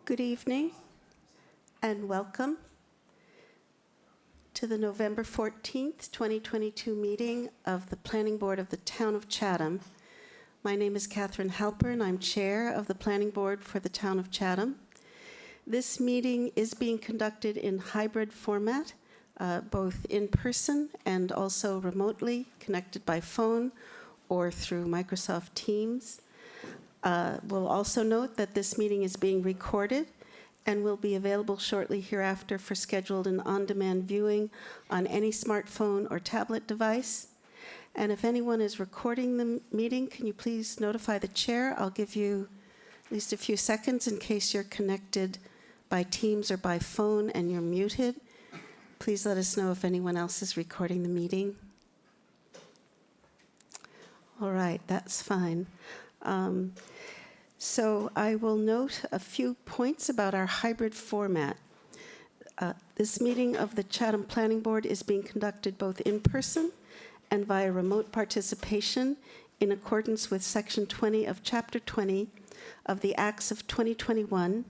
Good evening and welcome to the November 14th, 2022 meeting of the Planning Board of the Town of Chatham. My name is Catherine Halper and I'm Chair of the Planning Board for the Town of Chatham. This meeting is being conducted in hybrid format, both in person and also remotely, connected by phone or through Microsoft Teams. We'll also note that this meeting is being recorded and will be available shortly hereafter for scheduled and on-demand viewing on any smartphone or tablet device. And if anyone is recording the meeting, can you please notify the chair? I'll give you at least a few seconds in case you're connected by Teams or by phone and you're muted. Please let us know if anyone else is recording the meeting. All right, that's fine. So I will note a few points about our hybrid format. This meeting of the Chatham Planning Board is being conducted both in person and via remote participation in accordance with Section 20 of Chapter 20 of the Acts of 2021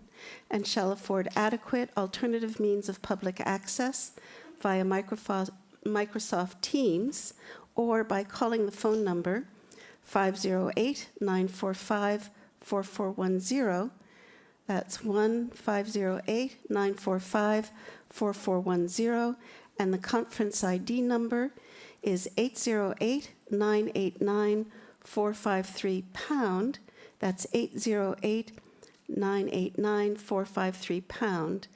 and shall afford adequate alternative means of public access via Microsoft Teams or by calling the phone number 508-945-4410. That's 1-508-945-4410. And the conference ID number is 808-989-453#. That's 808-989-453#.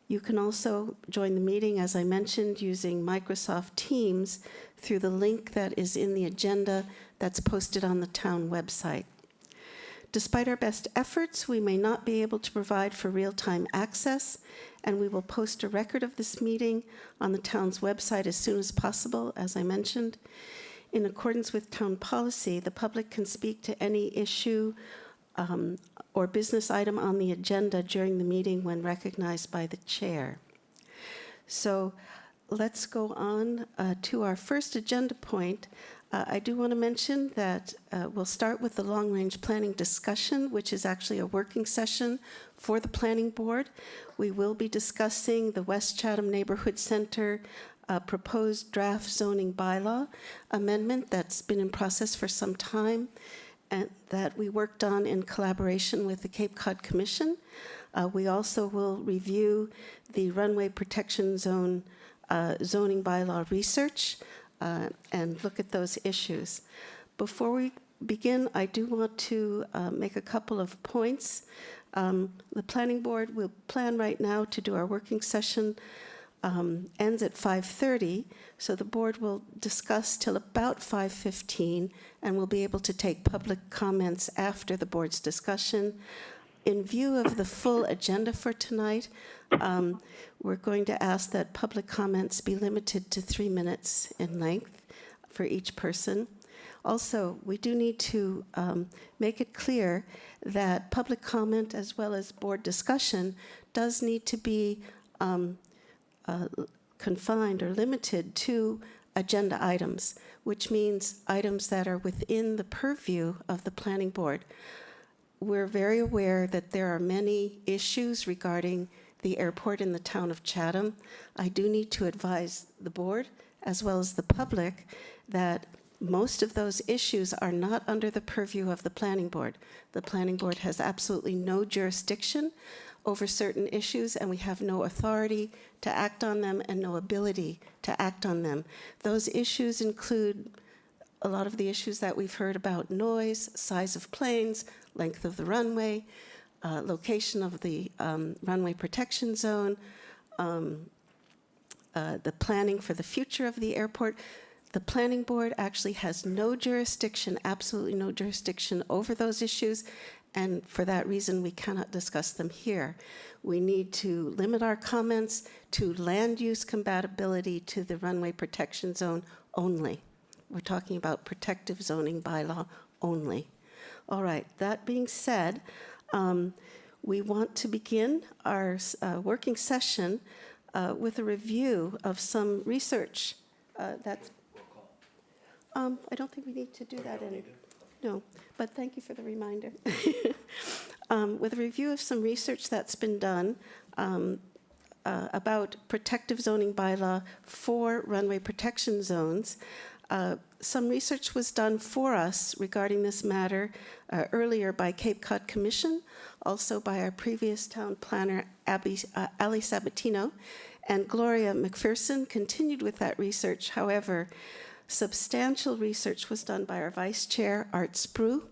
You can also join the meeting, as I mentioned, using Microsoft Teams through the link that is in the agenda that's posted on the town website. Despite our best efforts, we may not be able to provide for real-time access, and we will post a record of this meeting on the town's website as soon as possible, as I mentioned. In accordance with town policy, the public can speak to any issue or business item on the agenda during the meeting when recognized by the chair. So let's go on to our first agenda point. I do want to mention that we'll start with the long-range planning discussion, which is actually a working session for the planning board. We will be discussing the West Chatham Neighborhood Center proposed draft zoning bylaw amendment that's been in process for some time and that we worked on in collaboration with the Cape Cod Commission. We also will review the runway protection zone zoning bylaw research and look at those issues. Before we begin, I do want to make a couple of points. The planning board will plan right now to do our working session ends at 5:30, so the board will discuss till about 5:15, and we'll be able to take public comments after the board's discussion. In view of the full agenda for tonight, we're going to ask that public comments be limited to 3 minutes in length for each person. Also, we do need to make it clear that public comment as well as board discussion does need to be confined or limited to agenda items, which means items that are within the purview of the planning board. We're very aware that there are many issues regarding the airport in the town of Chatham. I do need to advise the board, as well as the public, that most of those issues are not under the purview of the planning board. The planning board has absolutely no jurisdiction over certain issues, and we have no authority to act on them and no ability to act on them. Those issues include a lot of the issues that we've heard about: noise, size of planes, length of the runway, location of the runway protection zone, the planning for the future of the airport. The planning board actually has no jurisdiction, absolutely no jurisdiction over those issues, and for that reason, we cannot discuss them here. We need to limit our comments to land use compatibility to the runway protection zone only. We're talking about protective zoning bylaw only. All right, that being said, we want to begin our working session with a review of some research that's I don't think we need to do that. No, but thank you for the reminder. with a review of some research that's been done about protective zoning bylaw for runway protection zones. Some research was done for us regarding this matter earlier by Cape Cod Commission, also by our previous town planner, Ali Sabatino, and Gloria McPherson continued with that research. However, substantial research was done by our vice chair, Art Sprue,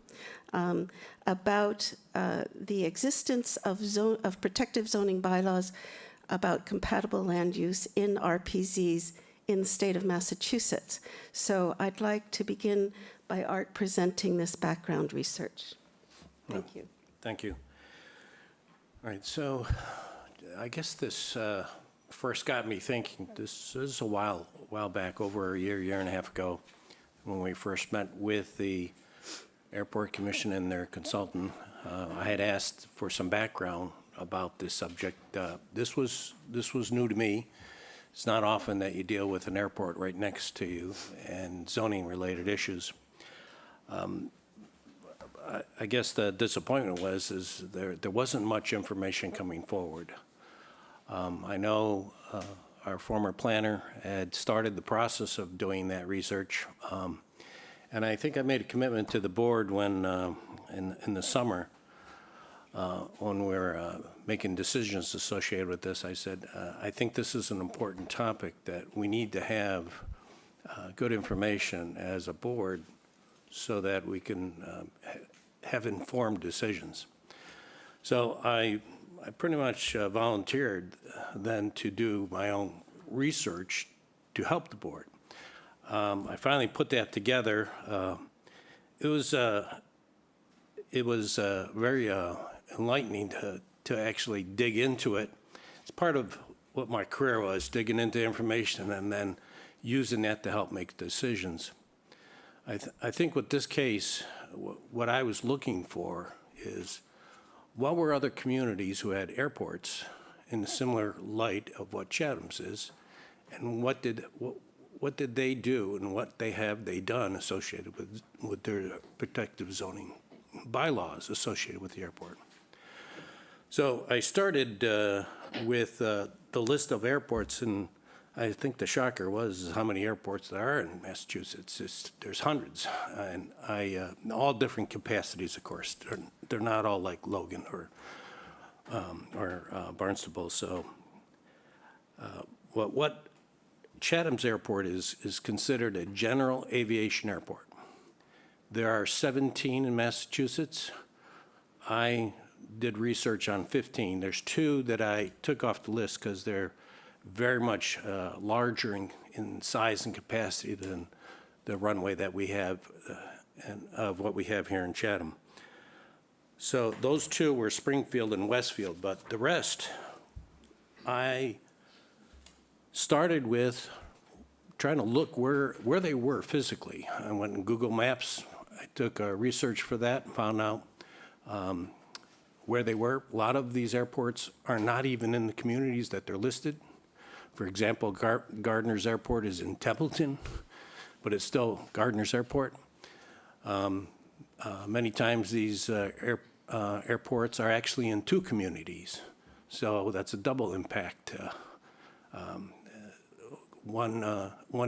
about the existence of protective zoning bylaws about compatible land use in RPZs in the state of Massachusetts. So I'd like to begin by Art presenting this background research. Thank you. Thank you. All right, so I guess this first got me thinking. This is a while back, over a year and a half ago, when we first met with the Airport Commission and their consultant. I had asked for some background about this subject. This was new to me. It's not often that you deal with an airport right next to you and zoning-related issues. I guess the disappointment is there wasn't much information coming forward. I know our former planner had started the process of doing that research, and I think I made a commitment to the board when in the summer when we were making decisions associated with this. I said, I think this is an important topic that we need to have good information as a board so that we can have informed decisions. So I pretty much volunteered then to do my own research to help the board. I finally put that together. It was very enlightening to actually dig into it. It's part of what my career was, digging into information and then using that to help make decisions. I think with this case, what I was looking for is what were other communities who had airports in a similar light of what Chatham's is, and what did they do and what have they done associated with their protective zoning bylaws associated with the airport. So I started with the list of airports, and I think the shocker was how many airports there are in Massachusetts. There's hundreds, and all different capacities, of course. They're not all like Logan or Barnstable. So what Chatham's Airport is considered a general aviation airport. There are 17 in Massachusetts. I did research on 15. There's 2 that I took off the list because they're very much larger in size and capacity than the runway that we have and of what we have here in Chatham. So those 2 were Springfield and Westfield, but the rest, I started with trying to look where they were physically. I went in Google Maps. I took research for that and found out where they were. A lot of these airports are not even in the communities that they're listed. For example, Gardner's Airport is in Templeton, but it's still Gardner's Airport. Many times these airports are actually in 2 communities, so that's a double impact. One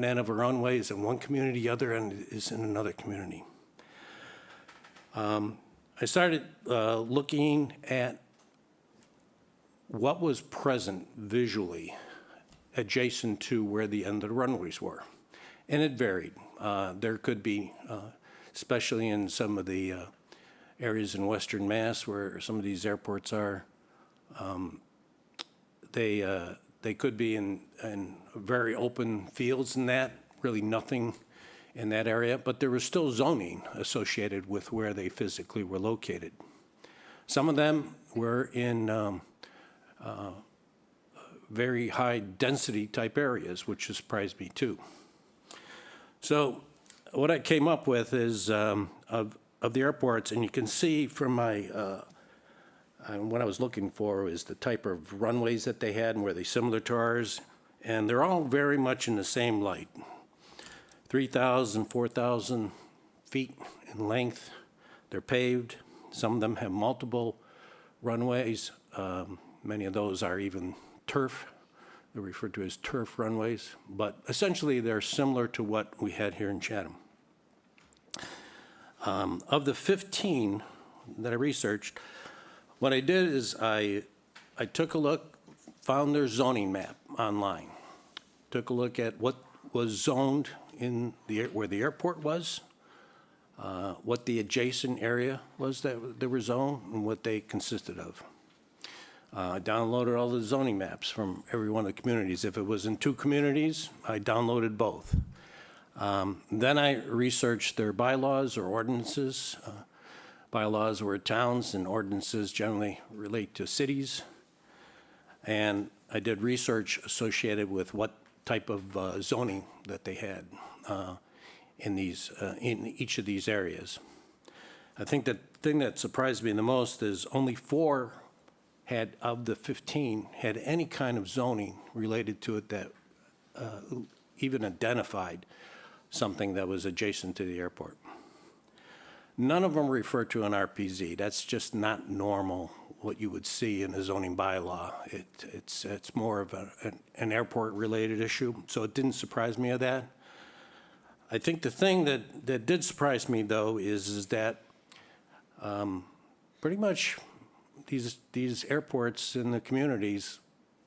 end of a runway is in one community, the other end is in another community. I started looking at what was present visually adjacent to where the end of the runways were. And it varied. There could be, especially in some of the areas in Western Mass where some of these airports are, they could be in very open fields and that, really nothing in that area, but there was still zoning associated with where they physically were located. Some of them were in very high density type areas, which surprised me too. So what I came up with is of the airports, and you can see from my, what I was looking for is the type of runways that they had and were they similar to ours, and they're all very much in the same light. 3,000, 4,000 feet in length. They're paved. Some of them have multiple runways. Many of those are even turf. They're referred to as turf runways, but essentially they're similar to what we had here in Chatham. Of the 15 that I researched, what I did is I took a look, found their zoning map online, took a look at what was zoned in where the airport was, what the adjacent area was that they were zoned, and what they consisted of. I downloaded all the zoning maps from every one of the communities. If it was in 2 communities, I downloaded both. Then I researched their bylaws or ordinances. Bylaws were towns, and ordinances generally relate to cities. And I did research associated with what type of zoning that they had in each of these areas. I think the thing that surprised me the most is only 4 of the 15 had any kind of zoning related to it that even identified something that was adjacent to the airport. None of them refer to an RPZ. That's just not normal, what you would see in a zoning bylaw. It's more of an airport-related issue, so it didn't surprise me of that. I think the thing that did surprise me, though, is that pretty much these airports in the communities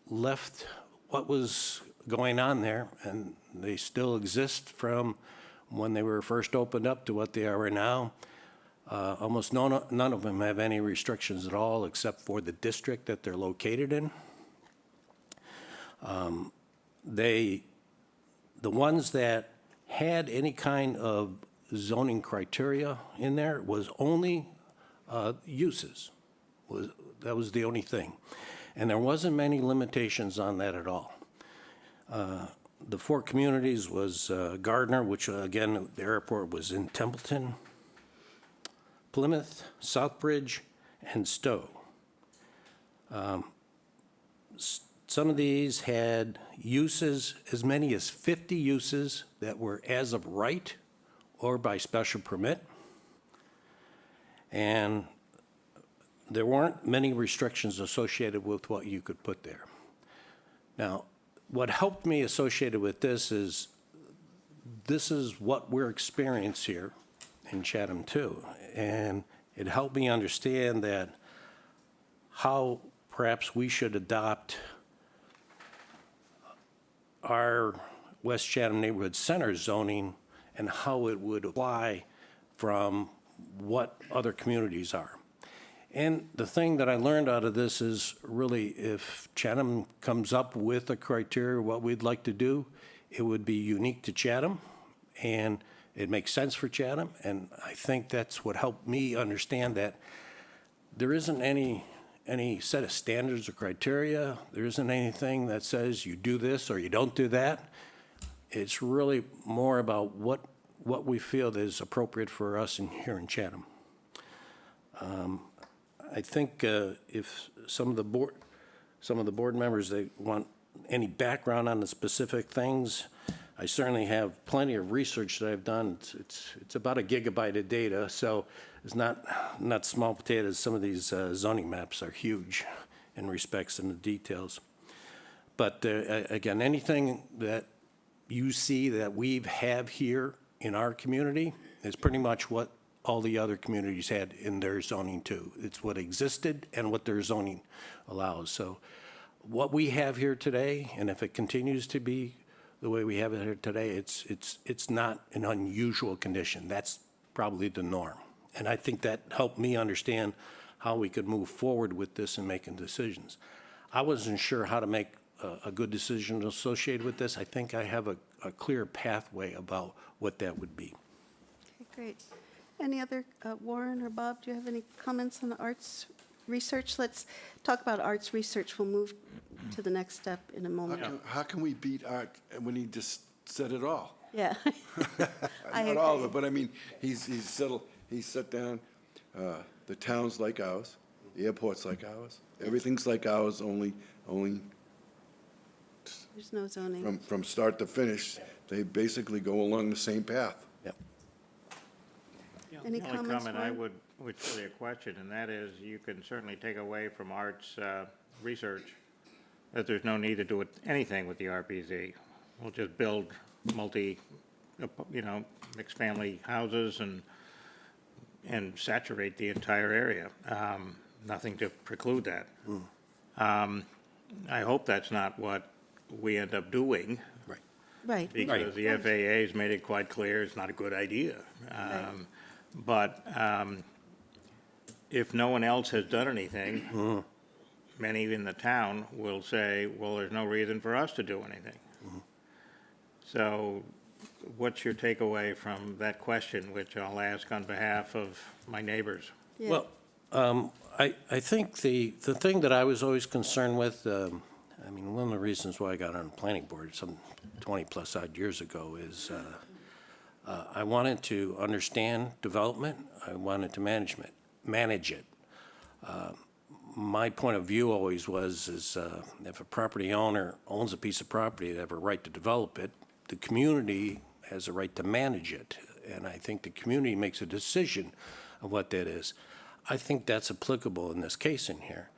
left what was going on there, and they still exist from when they were first opened up to what they are now. Almost none of them have any restrictions at all except for the district that they're located in. The ones that had any kind of zoning criteria in there was only uses. That was the only thing. And there wasn't many limitations on that at all. The 4 communities was Gardner, which again, the airport was in Templeton, Plymouth, Southbridge, and Stowe. Some of these had uses, as many as 50 uses that were as of right or by special permit. And there weren't many restrictions associated with what you could put there. Now, what helped me associated with this is what we're experiencing here in Chatham too. And it helped me understand that how perhaps we should adopt our West Chatham Neighborhood Center zoning and how it would apply from what other communities are. And the thing that I learned out of this is really if Chatham comes up with a criteria what we'd like to do, it would be unique to Chatham and it makes sense for Chatham. And I think that's what helped me understand that there isn't any set of standards or criteria. There isn't anything that says you do this or you don't do that. It's really more about what we feel is appropriate for us here in Chatham. I think if some of the board members, they want any background on the specific things, I certainly have plenty of research that I've done. It's about 1 gigabyte of data, so it's not small potatoes. Some of these zoning maps are huge in respects and the details. But again, anything that you see that we have here in our community is pretty much what all the other communities had in their zoning too. It's what existed and what their zoning allows. So what we have here today, and if it continues to be the way we have it here today, it's not an unusual condition. That's probably the norm. And I think that helped me understand how we could move forward with this and making decisions. I wasn't sure how to make a good decision associated with this. I think I have a clear pathway about what that would be. Okay, great. Any other, Warren or Bob, do you have any comments on the arts research? Let's talk about arts research. We'll move to the next step in a moment. How can we beat Art when he just said it all? Yeah. I Not all of agree. it, but I mean, he's set down, the town's like ours, the airport's like ours, everything's like ours, only There's no zoning. from start to finish, they basically go along the same path. Yep. Yeah, Any the only comments, comment I Warren? would which is really a question, and that is, you can certainly take away from Art's research that there's no need to do anything with the RPZ. We'll just build mixed family houses and saturate the entire area. Nothing to preclude that. I hope that's not what we end up doing, Right. Right. because the FAA has made it quite clear it's not a good idea. But if no one else has done anything, many in the town will say, well, there's no reason for us to do anything. So what's your takeaway from that question, which I'll ask on behalf of my neighbors? Yeah. Well, I think the thing that I was always concerned with, I mean, one of the reasons why I got on the planning board some 20-plus odd years ago is I wanted to understand development. I wanted to manage it. My point of view always was if a property owner owns a piece of property, they have a right to develop it. The community has a right to manage it, and I think the community makes a decision of what that is. I think that's applicable in this case in here.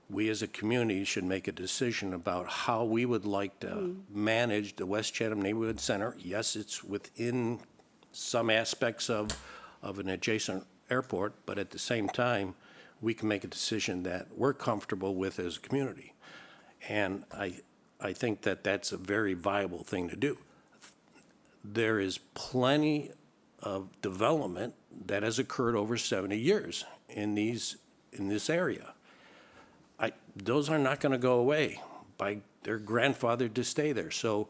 We as a community should make a decision about how we would like to manage the West Chatham Neighborhood Center. Yes, it's within some aspects of an adjacent airport, but at the same time, we can make a decision that we're comfortable with as a community. And I think that that's a very viable thing to do. There is plenty of development that has occurred over 70 years in this area. Those are not going to go away. They're grandfathered to stay there. So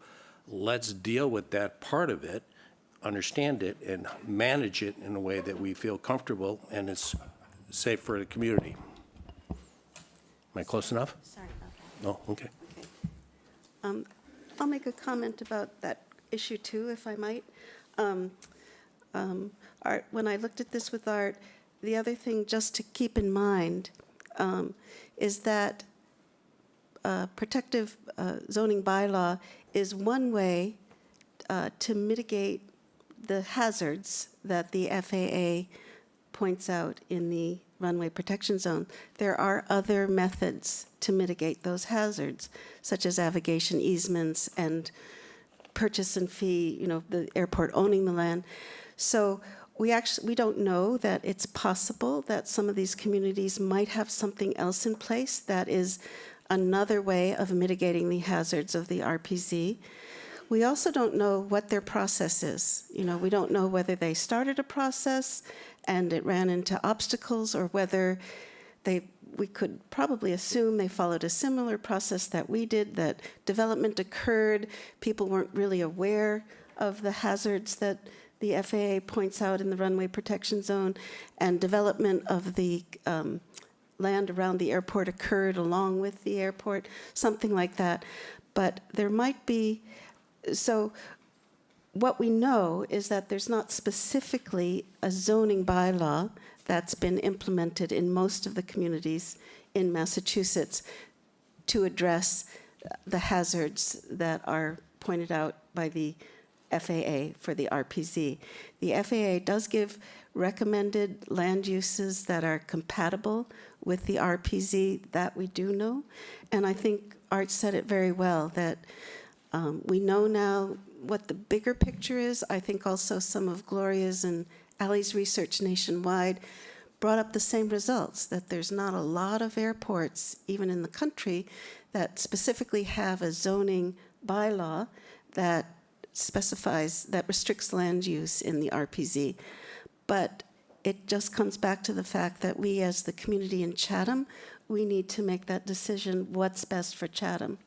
let's deal with that part of it, understand it, and manage it in a way that we feel comfortable and it's safe for the community. Am I close enough? Sorry about that. Oh, okay. I'll make a comment about that issue too, if I might. Art, when I looked at this with Art, the other thing just to keep in mind is that protective zoning bylaw is one way to mitigate the hazards that the FAA points out in the runway protection zone. There are other methods to mitigate those hazards, such as avigation easements and purchase and fee, the airport owning the land. So we don't know that it's possible that some of these communities might have something else in place that is another way of mitigating the hazards of the RPZ. We also don't know what their process is. We don't know whether they started a process and it ran into obstacles, or whether we could probably assume they followed a similar process that we did, that development occurred, people weren't really aware of the hazards that the FAA points out in the runway protection zone, and development of the land around the airport occurred along with the airport, something like that. But there might be, so what we know is that there's not specifically a zoning bylaw that's been implemented in most of the communities in Massachusetts to address the hazards that are pointed out by the FAA for the RPZ. The FAA does give recommended land uses that are compatible with the RPZ, that we do know. And I think Art said it very well, that we know now what the bigger picture is. I think also some of Gloria's and Ally's research nationwide brought up the same results, that there's not a lot of airports, even in the country, that specifically have a zoning bylaw that restricts land use in the RPZ. But it just comes back to the fact that we, as the community in Chatham, we need to make that decision, what's best for Chatham.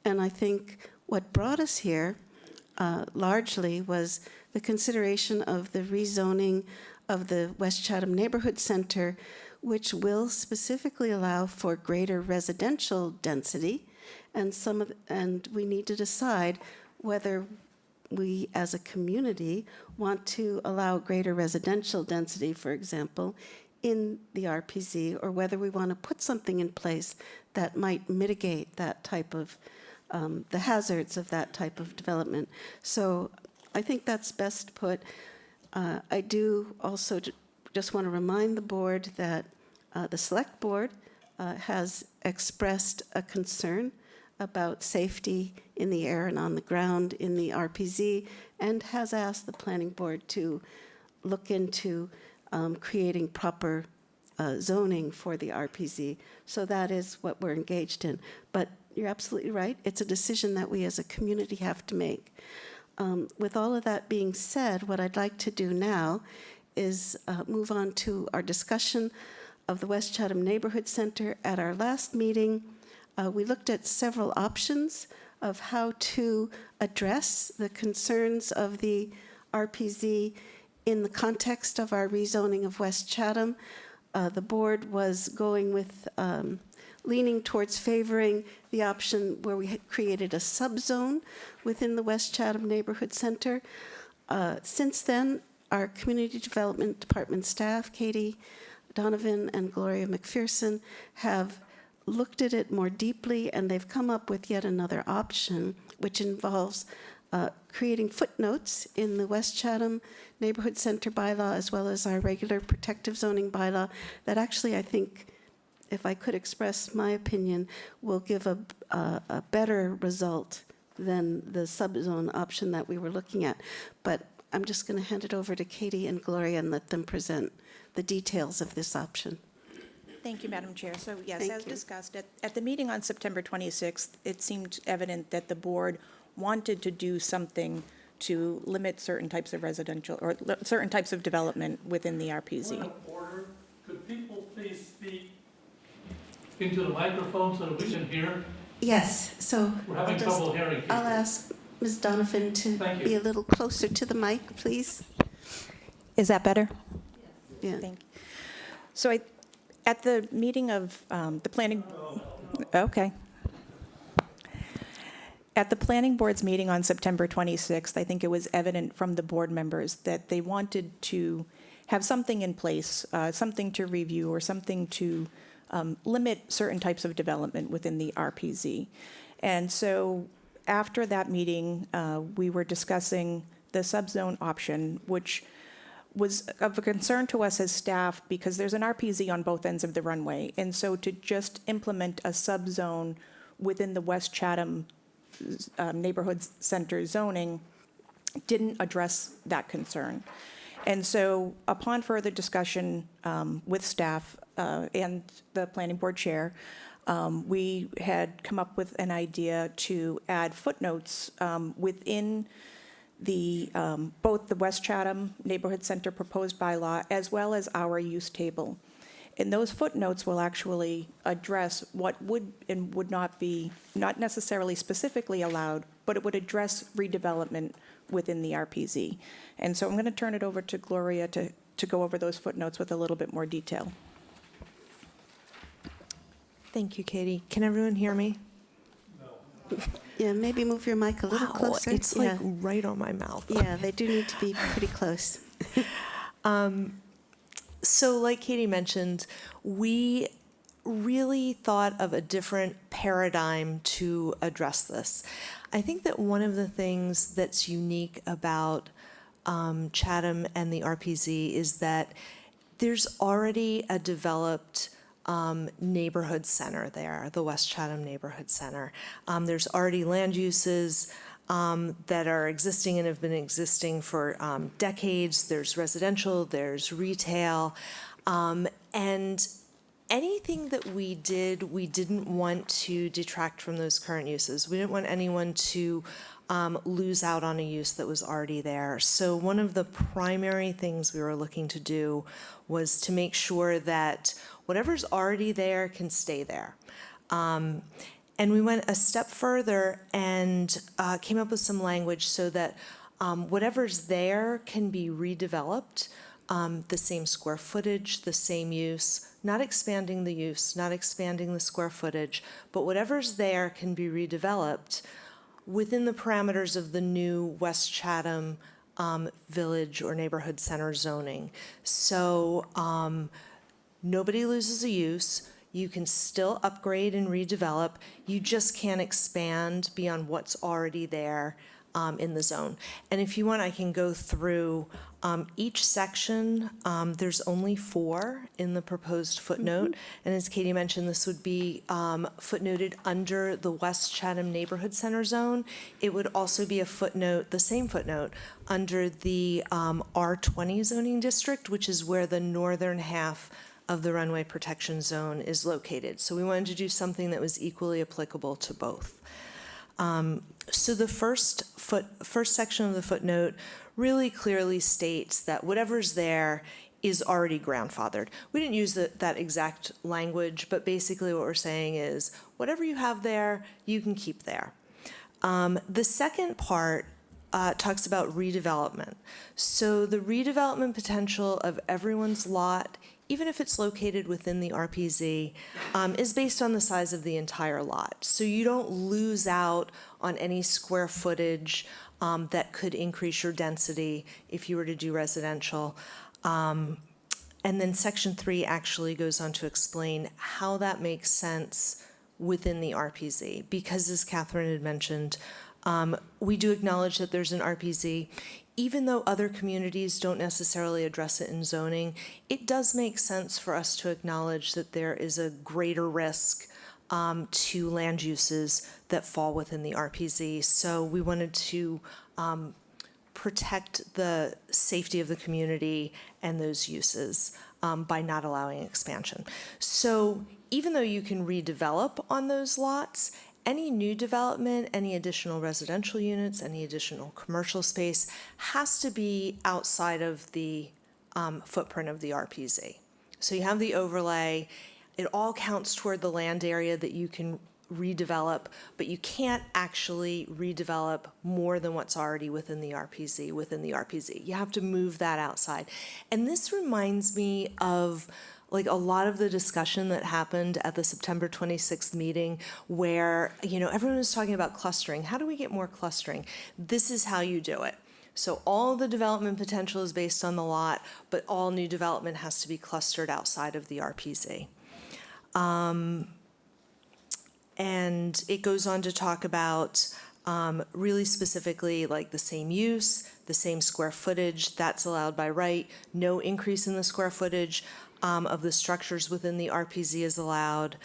And I think what brought us here largely was the consideration of the rezoning of the West Chatham Neighborhood Center, which will specifically allow for greater residential density, and we need to decide whether we as a community want to allow greater residential density, for example, in the RPZ, or whether we want to put something in place that might mitigate that type of the hazards of that type of development. So I think that's best put. I do also just want to remind the board that the select board has expressed a concern about safety in the air and on the ground in the RPZ, and has asked the planning board to look into creating proper zoning for the RPZ. So that is what we're engaged in. But you're absolutely right. It's a decision that we as a community have to make. With all of that being said, what I'd like to do now is move on to our discussion of the West Chatham Neighborhood Center. At our last meeting, we looked at several options of how to address the concerns of the RPZ in the context of our rezoning of West Chatham. The board was going with, leaning towards favoring the option where we had created a subzone within the West Chatham Neighborhood Center. Since then, our Community Development Department staff, Katie Donovan and Gloria McPherson, have looked at it more deeply, and they've come up with yet another option, which involves creating footnotes in the West Chatham Neighborhood Center bylaw, as well as our regular protective zoning bylaw, that actually, I think, if I could express my opinion, will give a better result than the subzone option that we were looking at. But I'm just going to hand it over to Katie and Gloria and let them present the details of this option. Thank you, Madam Chair. So yes, Thank as you. discussed, at the meeting on September 26th, it seemed evident that the board wanted to do something to limit certain types of residential or certain types of development within the RPZ. Point of order, could people please speak into the microphone so that we can hear? Yes, so We're having trouble hearing people. I'll ask Ms. Donovan to Thank you. be a little closer to the mic, please. Is that better? Yeah. Thank you. So at the meeting of the planning, okay. At the planning board's meeting on September 26th, I think it was evident from the board members that they wanted to have something in place, something to review or something to limit certain types of development within the RPZ. And so after that meeting, we were discussing the subzone option, which was of a concern to us as staff because there's an RPZ on both ends of the runway. And so to just implement a subzone within the West Chatham neighborhood center zoning didn't address that concern. And so upon further discussion with staff and the planning board chair, we had come up with an idea to add footnotes within the both the West Chatham Neighborhood Center proposed bylaw as well as our use table. And those footnotes will actually address what would and would not be, not necessarily specifically allowed, but it would address redevelopment within the RPZ. And so I'm going to turn it over to Gloria to go over those footnotes with a little bit more detail. Thank you, Katie. Can everyone hear me? Yeah, maybe move your mic a little closer. It's Yeah. like right on my mouth. Yeah, they do need to be pretty close. So like Katie mentioned, we really thought of a different paradigm to address this. I think that one of the things that's unique about Chatham and the RPZ is that there's already a developed neighborhood center there, the West Chatham Neighborhood Center. There's already land uses that are existing and have been existing for decades. There's residential, there's retail, and anything that we did, we didn't want to detract from those current uses. We didn't want anyone to lose out on a use that was already there. So one of the primary things we were looking to do was to make sure that whatever's already there can stay there. And we went a step further and came up with some language so that whatever's there can be redeveloped, the same square footage, the same use, not expanding the use, not expanding the square footage, but whatever's there can be redeveloped within the parameters of the new West Chatham village or neighborhood center zoning. So nobody loses a use. You can still upgrade and redevelop. You just can't expand beyond what's already there in the zone. And if you want, I can go through each section. There's only 4 in the proposed footnote. And as Katie mentioned, this would be footnoted under the West Chatham Neighborhood Center zone. It would also be a footnote, the same footnote, under the R20 zoning district, which is where the northern half of the runway protection zone is located. So we wanted to do something that was equally applicable to both. So the first section of the footnote really clearly states that whatever's there is already grandfathered. We didn't use that exact language, but basically what we're saying is whatever you have there, you can keep there. The second part talks about redevelopment. So the redevelopment potential of everyone's lot, even if it's located within the RPZ, is based on the size of the entire lot. So you don't lose out on any square footage that could increase your density if you were to do residential. And then Section 3 actually goes on to explain how that makes sense within the RPZ. Because as Catherine had mentioned, we do acknowledge that there's an RPZ. Even though other communities don't necessarily address it in zoning, it does make sense for us to acknowledge that there is a greater risk to land uses that fall within the RPZ. So we wanted to protect the safety of the community and those uses by not allowing expansion. So even though you can redevelop on those lots, any new development, any additional residential units, any additional commercial space has to be outside of the footprint of the RPZ. So you have the overlay. It all counts toward the land area that you can redevelop, but you can't actually redevelop more than what's already within the RPZ. You have to move that outside. And this reminds me of like a lot of the discussion that happened at the September 26th meeting where, everyone was talking about clustering. How do we get more clustering? This is how you do it. So all the development potential is based on the lot, but all new development has to be clustered outside of the RPZ. And it goes on to talk about really specifically like the same use, the same square footage, that's allowed by right, no increase in the square footage of the structures within the RPZ is allowed.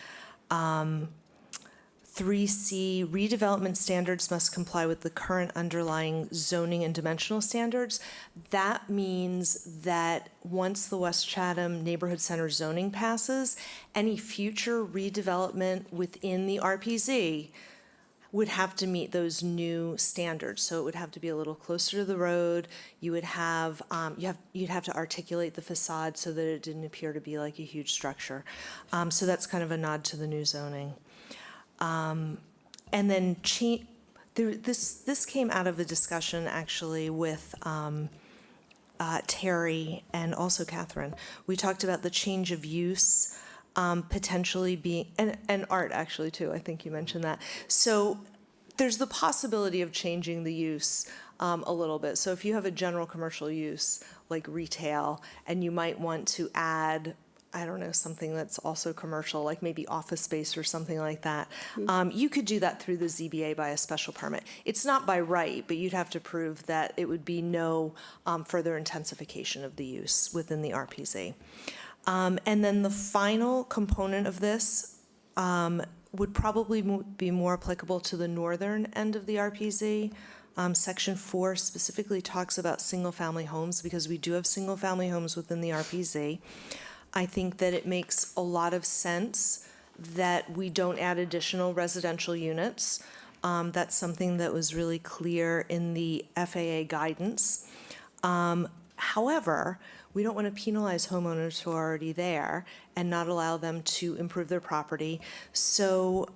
3C, redevelopment standards must comply with the current underlying zoning and dimensional standards. That means that once the West Chatham Neighborhood Center zoning passes, any future redevelopment within the RPZ would have to meet those new standards. So it would have to be a little closer to the road. You would have, you'd have to articulate the facade so that it didn't appear to be like a huge structure. So that's kind of a nod to the new zoning. And then this came out of a discussion actually with Terry and also Catherine. We talked about the change of use potentially being, and Art actually too, I think you mentioned that. So there's the possibility of changing the use a little bit. So if you have a general commercial use like retail and you might want to add, I don't know, something that's also commercial, like maybe office space or something like that. You could do that through the ZBA by a special permit. It's not by right, but you'd have to prove that it would be no further intensification of the use within the RPZ. And then the final component of this would probably be more applicable to the northern end of the RPZ. Section 4 specifically talks about single-family homes because we do have single-family homes within the RPZ. I think that it makes a lot of sense that we don't add additional residential units. That's something that was really clear in the FAA guidance. However, we don't want to penalize homeowners who are already there and not allow them to improve their property. So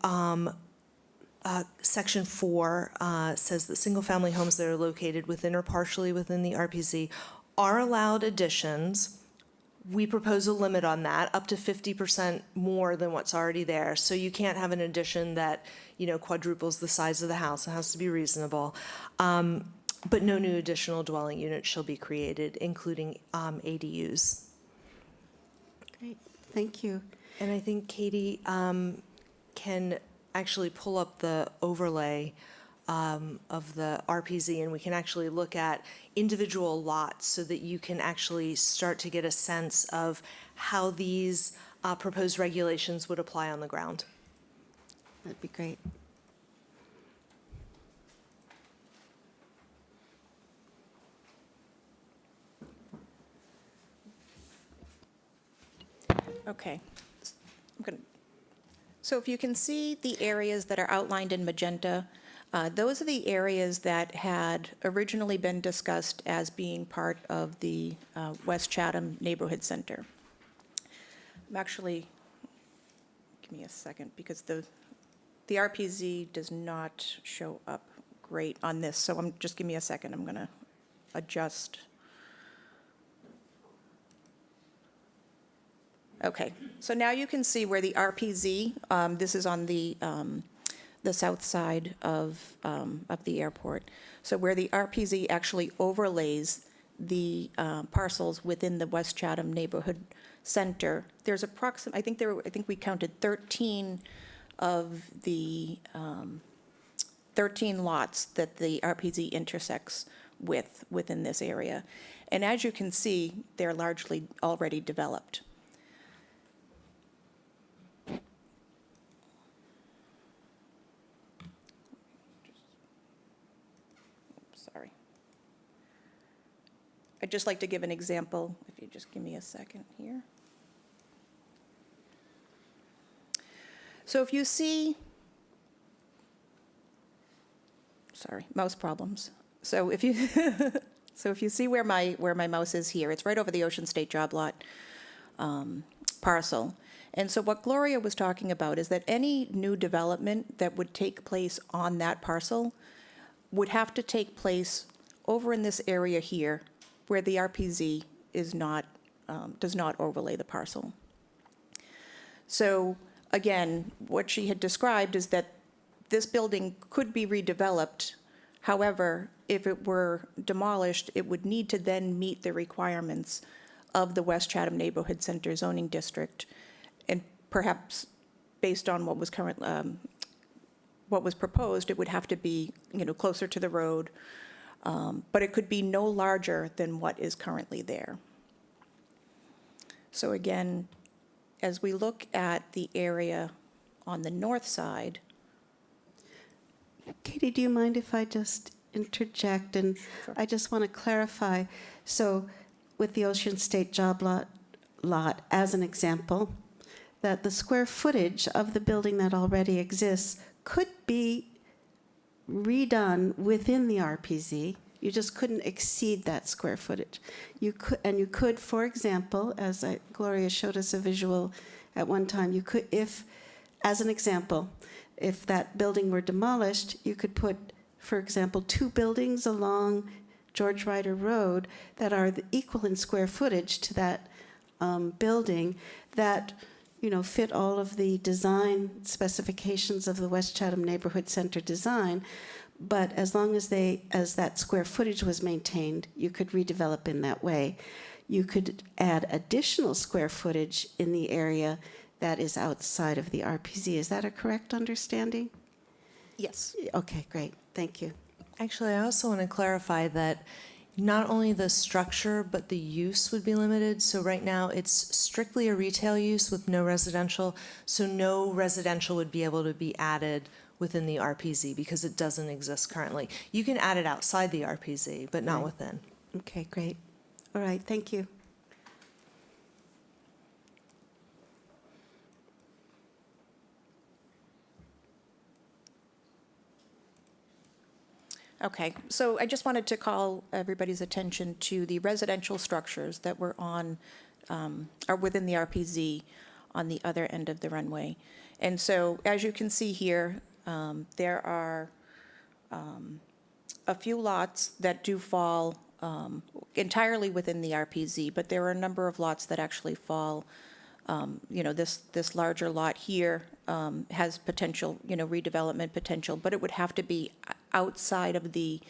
Section 4 says that single-family homes that are located within or partially within the RPZ are allowed additions. We propose a limit on that, up to 50% more than what's already there. So you can't have an addition that, quadruples the size of the house. It has to be reasonable. But no new additional dwelling units shall be created, including ADUs. Great, thank you. And I think Katie can actually pull up the overlay of the RPZ, and we can actually look at individual lots so that you can actually start to get a sense of how these proposed regulations would apply on the ground. That'd be great. Okay. So if you can see the areas that are outlined in magenta, those are the areas that had originally been discussed as being part of the West Chatham Neighborhood Center. I'm actually, give me a second, because the RPZ does not show up great on this, so just give me a second, I'm gonna adjust. Okay, so now you can see where the RPZ, this is on the south side of the airport. So where the RPZ actually overlays the parcels within the West Chatham Neighborhood Center, there's I think we counted 13 of the 13 lots that the RPZ intersects within this area. And as you can see, they're largely already developed. Sorry. I'd just like to give an example, if you just give me a second here. So if you see, sorry, mouse problems. So if you so if you see where my mouse is here, it's right over the Ocean State Job Lot parcel. And so what Gloria was talking about is that any new development that would take place on that parcel would have to take place over in this area here, where the RPZ is not, does not overlay the parcel. So again, what she had described is that this building could be redeveloped. However, if it were demolished, it would need to then meet the requirements of the West Chatham Neighborhood Center zoning district, and perhaps based on what was what was proposed, it would have to be, closer to the road, but it could be no larger than what is currently there. So again, as we look at the area on the north side. Katie, do you mind if I just interject? And Sure. I just want to clarify. So with the Ocean State Job lot as an example, that the square footage of the building that already exists could be redone within the RPZ. You just couldn't exceed that square footage. You could, for example, as Gloria showed us a visual at one time, you could, as an example, if that building were demolished, you could put, for example, 2 buildings along George Ryder Road that are equal in square footage to that building that, fit all of the design specifications of the West Chatham Neighborhood Center design. But as long as that square footage was maintained, you could redevelop in that way. You could add additional square footage in the area that is outside of the RPZ. Is that a correct understanding? Yes. Okay, great. Thank you. Actually, I also want to clarify that not only the structure, but the use would be limited. So right now, it's strictly a retail use with no residential. So no residential would be able to be added within the RPZ because it doesn't exist currently. You can add it outside the RPZ, but not Right. within. Okay, great. All right, thank you. Okay, so I just wanted to call everybody's attention to the residential structures that were are within the RPZ on the other end of the runway. And so, as you can see here, there are a few lots that do fall entirely within the RPZ, but there are a number of lots that actually fall, this larger lot here has potential, redevelopment potential, but it would have to be outside of the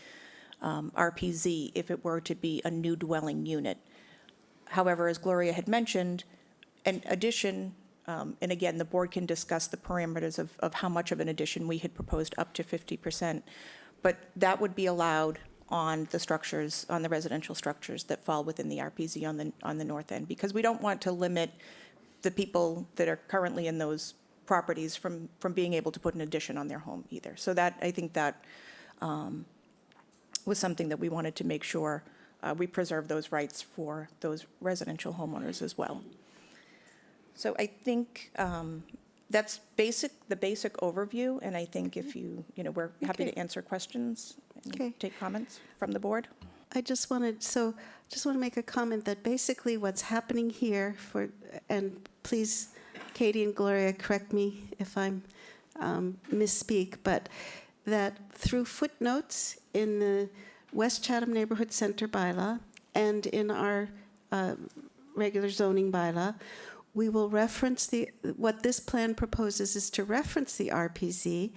RPZ if it were to be a new dwelling unit. However, as Gloria had mentioned, an addition, and again, the board can discuss the parameters of how much of an addition we had proposed, up to 50%. But that would be allowed on the structures, on the residential structures that fall within the RPZ on the north end, because we don't want to limit the people that are currently in those properties from being able to put an addition on their home either. So that, I think that was something that we wanted to make sure we preserve those rights for those residential homeowners as well. So I think that's the basic overview, and I think if we're happy to Okay. answer questions Okay. and take comments from the board. I just want to make a comment that basically what's happening here and please, Katie and Gloria, correct me if I'm misspeak, but that through footnotes in the West Chatham Neighborhood Center bylaw and in our regular zoning bylaw, we will reference what this plan proposes is to reference the RPZ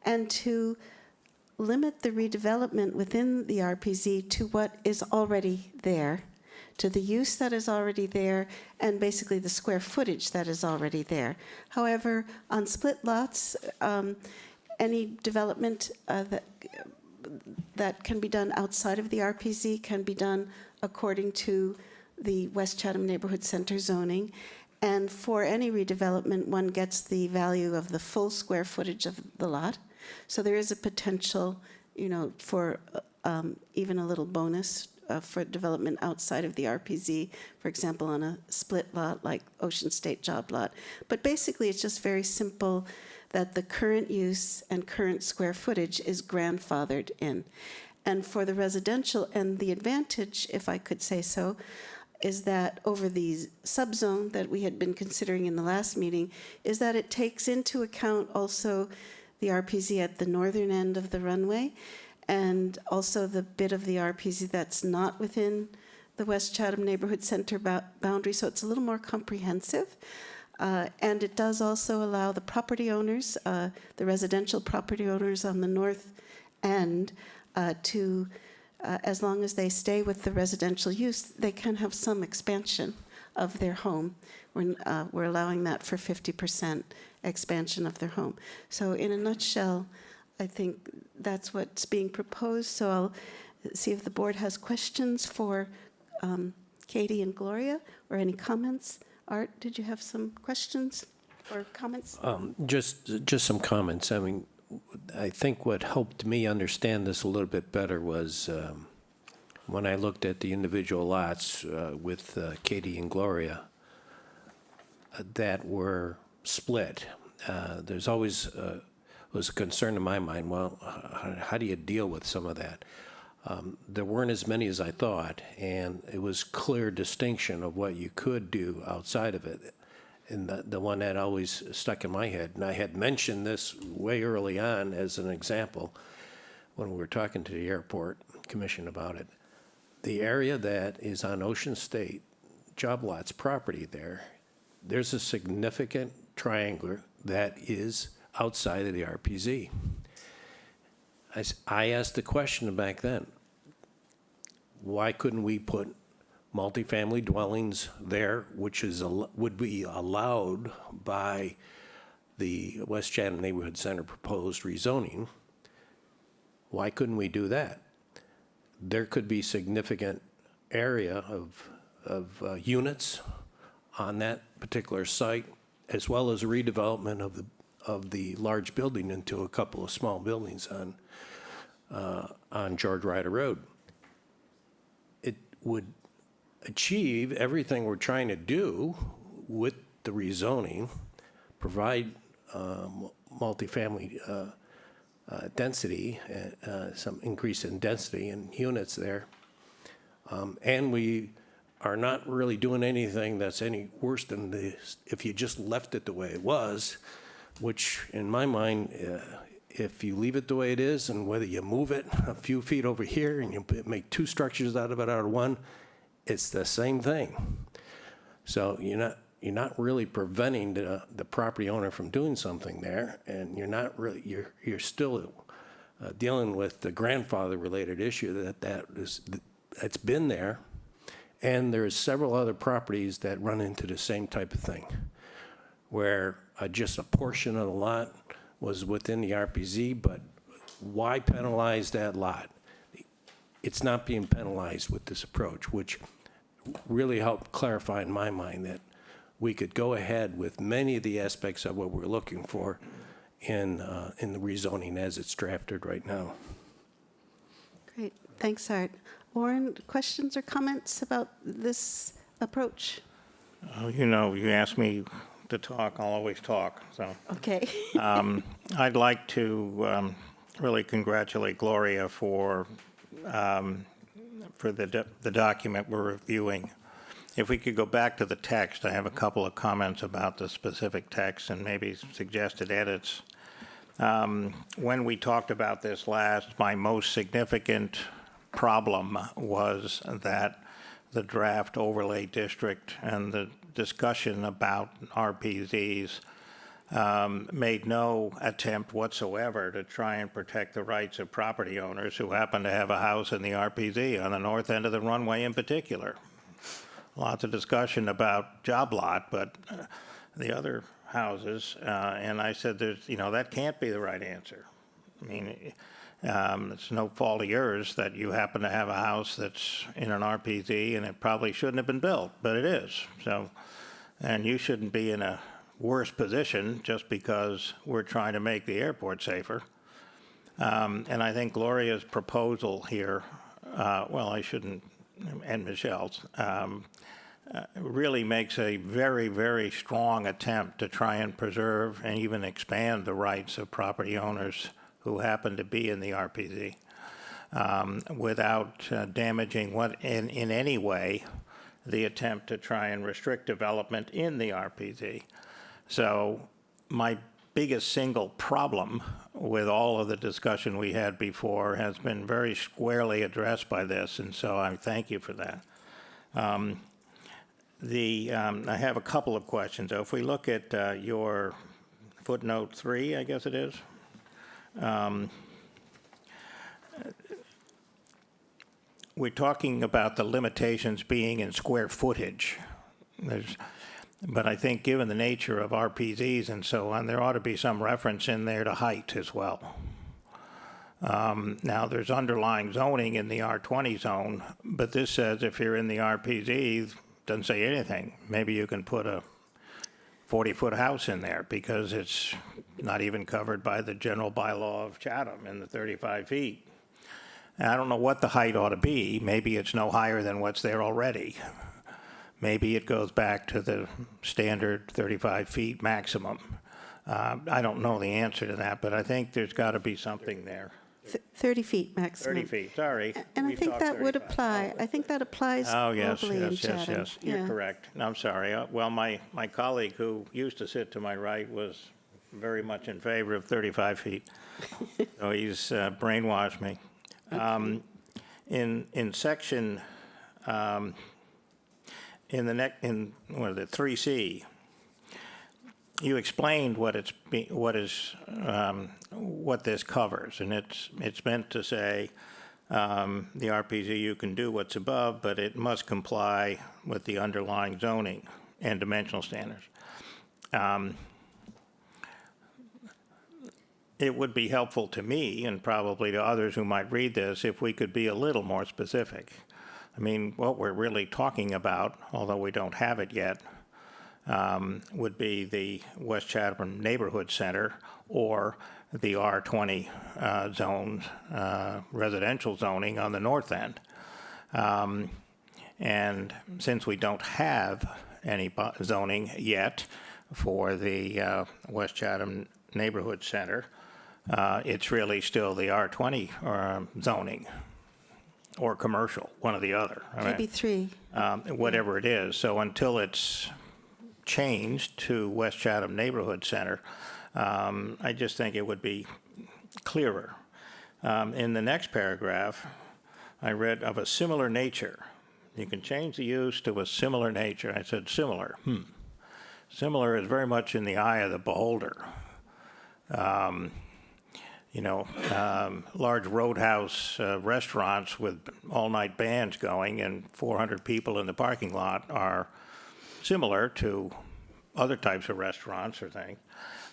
and to limit the redevelopment within the RPZ to what is already there, to the use that is already there, and basically the square footage that is already there. However, on split lots, any development that can be done outside of the RPZ can be done according to the West Chatham Neighborhood Center zoning. And for any redevelopment, one gets the value of the full square footage of the lot. So there is a potential, for even a little bonus for development outside of the RPZ, for example, on a split lot like Ocean State Job Lot. But basically, it's just very simple that the current use and current square footage is grandfathered in. And for the residential, and the advantage, if I could say so, is that over the subzone that we had been considering in the last meeting, is that it takes into account also the RPZ at the northern end of the runway, and also the bit of the RPZ that's not within the West Chatham Neighborhood Center boundary, so it's a little more comprehensive. And it does also allow the property owners, the residential property owners on the north end, to, as long as they stay with the residential use, they can have some expansion of their home. We're allowing that for 50% expansion of their home. So in a nutshell, I think that's what's being proposed. So I'll see if the board has questions for Katie and Gloria, or any comments. Art, did you have some questions or comments? Just some comments. I mean, I think what helped me understand this a little bit better was when I looked at the individual lots with Katie and Gloria that were split. There's always was a concern in my mind, well, how do you deal with some of that? There weren't as many as I thought, and it was clear distinction of what you could do outside of it. And the one that always stuck in my head, and I had mentioned this way early on as an example when we were talking to the airport commission about it. The area that is on Ocean State Job Lots property there's a significant triangular that is outside of the RPZ. I asked the question back then, why couldn't we put multifamily dwellings there, which would be allowed by the West Chatham Neighborhood Center proposed rezoning? Why couldn't we do that? There could be significant area of units on that particular site, as well as redevelopment of the large building into a couple of small buildings on George Ryder Road. It would achieve everything we're trying to do with the rezoning, provide multifamily density, some increase in density in units there, and we are not really doing anything that's any worse than this if you just left it the way it was, which in my mind, if you leave it the way it is, and whether you move it a few feet over here and you make two structures out of one, it's the same thing. So you're not really preventing the property owner from doing something there, and you're still dealing with the grandfather related issue that's been there. And there's several other properties that run into the same type of thing, where just a portion of the lot was within the RPZ, but why penalize that lot? It's not being penalized with this approach, which really helped clarify in my mind that we could go ahead with many of the aspects of what we're looking for in the rezoning as it's drafted right now. Great, thanks, Art. Warren, questions or comments about this approach? Oh, you know, you ask me to talk, I'll always talk, so. Okay. I'd like to really congratulate Gloria for the document we're reviewing. If we could go back to the text, I have a couple of comments about the specific text and maybe suggested edits. When we talked about this last, my most significant problem was that the draft overlay district and the discussion about RPZs made no attempt whatsoever to try and protect the rights of property owners who happen to have a house in the RPZ, on the north end of the runway in particular. Lots of discussion about job lot, but the other houses, and I said, that can't be the right answer. I mean, it's no fault of yours that you happen to have a house that's in an RPZ and it probably shouldn't have been built, but it is. So, and you shouldn't be in a worse position just because we're trying to make the airport safer. And I think Gloria's proposal here, and Michelle's, really makes a very, very strong attempt to try and preserve and even expand the rights of property owners who happen to be in the RPZ without damaging in any way the attempt to try and restrict development in the RPZ. So my biggest single problem with all of the discussion we had before has been very squarely addressed by this, and so I thank you for that. I have a couple of questions. So if we look at your footnote 3, I guess it is, we're talking about the limitations being in square footage. But I think given the nature of RPZs and so on, there ought to be some reference in there to height as well. Now, there's underlying zoning in the R20 zone, but this says if you're in the RPZ, doesn't say anything. Maybe you can put a 40-foot house in there because it's not even covered by the general bylaw of Chatham in the 35 feet. And I don't know what the height ought to be. Maybe it's no higher than what's there already. Maybe it goes back to the standard 35 feet maximum. I don't know the answer to that, but I think there's got to be something there. 30 feet maximum. 30 feet, sorry. And I We've think talked that would 35. apply. I think that applies Oh, yes, globally in yes, Chatham. yes. You're Yeah. correct. No, I'm sorry. Well, my colleague who used to sit to my right was very much in favor of 35 feet. So he's brainwashed me. In section, in 3C, you explained what this covers, and it's meant to say the RPZ, you can do what's above, but it must comply with the underlying zoning and dimensional standards. It would be helpful to me and probably to others who might read this if we could be a little more specific. I mean, what we're really talking about, although we don't have it yet, would be the West Chatham Neighborhood Center or the R20 zone, residential zoning on the north end. And since we don't have any zoning yet for the West Chatham Neighborhood Center, it's really still the R20 zoning or commercial, one or the other. Maybe 3. Whatever it is. So until it's changed to West Chatham Neighborhood Center, I just think it would be clearer. In the next paragraph, I read of a similar nature. You can change the use to a similar nature. I said similar. Similar is very much in the eye of the beholder. Large roadhouse restaurants with all-night bands going and 400 people in the parking lot are similar to other types of restaurants or things.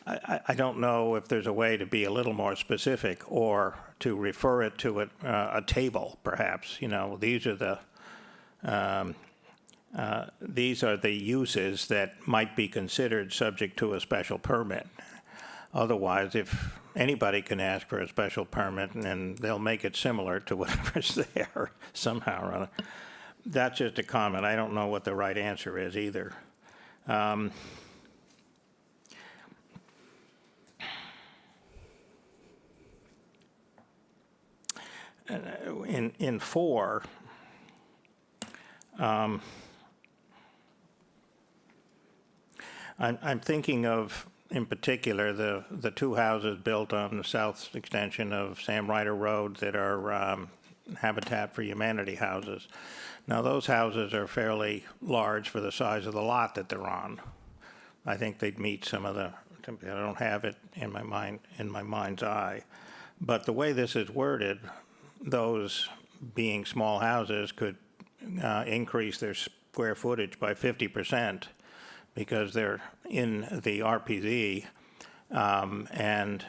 I don't know if there's a way to be a little more specific or to refer it to a table, perhaps. You know, these are the uses that might be considered subject to a special permit. Otherwise, if anybody can ask for a special permit and they'll make it similar to whatever's there somehow or other. That's just a comment. I don't know what the right answer is either. In 4, I'm thinking of, in particular, the 2 houses built on the south extension of Sam Ryder Road that are Habitat for Humanity houses. Now, those houses are fairly large for the size of the lot that they're on. I think they'd meet some of the, I don't have it in my mind's eye. But the way this is worded, those being small houses could increase their square footage by 50% because they're in the RPZ, and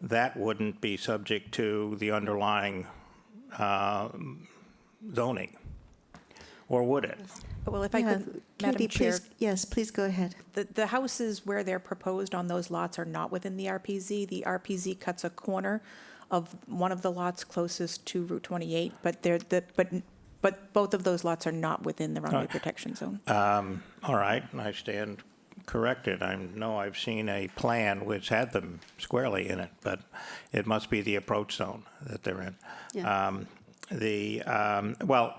that wouldn't be subject to the underlying zoning, or would it? Well, if I Yeah, could, Kathy, Madam Chair, please, yes, please go ahead. the houses where they're proposed on those lots are not within the RPZ. The RPZ cuts a corner of one of the lots closest to Route 28, but both of those lots are not within the runway protection zone. All right, I stand corrected. I know I've seen a plan which had them squarely in it, but it must be the approach zone that they're in. Yeah. Well,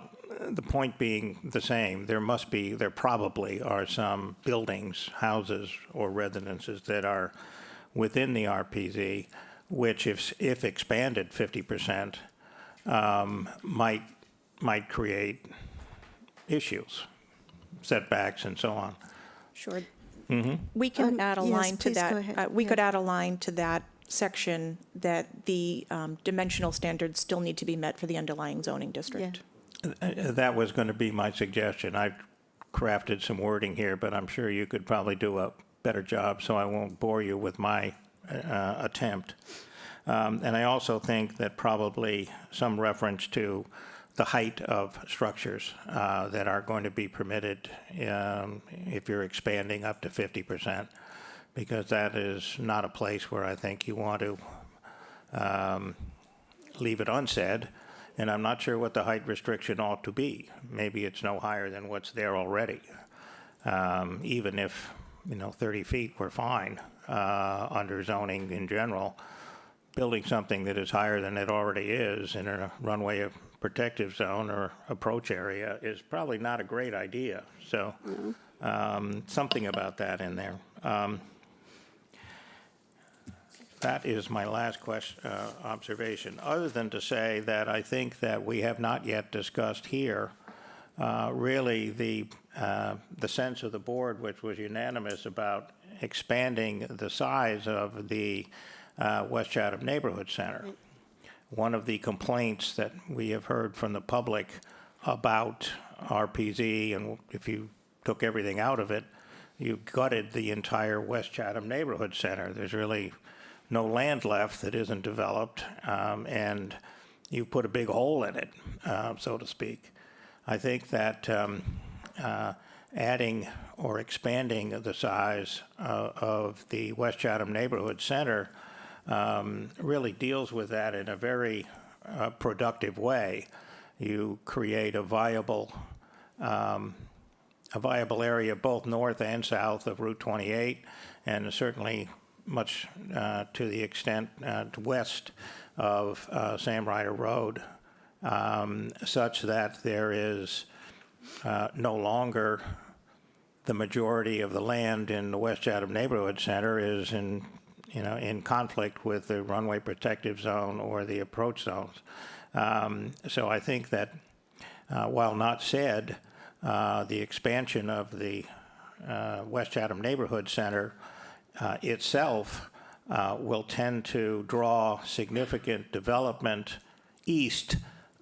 the point being the same, there probably are some buildings, houses, or residences that are within the RPZ, which if expanded 50%, might create issues, setbacks, and so on. Sure. We can add a yes, line to please go that. ahead. We could Yeah. add a line to that section that the dimensional standards still need to be met for the underlying zoning district. That was going to be my suggestion. I've crafted some wording here, but I'm sure you could probably do a better job, so I won't bore you with my attempt. And I also think that probably some reference to the height of structures that are going to be permitted if you're expanding up to 50%, because that is not a place where I think you want to leave it unsaid. And I'm not sure what the height restriction ought to be. Maybe it's no higher than what's there already. Even if, 30 feet were fine under zoning in general, building something that is higher than it already is in a runway protective zone or approach area is probably not a great idea. So something about that in there. That is my last observation, other than to say that I think that we have not yet discussed here really the sense of the board, which was unanimous about expanding the size of the West Chatham Neighborhood Center. One of the complaints that we have heard from the public about RPZ, and if you took everything out of it, you gutted the entire West Chatham Neighborhood Center. There's really no land left that isn't developed, and you put a big hole in it, so to speak. I think that adding or expanding the size of the West Chatham Neighborhood Center really deals with that in a very productive way. You create a viable area both north and south of Route 28, and certainly much to the extent west of Sam Ryder Road, such that there is no longer the majority of the land in the West Chatham Neighborhood Center is in conflict with the runway protective zone or the approach zones. So I think that while not said, the expansion of the West Chatham Neighborhood Center itself will tend to draw significant development east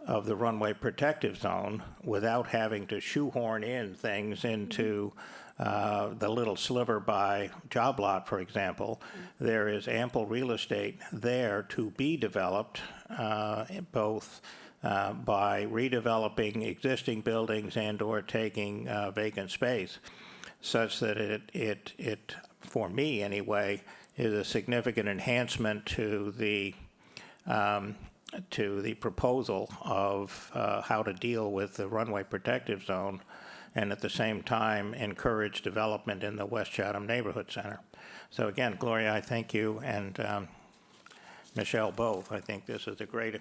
of the runway protective zone without having to shoehorn in things into the little sliver by job lot, for example. There is ample real estate there to be developed, both by redeveloping existing buildings and/or taking vacant space, such that it, for me anyway, is a significant enhancement to the proposal of how to deal with the runway protective zone, and at the same time encourage development in the West Chatham Neighborhood Center. So again, Gloria, I thank you, and Michelle both. I think this is a great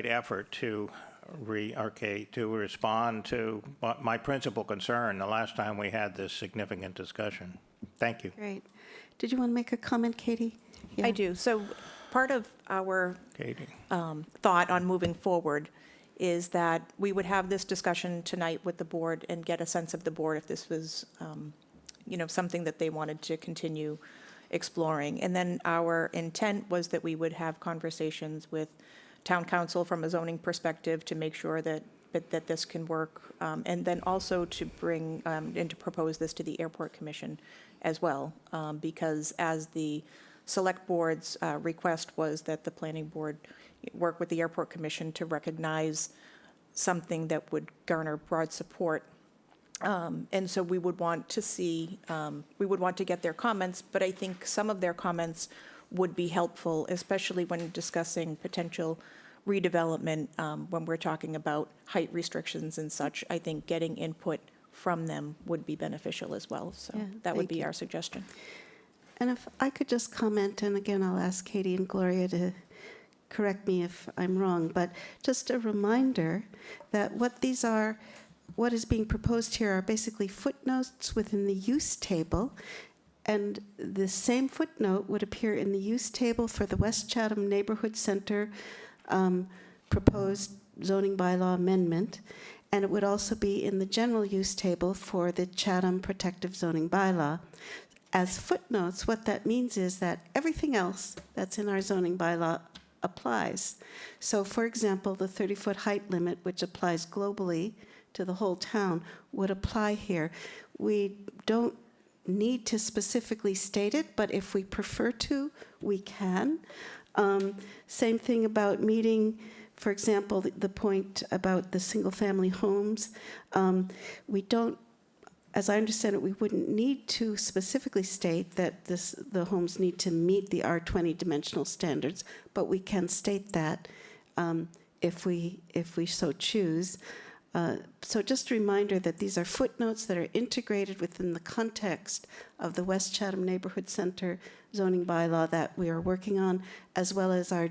effort to respond to my principal concern the last time we had this significant discussion. Thank you. Great. Did you want to make a comment, Katie? Yeah. I do. So part of our Katie. thought on moving forward is that we would have this discussion tonight with the board and get a sense of the board if this was, something that they wanted to continue exploring. And then our intent was that we would have conversations with town council from a zoning perspective to make sure that this can work, and then also to bring and to propose this to the airport commission as well, because as the select board's request was that the planning board work with the airport commission to recognize something that would garner broad support. And so we would want to see, we would want to get their comments, but I think some of their comments would be helpful, especially when discussing potential redevelopment, when we're talking about height restrictions and such. I think getting input from them would be beneficial as well. So Yeah, that would thank be you. our suggestion. And if I could just comment, and again, I'll ask Katie and Gloria to correct me if I'm wrong, but just a reminder that what is being proposed here are basically footnotes within the use table, and the same footnote would appear in the use table for the West Chatham Neighborhood Center proposed zoning bylaw amendment, and it would also be in the general use table for the Chatham Protective Zoning Bylaw. As footnotes, what that means is that everything else that's in our zoning bylaw applies. So, for example, the 30-foot height limit, which applies globally to the whole town, would apply here. We don't need to specifically state it, but if we prefer to, we can. Same thing about meeting, for example, the point about the single-family homes. We don't, as I understand it, we wouldn't need to specifically state that the homes need to meet the R20 dimensional standards, but we can state that if we so choose. So just a reminder that these are footnotes that are integrated within the context of the West Chatham Neighborhood Center zoning bylaw that we are working on, as well as our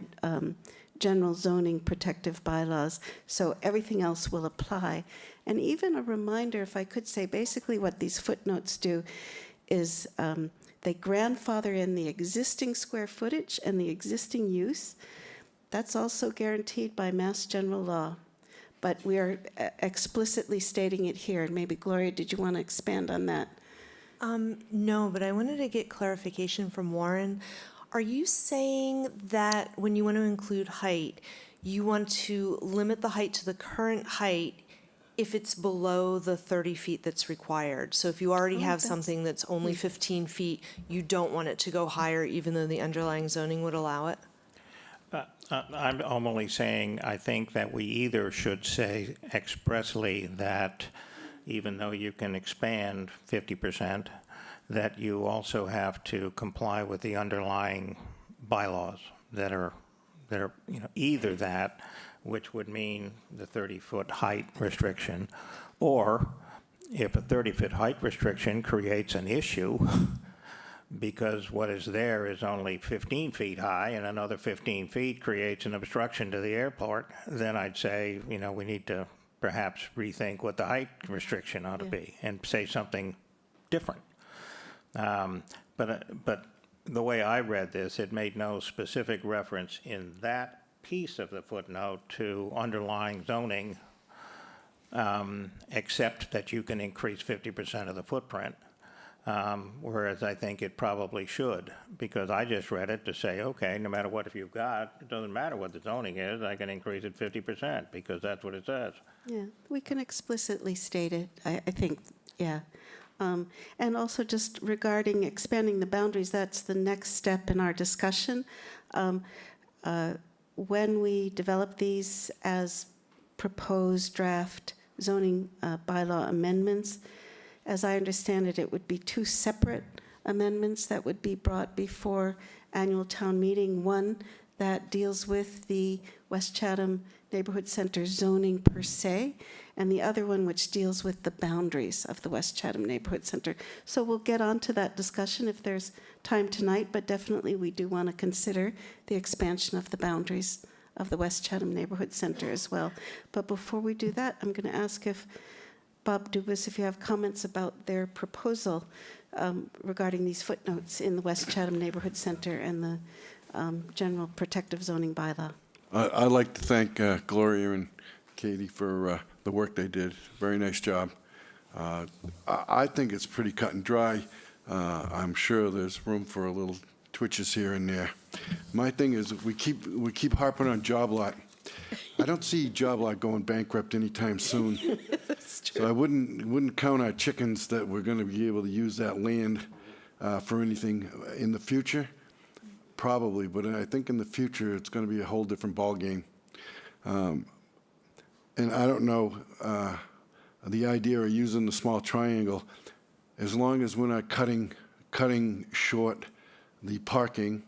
general zoning protective bylaws. So everything else will apply. And even a reminder, if I could say, basically what these footnotes do is they grandfather in the existing square footage and the existing use. That's also guaranteed by Mass General Law. But we are explicitly stating it here. And maybe, Gloria, did you want to expand on that? No, but I wanted to get clarification from Warren. Are you saying that when you want to include height, you want to limit the height to the current height if it's below the 30 feet that's required? So if you already have something that's only 15 feet, you don't want it to go higher even though the underlying zoning would allow it? I'm only saying I think that we either should say expressly that even though you can expand 50%, that you also have to comply with the underlying bylaws that are either that, which would mean the 30-foot height restriction, or if a 30-foot height restriction creates an issue because what is there is only 15 feet high and another 15 feet creates an obstruction to the airport, then I'd say, we need to perhaps rethink what the height restriction ought to be and say something different. But the way I read this, it made no specific reference in that piece of the footnote to underlying zoning, except that you can increase 50% of the footprint. Whereas I think it probably should, because I just read it to say, okay, no matter what if you've got, it doesn't matter what the zoning is, I can increase it 50%, because that's what it says. Yeah, we can explicitly state it, I think, yeah. And also just regarding expanding the boundaries, that's the next step in our discussion. When we develop these as proposed draft zoning bylaw amendments, as I understand it, it would be two separate amendments that would be brought before annual town meeting. One that deals with the West Chatham Neighborhood Center zoning per se, and the other one which deals with the boundaries of the West Chatham Neighborhood Center. So we'll get on to that discussion if there's time tonight, but definitely we do want to consider the expansion of the boundaries of the West Chatham Neighborhood Center as well. But before we do that, I'm going to ask if Bob Dubus, if you have comments about their proposal regarding these footnotes in the West Chatham Neighborhood Center and the general protective zoning bylaw. I'd like to thank Gloria and Katie for the work they did. Very nice job. I think it's pretty cut and dry. I'm sure there's room for a little twitches here and there. My thing is, we keep harping on job lot. I don't see job lot going bankrupt anytime soon. So I wouldn't count our chickens that we're going to be able to use that land for anything in the future. Probably, but I think in the future it's going to be a whole different ballgame. And I don't know, the idea of using the small triangle, as long as we're not cutting short the parking.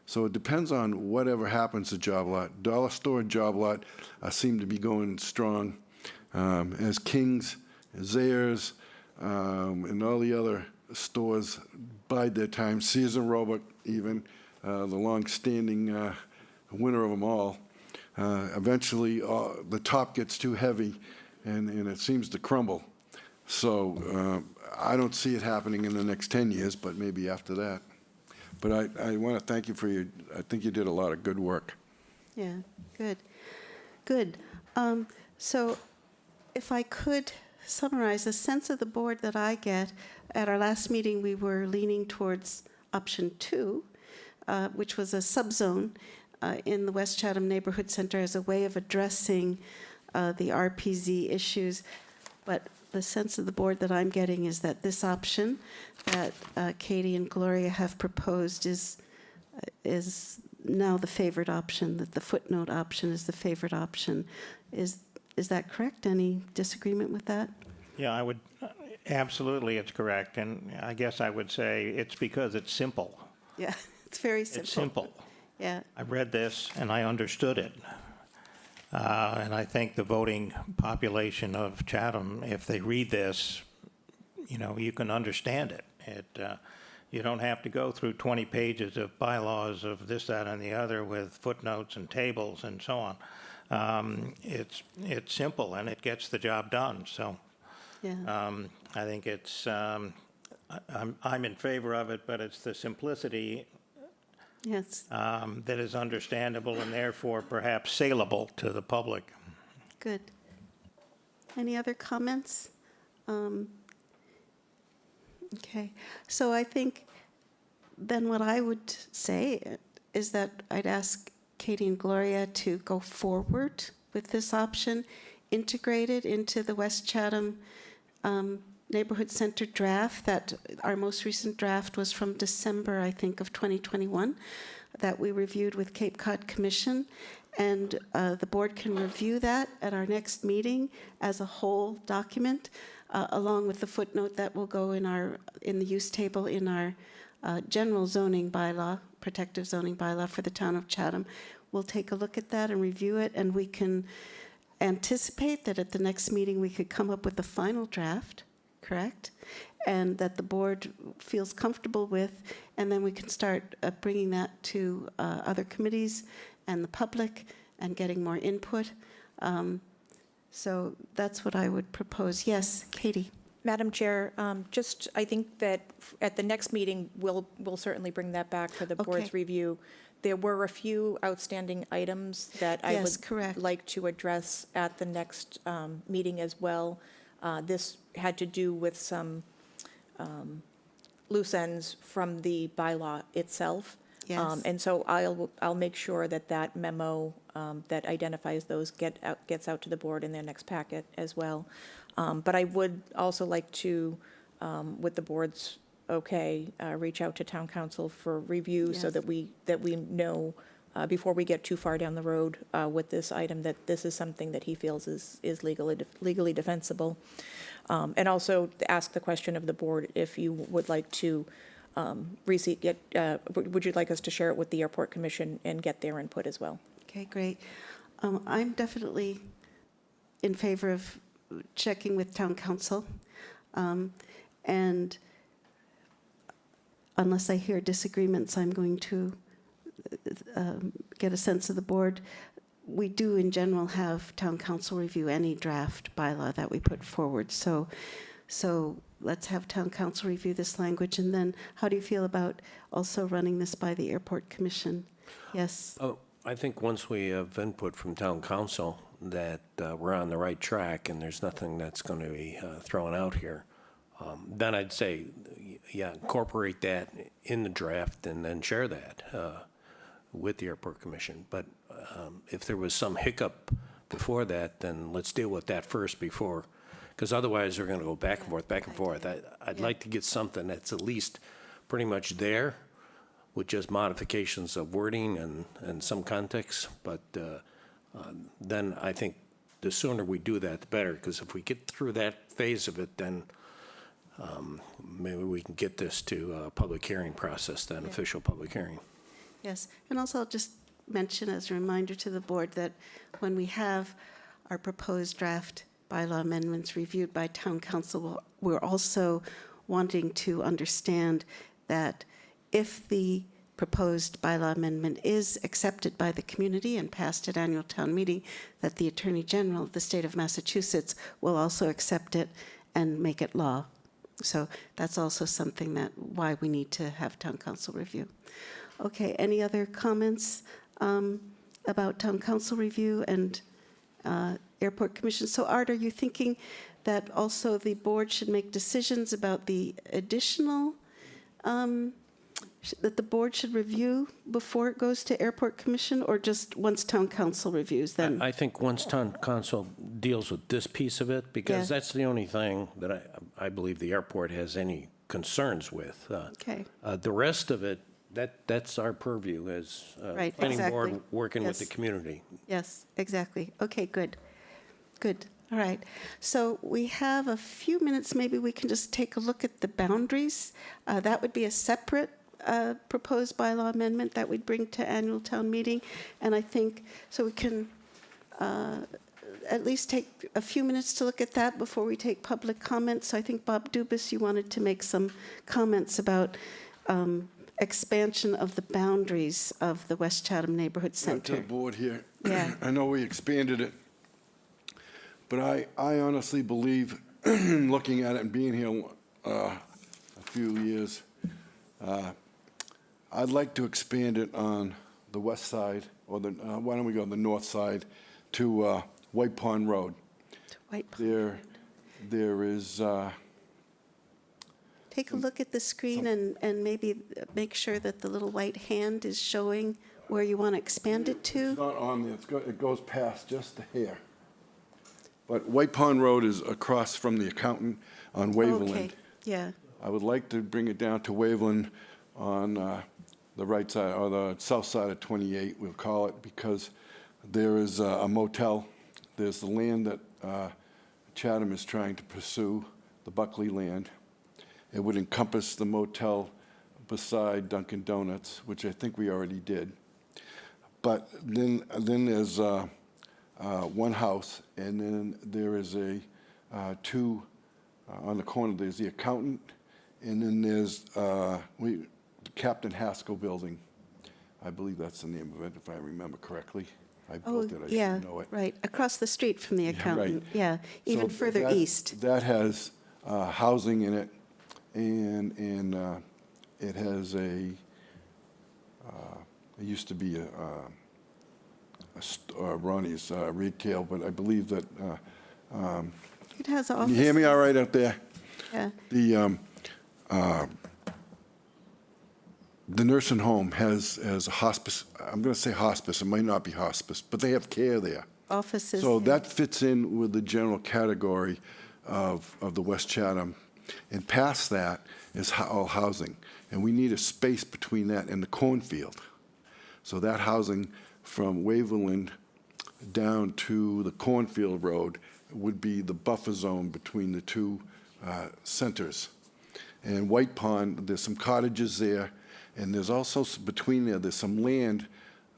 So it depends on whatever happens to job lot. Dollar store job lot seem to be going strong, as King's, Zayre's, and all the other stores bide their time. Sears and Roebuck even. The long-standing winner of them all. Eventually, the top gets too heavy, and it seems to crumble. So I don't see it happening in the next 10 years, but maybe after that. But I want to thank you for I think you did a lot of good work. Yeah, good. Good. So if I could summarize, the sense of the board that I get, at our last meeting, we were leaning towards option 2, which was a subzone in the West Chatham Neighborhood Center as a way of addressing the RPZ issues. But the sense of the board that I'm getting is that this option that Katie and Gloria have proposed is now the favored option, that the footnote option is the favored option. Is that correct? Any disagreement with that? Yeah, I would, absolutely, it's correct. And I guess I would say it's because it's simple. Yeah, it's very simple. It's simple. Yeah. I read this and I understood it. And I think the voting population of Chatham, if they read this, you can understand it. You don't have to go through 20 pages of bylaws of this, that, and the other with footnotes and tables and so on. It's simple and it gets the job done. So Yeah. I think it's, I'm in favor of it, but it's the simplicity Yes. that is understandable and therefore perhaps saleable to the public. Good. Any other comments? Okay. So I think then what I would say is that I'd ask Katie and Gloria to go forward with this option, integrated into the West Chatham Neighborhood Center draft. That our most recent draft was from December, I think, of 2021, that we reviewed with Cape Cod Commission. And the board can review that at our next meeting as a whole document, along with the footnote that will go in the use table in our general zoning bylaw, protective zoning bylaw for the town of Chatham. We'll take a look at that and review it, and we can anticipate that at the next meeting we could come up with a final draft, correct? And that the board feels comfortable with, and then we can start bringing that to other committees and the public and getting more input. So that's what I would propose. Yes, Katie. Madam Chair, I think that at the next meeting, we'll certainly bring that back for the board's Okay. review. There were a few outstanding items that I Yes, would correct. like to address at the next meeting as well. This had to do with some loose ends from the bylaw itself. Yes. And so I'll make sure that that memo that identifies those gets out to the board in their next packet as well. But I would also like to, with the board's okay, reach out to town council for review so Yes. that we know before we get too far down the road with this item, that this is something that he feels is legally defensible. And also to ask the question of the board if you would like to would you like us to share it with the airport commission and get their input as well? Okay, great. I'm definitely in favor of checking with town council. And unless I hear disagreements, I'm going to get a sense of the board. We do in general have town council review any draft bylaw that we put forward. So let's have town council review this language. And then how do you feel about also running this by the airport commission? Yes. Oh, I think once we have input from town council that we're on the right track and there's nothing that's going to be thrown out here, then I'd say, yeah, incorporate that in the draft and then share that with the airport commission. But if there was some hiccup before that, then let's deal with that first before, because otherwise we're going to go back and forth, back and forth. I'd like to get something that's at least pretty much there with just modifications of wording and some context. But then I think the sooner we do that, the better, because if we get through that phase of it, then maybe we can get this to a public hearing process, then official public hearing. Yes, and also I'll just mention as a reminder to the board that when we have our proposed draft bylaw amendments reviewed by town council, we're also wanting to understand that if the proposed bylaw amendment is accepted by the community and passed at annual town meeting, that the Attorney General of the state of Massachusetts will also accept it and make it law. So that's also something that why we need to have town council review. Okay, any other comments about town council review and airport commission? So Art, are you thinking that also the board should make decisions about the additional, that the board should review before it goes to airport commission, or just once town council reviews then? I think once town council deals with this piece of it, because Yeah. that's the only thing that I believe the airport has any concerns with. Okay. The rest of it, that's our purview as Right, planning exactly. board working with the Yes. community. Yes, exactly. Okay, good. Good. All right. So we have a few minutes. Maybe we can just take a look at the boundaries. That would be a separate proposed bylaw amendment that we'd bring to annual town meeting. And I think, so we can at least take a few minutes to look at that before we take public comments. So I think, Bob Dubus, you wanted to make some comments about expansion of the boundaries of the West Chatham Neighborhood To the Center. board here. Yeah. I know we expanded it, but I honestly believe, looking at it and being here a few years, I'd like to expand it on the west side, or why don't we go the north side, to White Pond Road. White Pond. There is, Take a look at the screen and maybe make sure that the little white hand is showing where you want to expand it it's to. not on there, it goes past just the hair. But White Pond Road is across from the accountant on Okay, Waveland. yeah, I would like to bring it down to Waveland on the right side, or the south side of 28, we'll call it, because there is a motel. There's the land that Chatham is trying to pursue, the Buckley land. It would encompass the motel beside Dunkin' Donuts, which I think we already did. But then there's one house, and then there is two on the corner. There's the accountant, and then there's the Captain Haskell Building. I believe that's the name of it, if I remember correctly. I oh, built it, I yeah, should know it. right, across the street from the Yeah, right. accountant, yeah, even So further that- east. That has housing in it, and it has it used to be Ronnie's retail, but I believe that, It has can offices. you hear me all right out there? Yeah, The the nursing home has a hospice, I'm going to say hospice, it might not be hospice, but they have care there. Offices. So that fits in with the general category of the West Chatham. And past that is all housing. And we need a space between that and the cornfield. So that housing from Waverland down to the cornfield road would be the buffer zone between the two centers. And White Pond, there's some cottages there, and there's also, between there, there's some land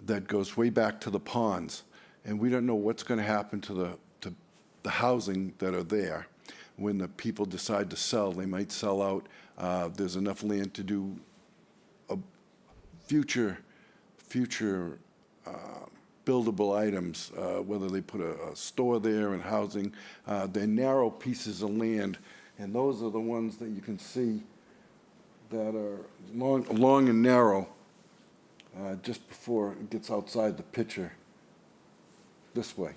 that goes way back to the ponds. And we don't know what's going to happen to the housing that are there. When the people decide to sell, they might sell out. There's enough land to do a future buildable items, whether they put a store there and housing. They're narrow pieces of land, and those are the ones that you can see that are long and narrow just before it gets outside the picture this way.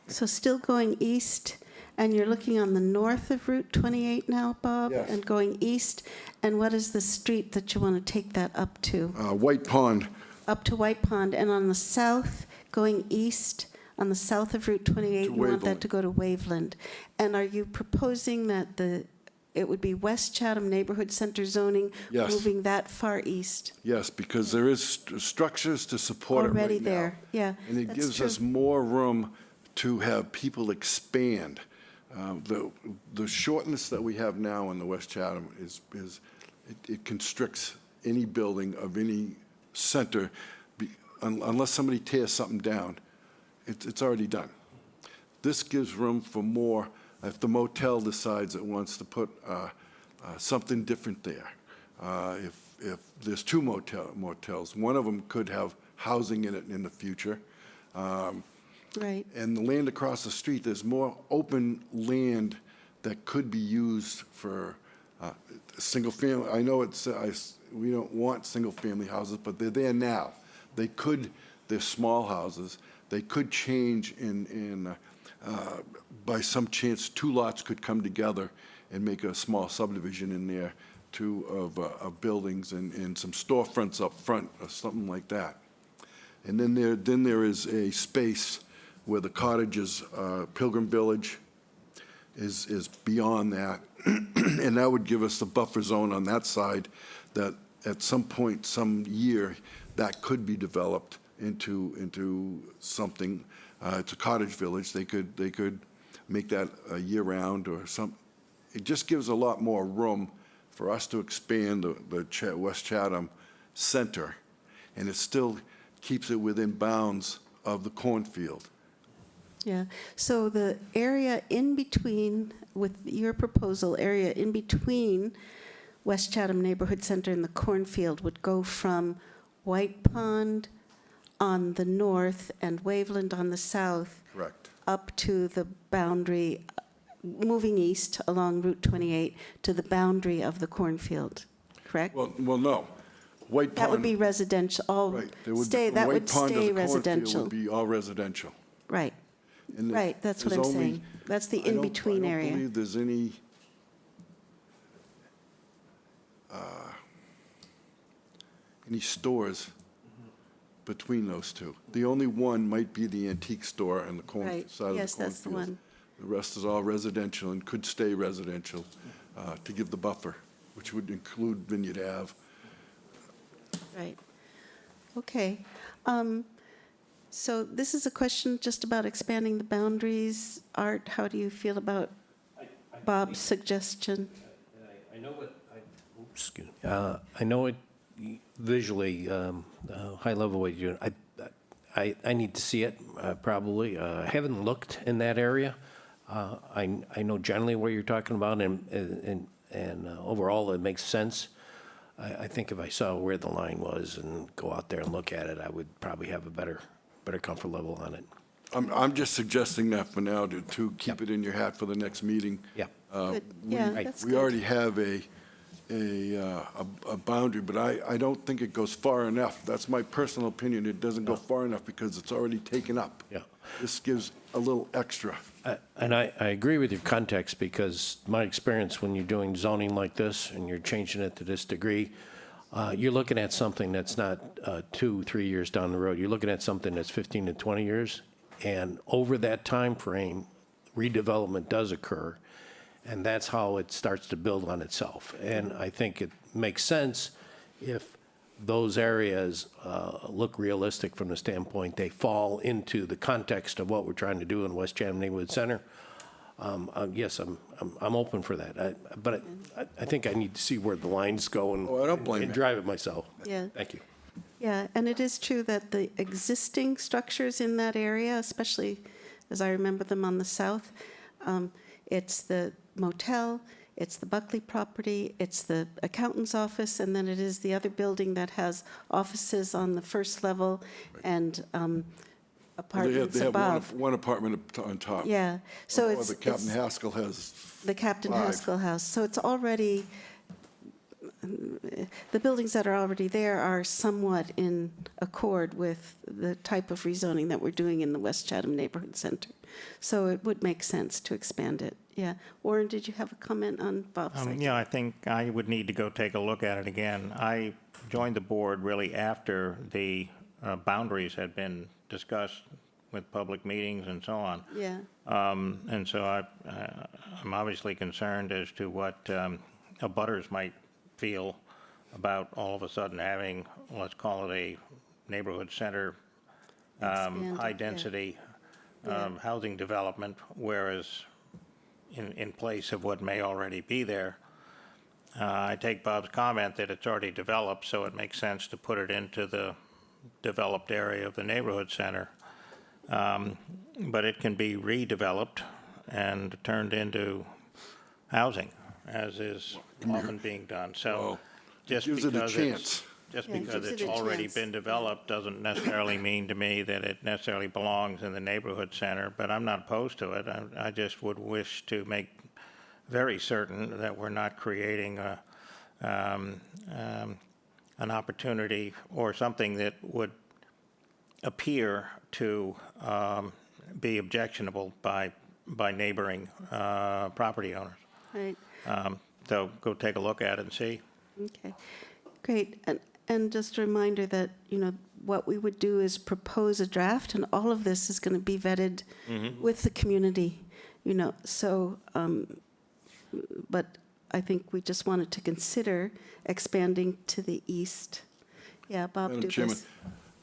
So still going east, and you're looking on the north of Route 28 now, Bob? Yes. And going east, and what is the street that you want to take that up to? White Pond, Up to White Pond, and on the south, going east, on the south of Route 28, To you want that Waveland. to go to Waveland. And are you proposing that it would be West Chatham Neighborhood Center zoning? Yes. Moving that far east? yes, because there is structures to support it right now. Already there, yeah, And it that's gives true. us more room to have people expand. The shortness that we have now in the West Chatham it constricts any building of any center, unless somebody tears something down, it's already done. This gives room for more if the motel decides it wants to put something different there. If there's two motels, one of them could have housing in it in the future. Right, And the land across the street, there's more open land that could be used for single family. I know we don't want single family houses, but they're there now. They're small houses. They could change by some chance, two lots could come together and make a small subdivision in there of buildings and some storefronts up front or something like that. And then there is a space where the cottages, Pilgrim Village is beyond that. And that would give us the buffer zone on that side that at some point, some year, that could be developed into something. It's a cottage village. They could make that a year-round or some. It just gives a lot more room for us to expand the West Chatham Center, and it still keeps it within bounds of the cornfield. yeah. So the area in between, with your proposal, area in between West Chatham Neighborhood Center and the cornfield would go from White Pond on the north and Waveland on the south Correct. up to the boundary, moving east along Route 28 to the boundary of the cornfield, correct? Well, no. White Pond. That would be residential, Right. There would- stay, that White would Pond to stay the cornfield residential. would be all residential. Right, And right, that's what I'm there's only- saying. That's the I don't- in-between I area. don't believe there's any stores between those two. The only one might be the antique store on the Right, side of the cornfield. yes, that's the one. The rest is all residential and could stay residential to give the buffer, which would include Vineyard Ave. Right. Okay. So this is a question just about expanding the boundaries. Art, how do you feel about Bob's suggestion? I know what, excuse me, I know it visually, high level what you're doing. I need to see it, probably. I haven't looked in that area. I know generally what you're talking about, and overall, it makes sense. I think if I saw where the line was and go out there and look at it, I would probably have a better comfort level on it. I'm just suggesting that for now to keep it in your hat for the next meeting. Yeah. Good. Yeah, Right. that's We good. already have a boundary, but I don't think it goes far enough. That's my personal opinion. It doesn't go far enough because it's already taken up. Yeah. This gives a little extra. And I agree with your context, because my experience when you're doing zoning like this and you're changing it to this degree, you're looking at something that's not 2-3 years down the road. You're looking at something that's 15 to 20 years. And over that time frame, redevelopment does occur, and that's how it starts to build on itself. And I think it makes sense if those areas look realistic from the standpoint they fall into the context of what we're trying to do in West Chatham Neighborhood Center. Yes, I'm open for that. But I think I need to see where the lines go and, Oh, I don't blame and you. drive it myself. Yeah. Thank you. Yeah, and it is true that the existing structures in that area, especially as I remember them on the south, it's the motel, it's the Buckley property, it's the accountant's office, and then it is the other building that has offices on the first level and apartments They have above. one apartment on top. Yeah, so Or it's. the Captain it's Haskell has the Captain 5. Haskell House. So it's already, the buildings that are already there are somewhat in accord with the type of rezoning that we're doing in the West Chatham Neighborhood Center. So it would make sense to expand it, yeah. Warren, did you have a comment on Bob's idea? Yeah, I think I would need to go take a look at it again. I joined the board really after the boundaries had been discussed with public meetings and so on. Yeah, And so I'm obviously concerned as to what abutters might feel about all of a sudden having, let's call it a neighborhood center, Expanded, yeah. high-density Yeah. housing development, whereas in place of what may already be there. I take Bob's comment that it's already developed, so it makes sense to put it into the developed area of the neighborhood center. But it can be redeveloped and turned into housing, as is often being done. So Well, just gives it a because chance. it's, just Yeah, it because gives it's it a already chance. been developed doesn't necessarily mean to me that it necessarily belongs in the neighborhood center, but I'm not opposed to it. I just would wish to make very certain that we're not creating an opportunity or something that would appear to be objectionable by neighboring property owners. right, So go take a look at it and see. okay, great. And just a reminder that, what we would do is propose a draft, and all of this is going to be vetted with the community, so, but I think we just wanted to consider expanding to the east. Yeah, Bob Madam Chairman,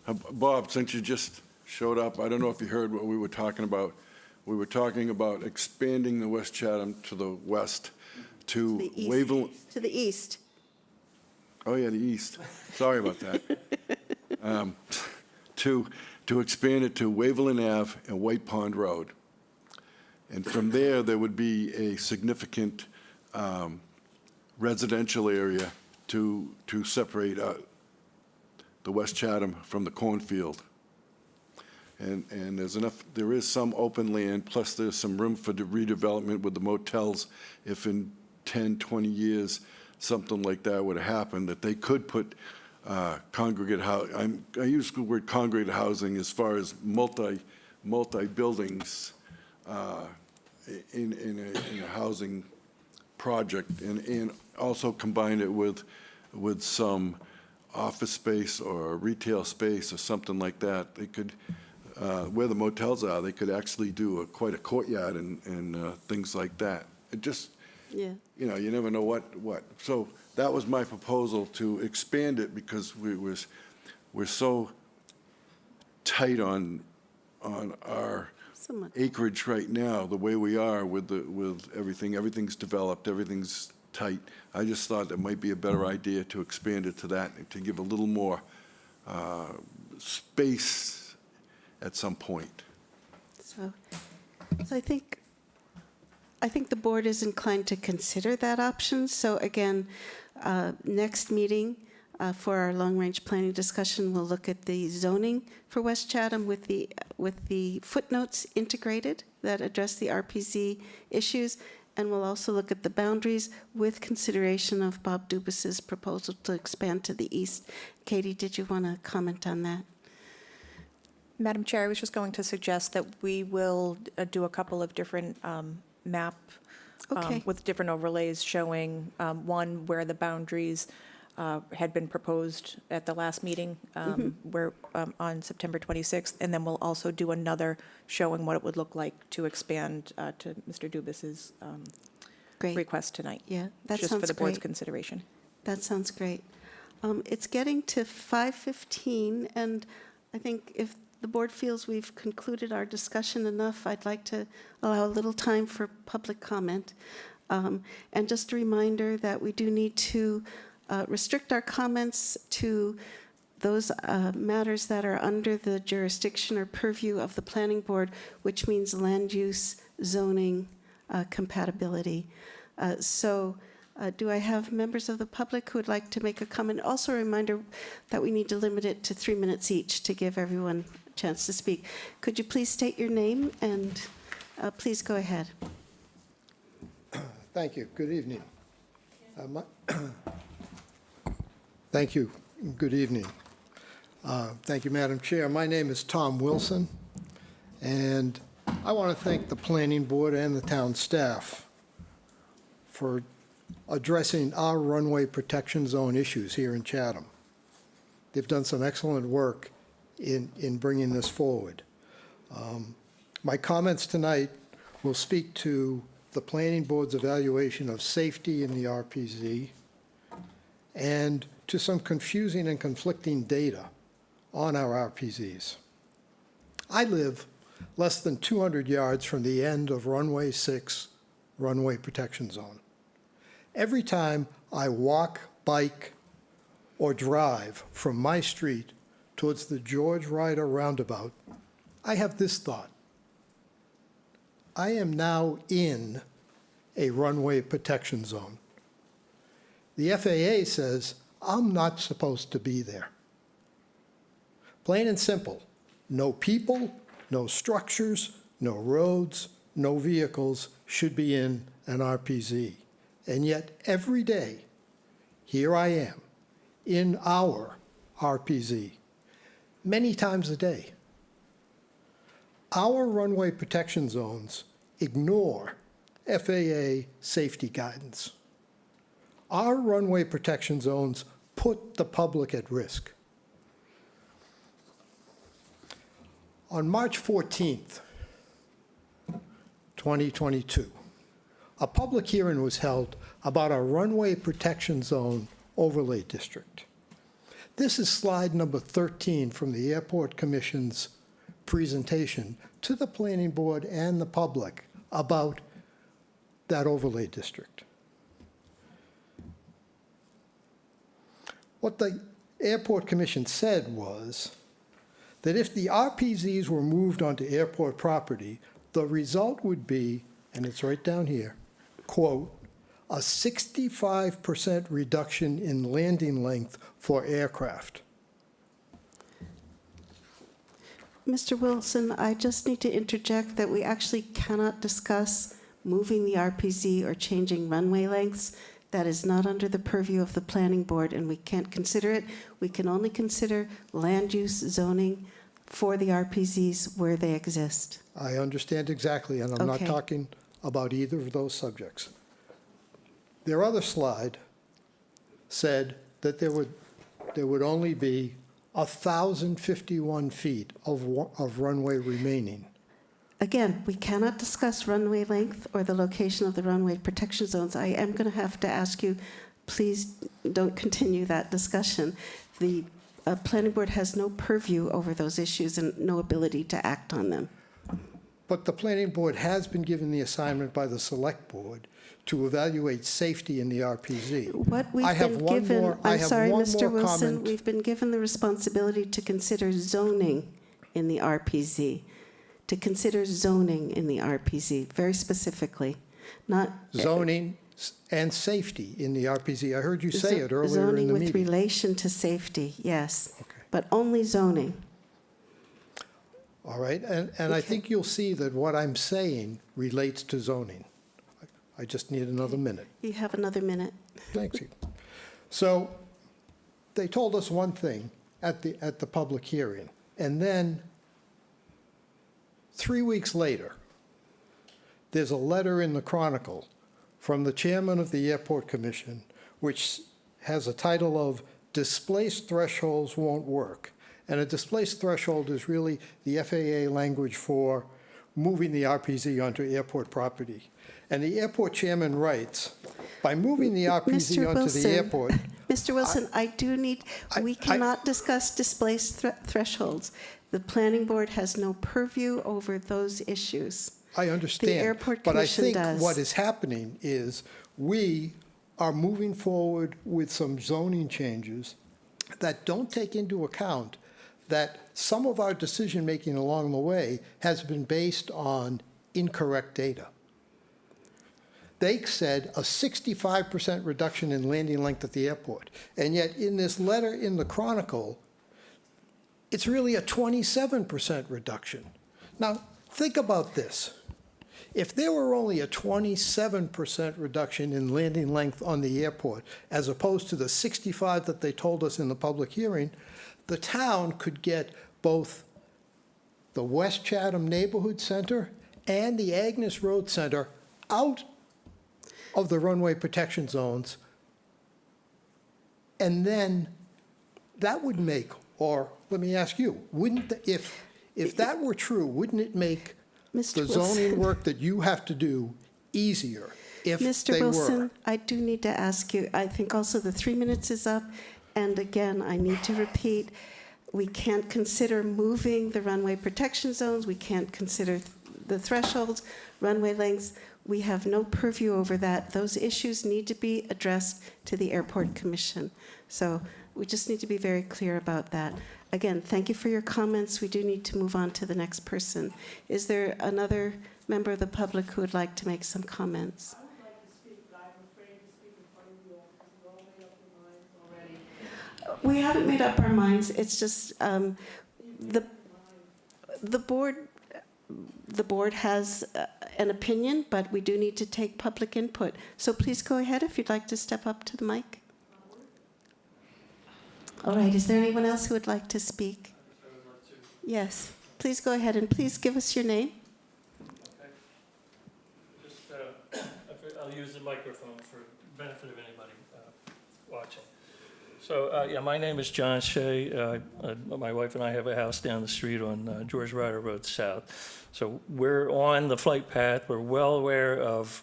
Dubus. Bob, since you just showed up, I don't know if you heard what we were talking about. We were talking about expanding the West Chatham to the west to The east. Waverly. To the east. Oh, yeah, the east. Sorry about that. To expand it to Waverland Ave and White Pond Road. And from there, there would be a significant residential area to separate the West Chatham from the cornfield. And there is some open land, plus there's some room for the redevelopment with the motels. If in 10, 20 years, something like that would happen, that they could put congregate housing. I use the word congregate housing as far as multi-buildings in a housing project, and also combine it with some office space or retail space or something like that. They could, where the motels are, they could actually do quite a courtyard and things like that. It just, Yeah, you never know what. So that was my proposal, to expand it, because we're so tight on our somewhat. acreage right now, the way we are with everything. Everything's developed, everything's tight. I just thought it might be a better idea to expand it to that, and to give a little more space at some point. So I think the board is inclined to consider that option. So again, next meeting for our long-range planning discussion, we'll look at the zoning for West Chatham with the footnotes integrated that address the RPZ issues, and we'll also look at the boundaries with consideration of Bob Dubus's proposal to expand to the east. Katie, did you want to comment on that? Madam Chair, I was just going to suggest that we will do a couple of different map Okay. with different overlays showing, one, where the boundaries had been proposed at the last meeting, where, on September 26th, and then we'll also do another showing what it would look like to expand to Mr. Dubus's Great. request tonight. Yeah, that Just for sounds the board's great. consideration. That sounds great. It's getting to 5:15, and I think if the board feels we've concluded our discussion enough, I'd like to allow a little time for public comment. And just a reminder that we do need to restrict our comments to those matters that are under the jurisdiction or purview of the planning board, which means land use, zoning, compatibility. Do I have members of the public who would like to make a comment? Also a reminder that we need to limit it to 3 minutes each to give everyone a chance to speak. Could you please state your name and please go ahead. Thank you. Good evening. Thank you. Good evening. Thank you, Madam Chair. My name is Tom Wilson, and I want to thank the Planning Board and the town staff for addressing our runway protection zone issues here in Chatham. They've done some excellent work in bringing this forward. My comments tonight will speak to the Planning Board's evaluation of safety in the RPZ and to some confusing and conflicting data on our RPZs. I live less than 200 yards from the end of Runway 6 runway protection zone. Every time I walk, bike, or drive from my street towards the George Ryder roundabout, I have this thought. I am now in a runway protection zone. The FAA says I'm not supposed to be there. Plain and simple, no people, no structures, no roads, no vehicles should be in an RPZ. And yet every day, here I am in our RPZ, many times a day. Our runway protection zones ignore FAA safety guidance. Our runway protection zones put the public at risk. On March 14th, 2022, a public hearing was held about a runway protection zone overlay district. This is slide number 13 from the Airport Commission's presentation to the Planning Board and the public about that overlay district. What the Airport Commission said was that if the RPZs were moved onto airport property, the result would be, and it's right down here, quote, a 65% reduction in landing length for aircraft. Mr. Wilson, I just need to interject that we actually cannot discuss moving the RPZ or changing runway lengths. That is not under the purview of the planning board, and we can't consider it. We can only consider land use zoning for the RPZs where they exist. I understand exactly, and I'm not Okay. talking about either of those subjects. Their other slide said that there would only be 1,051 feet of runway remaining. Again, we cannot discuss runway length or the location of the runway protection zones. I am going to have to ask you, please don't continue that discussion. The planning board has no purview over those issues and no ability to act on them. But the planning board has been given the assignment by the select board to evaluate safety in the RPZ. What we've I have been one given, more- I I'm have sorry, one Mr. more Wilson, comment. we've been given the responsibility to consider zoning in the RPZ, to consider zoning in the RPZ, very specifically, not Zoning and safety in the RPZ. I heard you say it earlier in zoning the with meeting. relation to safety, yes, Okay. but only zoning. All right, and I Okay. think you'll see that what I'm saying relates to zoning. I just need another minute. You have another minute. Thank you. So they told us one thing at the public hearing, and then 3 weeks later, there's a letter in the Chronicle from the chairman of the Airport Commission, which has a title of Displaced Thresholds Won't Work. And a displaced threshold is really the FAA language for moving the RPZ onto airport property. And the airport chairman writes, by moving the RPZ Mr. onto Wilson, the airport, Mr. Wilson, I do need, we cannot discuss displaced thresholds. The planning board has no purview over those issues. I understand. The airport But I commission think does. what is happening is we are moving forward with some zoning changes that don't take into account that some of our decision-making along the way has been based on incorrect data. They said a 65% reduction in landing length at the airport. And yet in this letter in the Chronicle, it's really a 27% reduction. Now, think about this. If there were only a 27% reduction in landing length on the airport, as opposed to the 65 that they told us in the public hearing, the town could get both the West Chatham Neighborhood Center and the Agnes Road Center out of the runway protection zones. And then that would make, or let me ask you, if that were true, wouldn't it make Mr. the Wilson. zoning work that you have to do easier if Mr. they Wilson, were? I do need to ask you, I think also the 3 minutes is up. And again, I need to repeat, we can't consider moving the runway protection zones. We can't consider the thresholds, runway lengths. We have no purview over that. Those issues need to be addressed to the Airport Commission. So we just need to be very clear about that. Again, thank you for your comments. We do need to move on to the next person. Is there another member of the public who would like to make some comments? I would like to speak, but I'm afraid to speak in front of you all because you're all made up your minds already. We haven't made up our minds. It's just the board has an opinion, but we do need to take public input. So please go ahead if you'd like to step up to the mic. All right. Is there anyone else who would like to speak? Yes. Please go ahead and please give us your name. Just, I'll use the microphone for benefit of anybody watching. So, yeah, my name is John Shea. My wife and I have a house down the street on George Ryder Road South. So we're on the flight path. We're well aware of,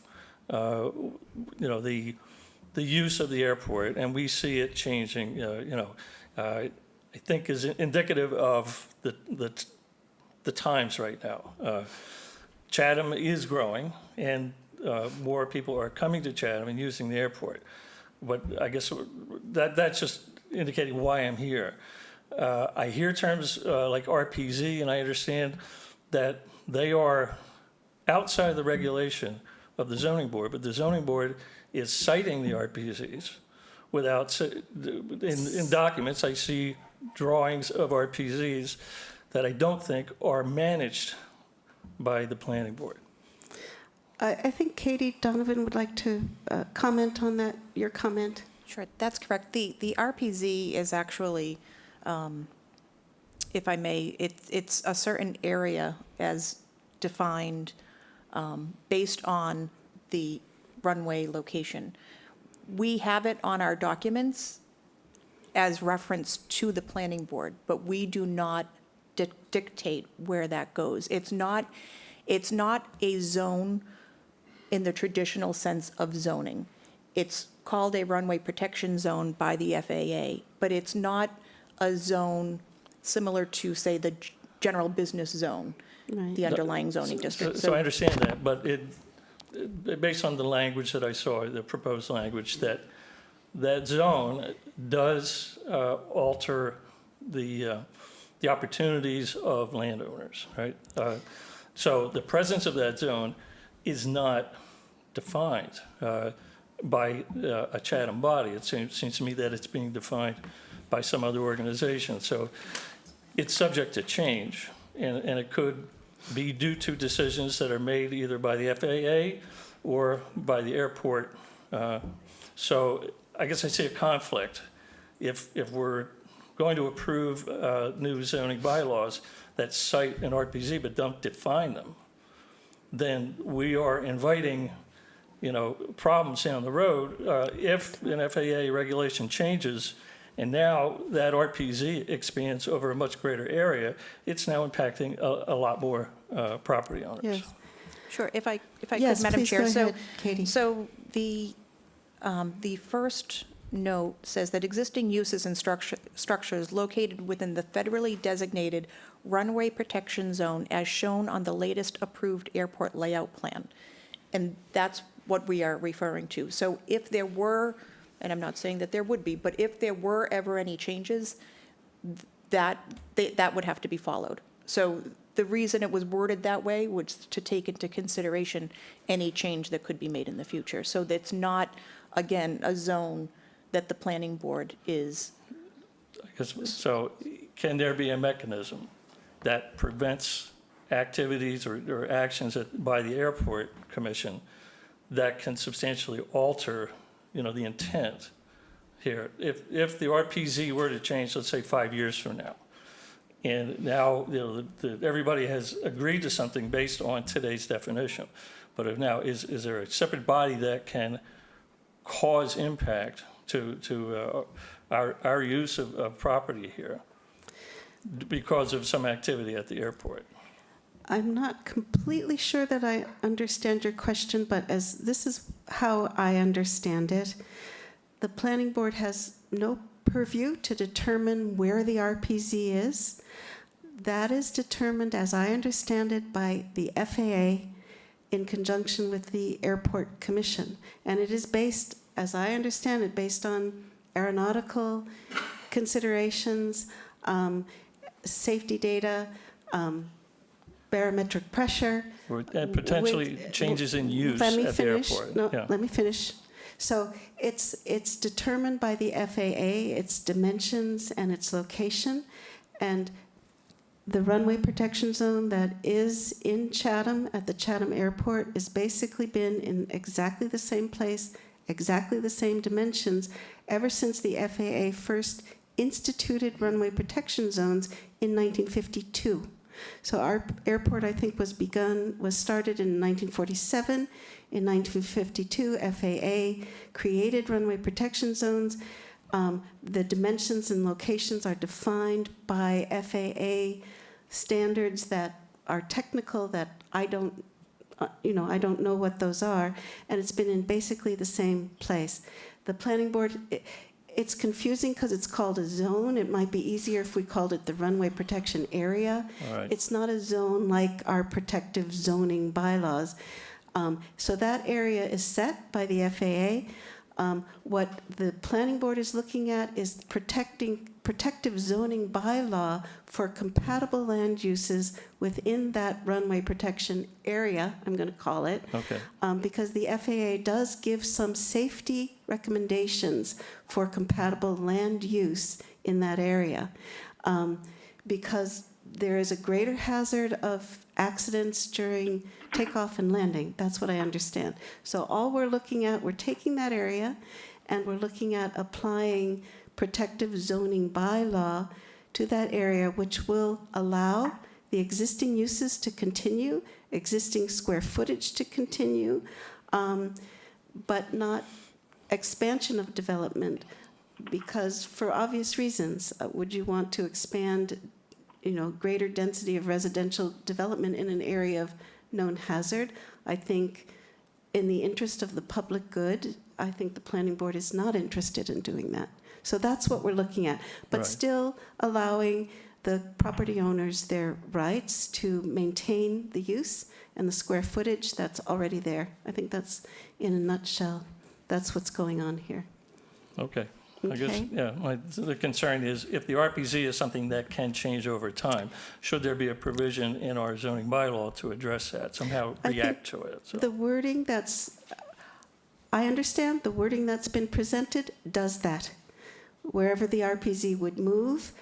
the use of the airport, and we see it changing. I think is indicative of the times right now. Chatham is growing, and more people are coming to Chatham and using the airport. But I guess that's just indicating why I'm here. I hear terms like RPZ, and I understand that they are outside the regulation of the zoning board, but the zoning board is citing the RPZs without, in documents, I see drawings of RPZs that I don't think are managed by the planning board. I think Katie Donovan would like to comment on that, your comment. Sure, that's correct. The RPZ is actually, if I may, it's a certain area as defined based on the runway location. We have it on our documents as reference to the planning board, but we do not dictate where that goes. It's not a zone in the traditional sense of zoning. It's called a runway protection zone by the FAA, but it's not a zone similar to, say, the general business zone, Right. the underlying zoning district. So I understand that, but based on the language that I saw, the proposed language, that zone does alter the opportunities of landowners, right? So the presence of that zone is not defined by a Chatham body. It seems to me that it's being defined by some other organization. So it's subject to change, and it could be due to decisions that are made either by the FAA or by the airport. So I guess I see a conflict. If we're going to approve new zoning bylaws that cite an RPZ but don't define them, then we are inviting problems down the road. If an FAA regulation changes and now that RPZ expands over a much greater area, it's now impacting a lot more property owners. Yes. Sure, if I Yes, could, Madam please Chair. go So- ahead, Katie. So the first note says that existing uses and structures located within the federally designated runway protection zone as shown on the latest approved airport layout plan. And that's what we are referring to. So if there were, and I'm not saying that there would be, but if there were ever any changes, that would have to be followed. So the reason it was worded that way was to take into consideration any change that could be made in the future. So that's not, again, a zone that the planning board is. So can there be a mechanism that prevents activities or actions by the airport commission that can substantially alter, the intent here? If the RPZ were to change, let's say 5 years from now, and now, everybody has agreed to something based on today's definition. But if now, is there a separate body that can cause impact to our use of property here because of some activity at the airport? I'm not completely sure that I understand your question, but as this is how I understand it, the planning board has no purview to determine where the RPZ is. That is determined, as I understand it, by the FAA in conjunction with the Airport Commission. And it is based, as I understand it, based on aeronautical considerations, safety data, barometric pressure. And potentially changes in use Let me at finish. the airport. No, Yeah. let me finish. So it's determined by the FAA, its dimensions and its location, and the runway protection zone that is in Chatham at the Chatham Airport has basically been in exactly the same place, exactly the same dimensions ever since the FAA first instituted runway protection zones in 1952. So our airport, I think, was started in 1947. In 1952, FAA created runway protection zones. The dimensions and locations are defined by FAA standards that are technical that I don't know what those are, and it's been in basically the same place. The planning board, it's confusing because it's called a zone. It might be easier if we called it the runway protection area. All right. It's not a zone like our protective zoning bylaws. So that area is set by the FAA. What the planning board is looking at is protective zoning bylaw for compatible land uses within that runway protection area, I'm going to call it. Okay. Because the FAA does give some safety recommendations for compatible land use in that area. Because there is a greater hazard of accidents during takeoff and landing. That's what I understand. So all we're looking at, we're taking that area and we're looking at applying protective zoning bylaw to that area, which will allow the existing uses to continue, existing square footage to continue, but not expansion of development, because for obvious reasons, would you want to expand greater density of residential development in an area of known hazard? I think in the interest of the public good, I think the planning board is not interested in doing that. So that's what we're looking at, but Right. still allowing the property owners their rights to maintain the use and the square footage that's already there. I think that's, in a nutshell, that's what's going on here. Okay. I guess, Okay. yeah, the concern is if the RPZ is something that can change over time, should there be a provision in our zoning bylaw to address that, somehow I think react to it? So- The wording I understand the wording that's been presented does that. Wherever the RPZ would move,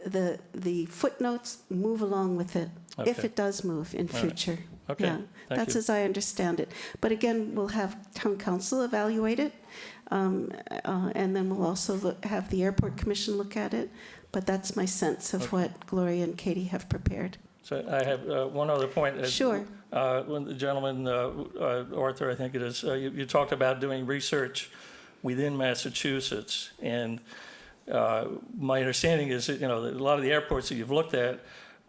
the footnotes move along with it, if Okay. it does move in All right. future. Okay, Yeah, thank that's you. as I understand it. But again, we'll have town council evaluate it, and then we'll also have the airport commission look at it. But that's my sense of Okay. what Gloria and Katie have prepared. So I have one other point. Sure. When the gentleman, Arthur, I think it is, you talked about doing research within Massachusetts. And my understanding is that, that a lot of the airports that you've looked at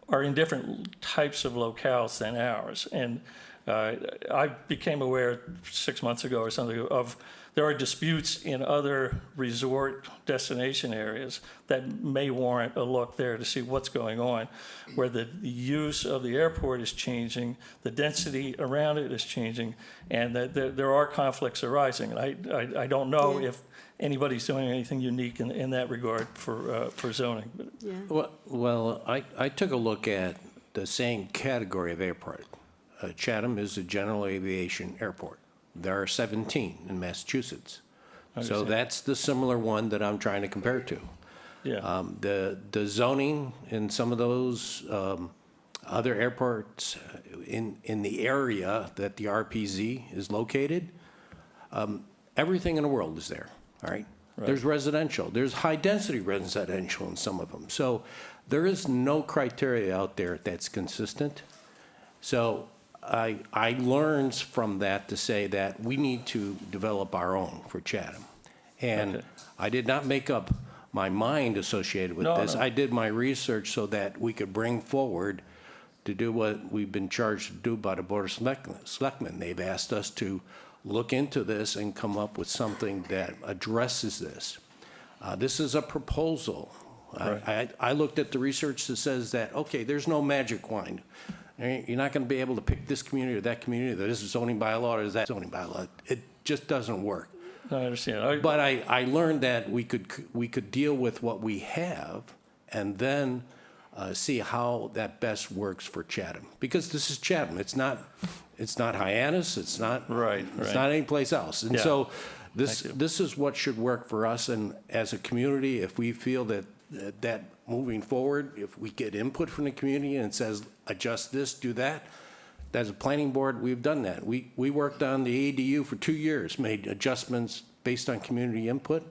are in different types of locales than ours. And I became aware 6 months ago or something of there are disputes in other resort destination areas that may warrant a look there to see what's going on, where the use of the airport is changing, the density around it is changing, and that there are conflicts arising. And I don't know if anybody's doing anything unique in that regard for zoning. But Yeah. Well, I took a look at the same category of airport. Chatham is a general aviation airport. There are 17 in Massachusetts. So understand. that's the similar one that I'm trying to compare to. Yeah. The zoning in some of those other airports in the area that the RPZ is located, everything in the world is there, all right? There's residential. There's high-density residential in some of them. So there is no criteria out there that's consistent. So I learned from that to say that we need to develop our own for Chatham. And Okay. I did not make up my mind associated with this. No. I did my research so that we could bring forward to do what we've been charged to do by the Board of Selectmen. They've asked us to look into this and come up with something that addresses this. This is a proposal. Right. I looked at the research that says that, okay, there's no magic wand. You're not going to be able to pick this community or that community, that this is zoning bylaw or is that zoning bylaw. It just doesn't work. I understand. But I learned that we could deal with what we have and then see how that best works for Chatham. Because this is Chatham. It's not Hyannis. It's not Right, It's right. not anyplace else. And Yeah. so Thank you. this is what should work for us. And as a community, if we feel that moving forward, if we get input from the community and it says adjust this, do that. As a planning board, we've done that. We worked on the ADU for 2 years, made adjustments based on community input,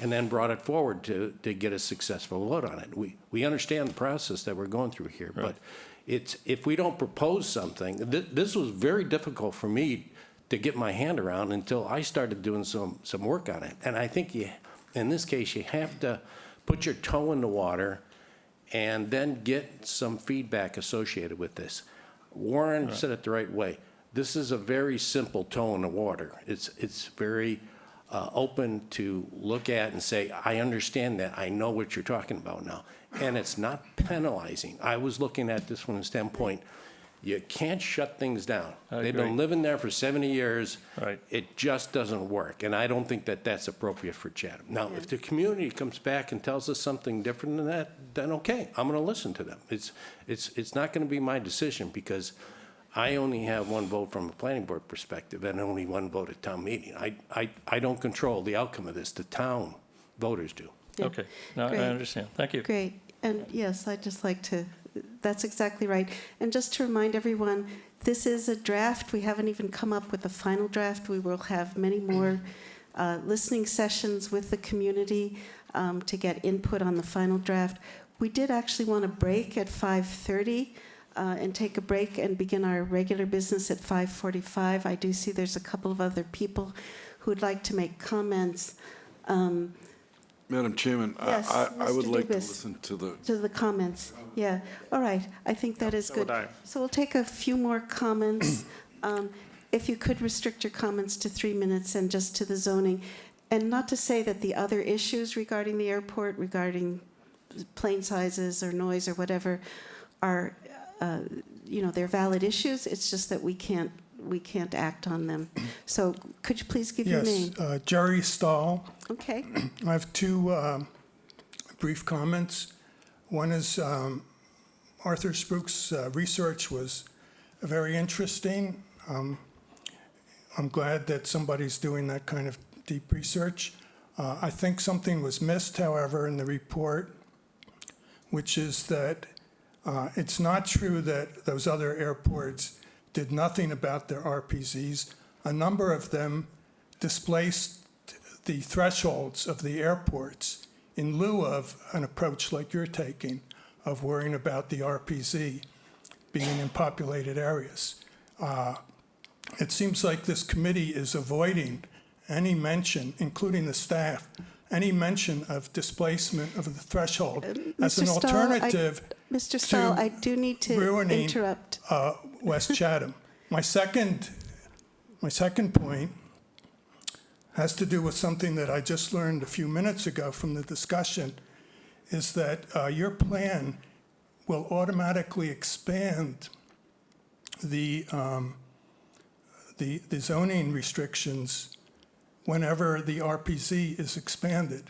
and then brought it forward to get a successful vote on it. We understand the process that we're going through here, but if we don't propose something, this was very difficult for me to get my hand around until I started doing some work on it. And I think in this case, you have to put your toe in the water and then get some feedback associated with this. Warren said it the right way. This is a very simple toe in the water. It's very open to look at and say, I understand that. I know what you're talking about now. And it's not penalizing. I was looking at this from the standpoint, you can't shut things down. I They've agree. been living there for 70 years. Right. It just doesn't work. And I don't think that that's appropriate for Chatham. Now, if the community comes back and tells us something different than that, then okay, I'm going to listen to them. It's not going to be my decision because I only have one vote from a planning board perspective and only one vote at town meeting. I don't control the outcome of this. The town voters do. Yeah. Okay. No, Great. I understand. Thank you. Great. And yes, I'd just like to, that's exactly right. And just to remind everyone, this is a draft. We haven't even come up with a final draft. We will have many more listening sessions with the community to get input on the final draft. We did actually want to break at 5:30 and take a break and begin our regular business at 5:45. I do see there's a couple of other people who would like to make comments. Madam Chairman, Yes, I would Mr. like to Dubus. listen to the, To the comments, yeah. All right, I think that is So good. would I. So we'll take a few more comments. If you could restrict your comments to 3 minutes and just to the zoning. And not to say that the other issues regarding the airport, regarding plane sizes or noise or whatever, are, they're valid issues. It's just that we can't act on them. So could you please give your name? Yes, Jerry Stahl. Okay, I have two brief comments. One is Arthur Spook's research was very interesting. I'm glad that somebody's doing that kind of deep research. I think something was missed, however, in the report, which is that it's not true that those other airports did nothing about their RPZs. A number of them displaced the thresholds of the airports in lieu of an approach like you're taking of worrying about the RPZ. being in populated areas. It seems like this committee is avoiding any mention, including the staff, any mention of displacement of the threshold as an Mr. Stahl, alternative Mr. Stahl, to I do need to ruining interrupt. West Chatham. My second point has to do with something that I just learned a few minutes ago from the discussion, is that your plan will automatically expand the zoning restrictions whenever the RPZ is expanded.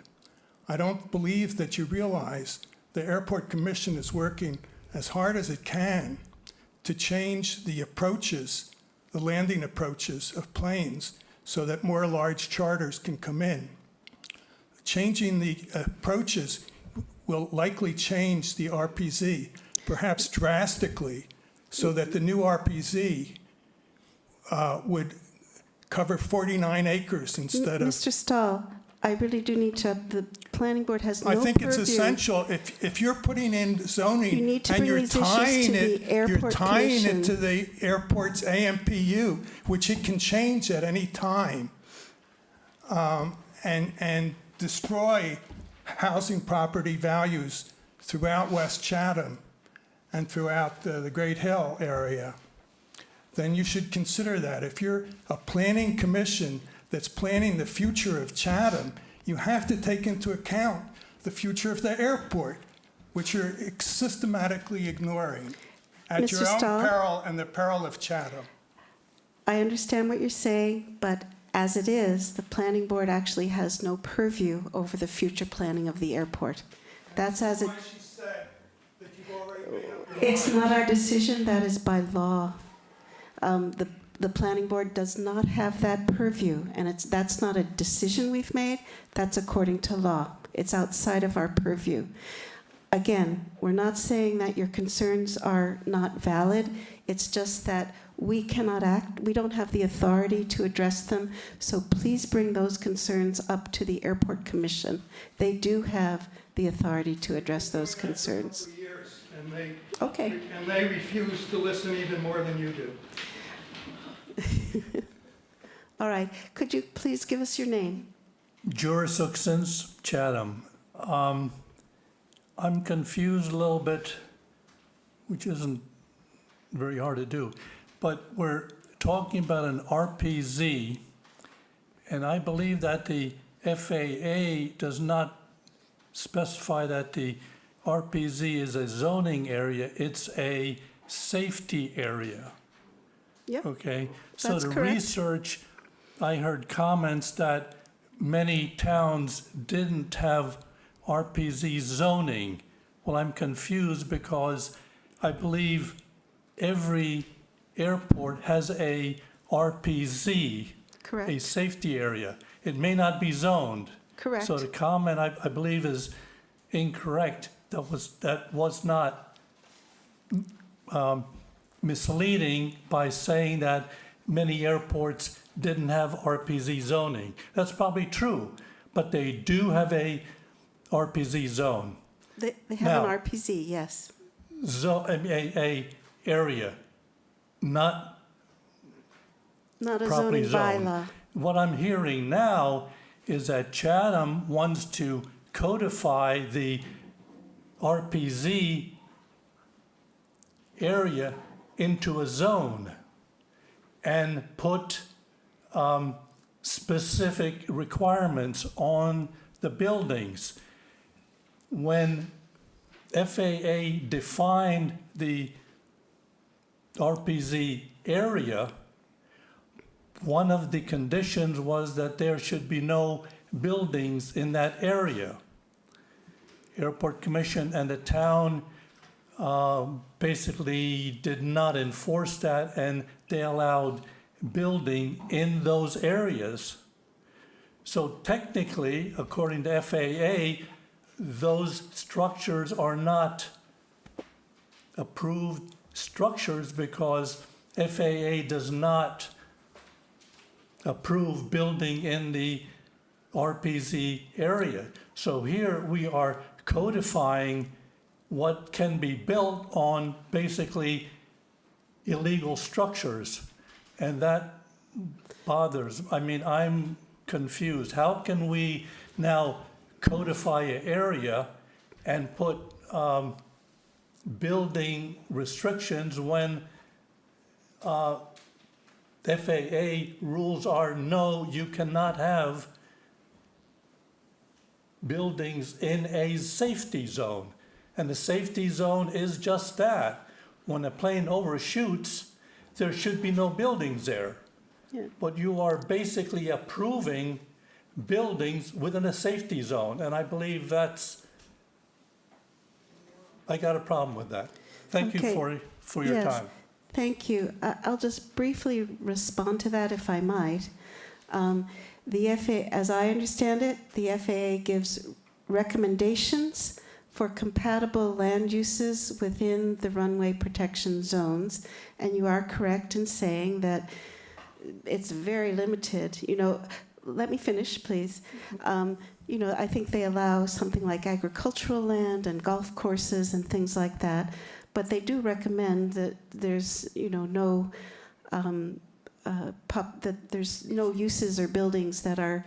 I don't believe that you realize the Airport Commission is working as hard as it can to change the approaches, the landing approaches of planes, so that more large charters can come in. Changing the approaches will likely change the RPZ, perhaps drastically, so that the new RPZ would cover 49 acres instead of... Mr. Stahl, I really do need to, the planning board has no I think purview. it's essential, if you're putting in You zoning need to and bring you're these issues tying to it, the Airport Commission. to the airport's AMPU, which it can change at any time, and destroy housing property values throughout West Chatham and throughout the Great Hill area, then you should consider that. If you're a planning commission that's planning the future of Chatham, you have to take into account the future of the airport, which you're systematically ignoring at Mr. your own Stahl? peril and the peril of Chatham. I understand what you're saying, but as it is, the planning board actually has no purview over the future planning of the airport. That's as it, She said that you've already made up your it's not our decision, that is by law. The planning board does not have that purview, and that's not a decision we've made, that's according to law. It's outside of our purview. Again, we're not saying that your concerns are not valid, it's just that we cannot act, we don't have the authority to address them, so please bring those concerns up to the Airport Commission. They do have the authority to address those concerns. for years, and they Okay. and they refuse to listen even more than you do. All right, could you please give us your name? Jurisdictions, Chatham. I'm confused a little bit, which isn't very hard to do, but we're talking about an RPZ, and I believe that the FAA does not specify that the RPZ is a zoning area, it's a safety area. Yep. Okay, so That's the correct. research, I heard comments that many towns didn't have RPZ zoning. Well, I'm confused because I believe every airport has a RPZ, a Correct. safety area. It may not be zoned. Correct. So the comment, I believe, is incorrect. That was not misleading by saying that many airports didn't have RPZ zoning. That's probably true, but they do have a RPZ zone. They have Now- an RPZ, yes. A area, not Not a properly zoning zoned. bylaw. What I'm hearing now is that Chatham wants to codify the RPZ area into a zone and put specific requirements on the buildings. When FAA defined the RPZ area, one of the conditions was that there should be no buildings in that area. Airport Commission and the town basically did not enforce that, and they allowed building in those areas. So technically, according to FAA, those structures are not approved structures because FAA does not approve building in the RPZ area. So here we are codifying what can be built on basically illegal structures, and that bothers. I mean, I'm confused. How can we now codify an area and put building restrictions when FAA rules are no, you cannot have buildings in a safety zone. And the safety zone is just that. When a plane overshoots, there should be no buildings there. Yeah. But you are basically approving buildings within a safety zone, and I believe I got a problem with that. Thank you Okay. for your Yes. time. Thank you. I'll just briefly respond to that, if I might. The FAA, as I understand it, the FAA gives recommendations for compatible land uses within the runway protection zones, and you are correct in saying that it's very limited. Let me finish, please. I think they allow something like agricultural land and golf courses and things like that, but they do recommend that there's, that there's no uses or buildings that are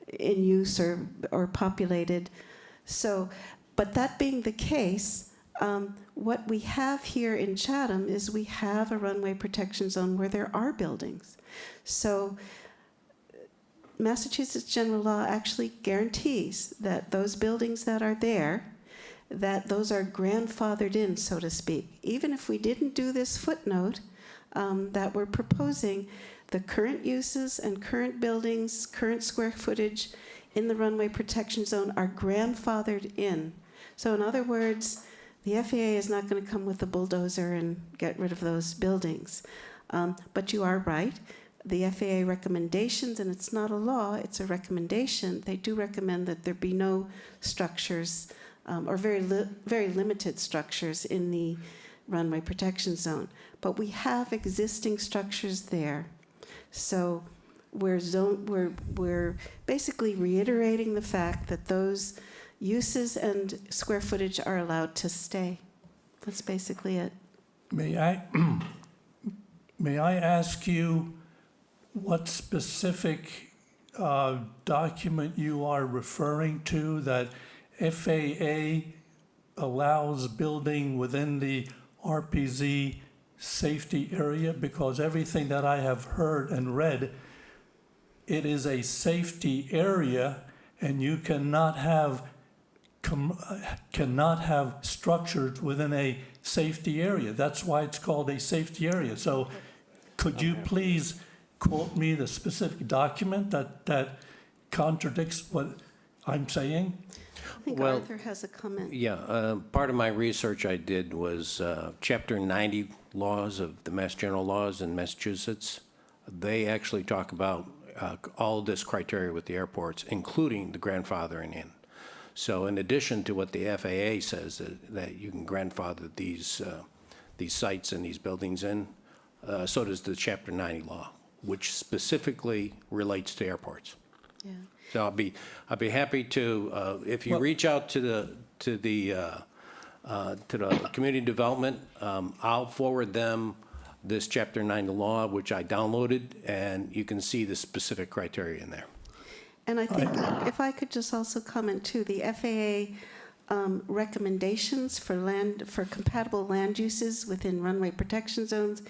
in use or populated. So, but that being the case, what we have here in Chatham is we have a runway protection zone where there are buildings. So Massachusetts general law actually guarantees that those buildings that are there, that those are grandfathered in, so to speak. Even if we didn't do this footnote that we're proposing, the current uses and current buildings, current square footage in the runway protection zone are grandfathered in. So in other words, the FAA is not going to come with a bulldozer and get rid of those buildings. But you are right. The FAA recommendations, and it's not a law, it's a recommendation, they do recommend that there be no structures or very limited structures in the runway protection zone. But we have existing structures there. So we're basically reiterating the fact that those uses and square footage are allowed to stay. That's basically it. May I ask you what specific document you are referring to that FAA allows building within the RPZ safety area? Because everything that I have heard and read, it is a safety area, and you cannot have structures within a safety area. That's why it's called a safety area. So could you please quote me the specific document that contradicts what I'm saying? I think Well, Arthur has a comment. Yeah, part of my research I did was Chapter 90 laws of the Mass General laws in Massachusetts. They actually talk about all this criteria with the airports, including the grandfathering in. So in addition to what the FAA says, that you can grandfather these sites and these buildings in, so does the Chapter 90 law, which specifically relates to airports. Yeah. So I'll be happy to, if you reach out to the community development, I'll forward them this Chapter 90 law, which I downloaded, and you can see the specific criteria in there. And I think, if I could just also comment too, the FAA recommendations for compatible land uses within runway protection zones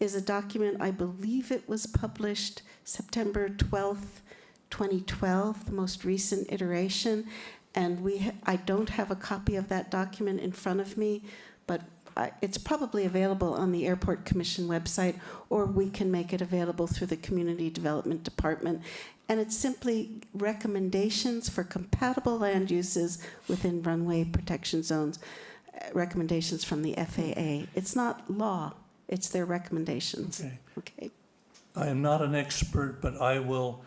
is a document, I believe it was published September 12th, 2012, the most recent iteration. And I don't have a copy of that document in front of me, but it's probably available on the Airport Commission website, or we can make it available through the Community Development Department. And it's simply recommendations for compatible land uses within runway protection zones, recommendations from the FAA. It's not law, it's their recommendations. Okay. I am not an expert, but I will,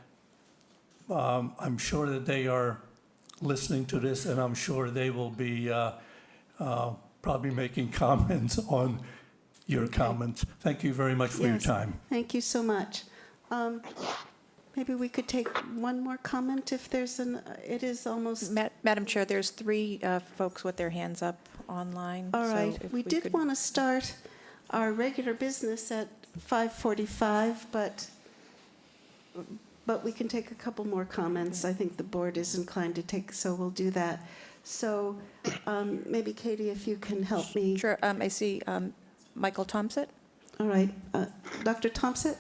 I'm sure that they are listening to this, and I'm sure they will be probably making comments on your comments. Thank you very much for your Yes, time. thank you so much. Maybe we could take one more comment if there's it is almost. Madam Chair, there's 3 folks with their hands up online. All so right, if we did could- want to start our regular business at 5:45, but we can take a couple more comments. I think the board is inclined to take, so we'll do that. So maybe Katie, if you can help me. Sure, I see Michael Thompson. All right, Dr. Thompson?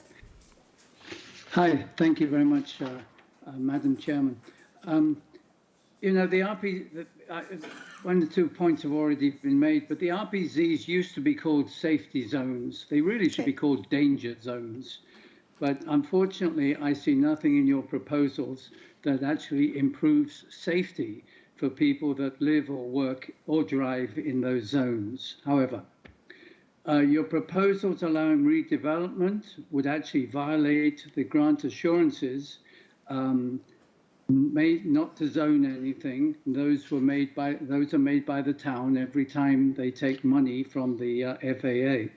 Hi, thank you very much, Madam Chairman. You know, the one or two points have already been made, but the RPZs used to be called safety zones. They really should be called danger zones. But unfortunately, I see nothing in your proposals that actually improves safety for people that live or work or drive in those zones. However, your proposals allowing redevelopment would actually violate the grant assurances made not to zone anything. Those are made by the town every time they take money from the FAA.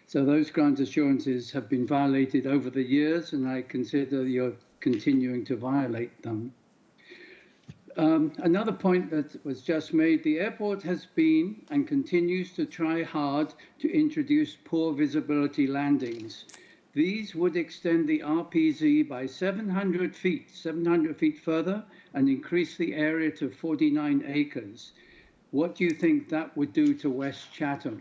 So those grant assurances have been violated over the years, and I consider you're continuing to violate them. Another point that was just made, the airport has been and continues to try hard to introduce poor visibility landings. These would extend the RPZ by 700 feet further, and increase the area to 49 acres. What do you think that would do to West Chatham?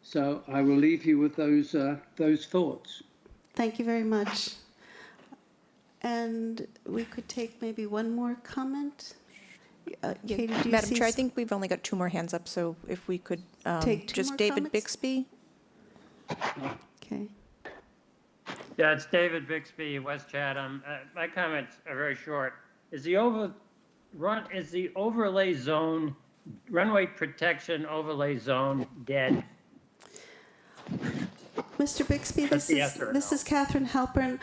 So I will leave you with those thoughts. Thank you very much. And we could take maybe one more comment? Katie, do you Madam see Chair, I think we've only got 2 more hands up, so if we could Take 2 just more David comments? Bixby. Okay. Yeah, it's David Bixby, West Chatham. My comments are very short. Is the overlay zone, runway protection overlay zone dead? Mr. Bixby, That's this yes or is no. Catherine Halpern.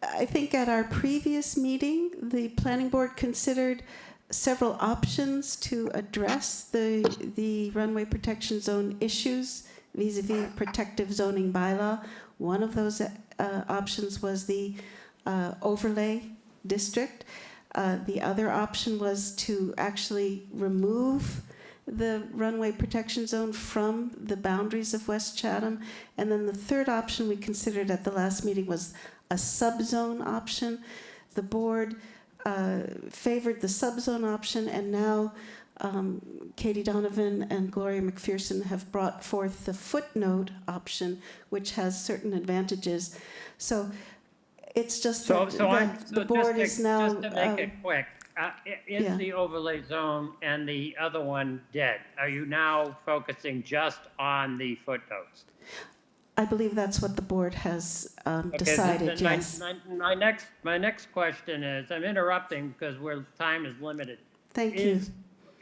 I think at our previous meeting, the planning board considered several options to address the runway protection zone issues vis-a-vis protective zoning bylaw. One of those options was the overlay district. The other option was to actually remove the runway protection zone from the boundaries of West Chatham. And then the third option we considered at the last meeting was a subzone option. The board favored the subzone option, and now Katie Donovan and Gloria McPherson have brought forth the footnote option, which has certain advantages. So it's just that the board is now... Just to make it quick, is yeah. the overlay zone and the other one dead? Are you now focusing just on the footnotes? I believe that's what the board has Okay, decided, then yes. my next question is, I'm interrupting because time is limited. Thank you.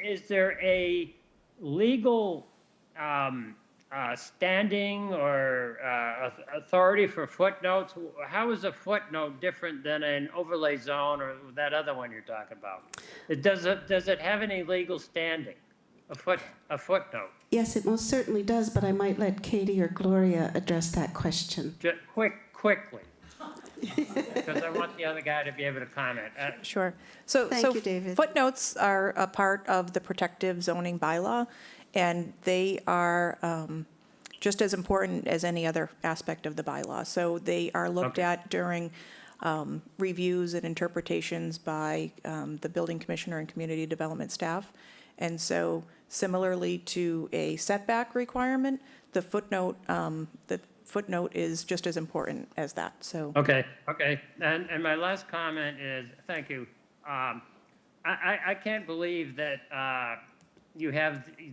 Is there a legal standing or authority for footnotes? How is a footnote different than an overlay zone or that other one you're talking about? Does it have any legal standing? A footnote? Yes, it most certainly does, but I might let Katie or Gloria address that question. Just quickly. Because I want the other guy to be able to comment. Sure. So Thank you, David. footnotes are a part of the protective zoning bylaw, and they are just as important as any other aspect of the bylaw. So they are looked at during reviews and interpretations by the building commissioner and community development staff. And so similarly to a setback requirement, the footnote is just as important as that, so. Okay. And my last comment is, thank you. I can't believe that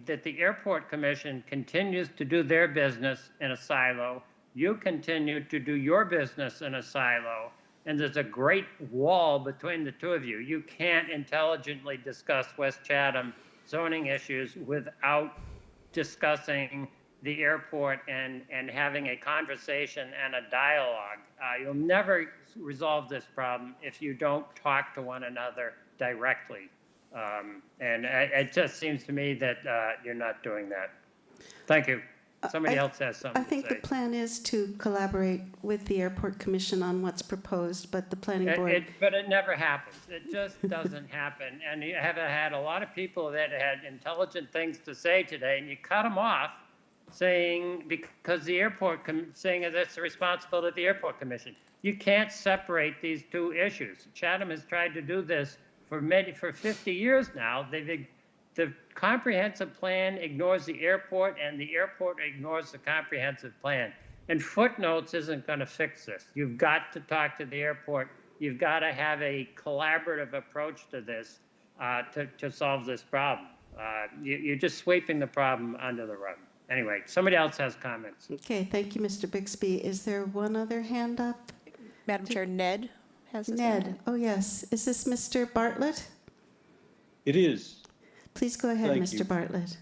that the airport commission continues to do their business in a silo. You continue to do your business in a silo, and there's a great wall between the two of you. You can't intelligently discuss West Chatham zoning issues without discussing the airport and having a conversation and a dialogue. You'll never resolve this problem if you don't talk to one another directly. And it just seems to me that you're not doing that. Thank you. Somebody else has something I think to say. the plan is to collaborate with the airport commission on what's proposed, but the planning board... But it never happens. It just doesn't happen. And you have had a lot of people that had intelligent things to say today, and you cut them off saying, because the saying that's the responsibility of the airport commission. You can't separate these two issues. Chatham has tried to do this for 50 years now. The comprehensive plan ignores the airport, and the airport ignores the comprehensive plan. And footnotes isn't going to fix this. You've got to talk to the airport. You've got to have a collaborative approach to this to solve this problem. You're just sweeping the problem under the rug. Anyway, somebody else has comments. Okay, thank you, Mr. Bixby. Is there one other hand up? Madam Chair, Ned has his hand. Ned, oh yes. Is this Mr. Bartlett? It is. Please go ahead, Thank Mr. you. Bartlett.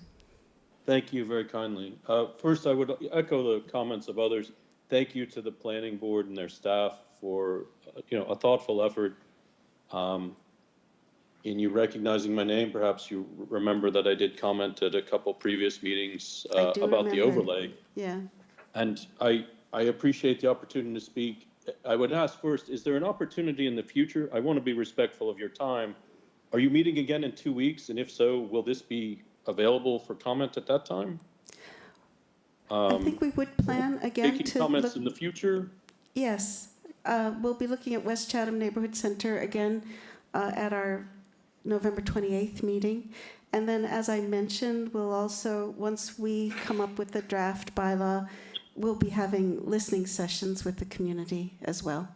Thank you very kindly. First, I would echo the comments of others. Thank you to the planning board and their staff for, a thoughtful effort. In you recognizing my name, perhaps you remember that I did comment at a couple previous meetings I do about the remember. overlay. Yeah. And I appreciate the opportunity to speak. I would ask first, is there an opportunity in the future? I want to be respectful of your time. Are you meeting again in 2 weeks? And if so, will this be available for comment at that time? I think we would plan again Making to comments look. in the future? Yes, we'll be looking at West Chatham Neighborhood Center again at our November 28th meeting. And then, as I mentioned, we'll also, once we come up with the draft bylaw, we'll be having listening sessions with the community as well.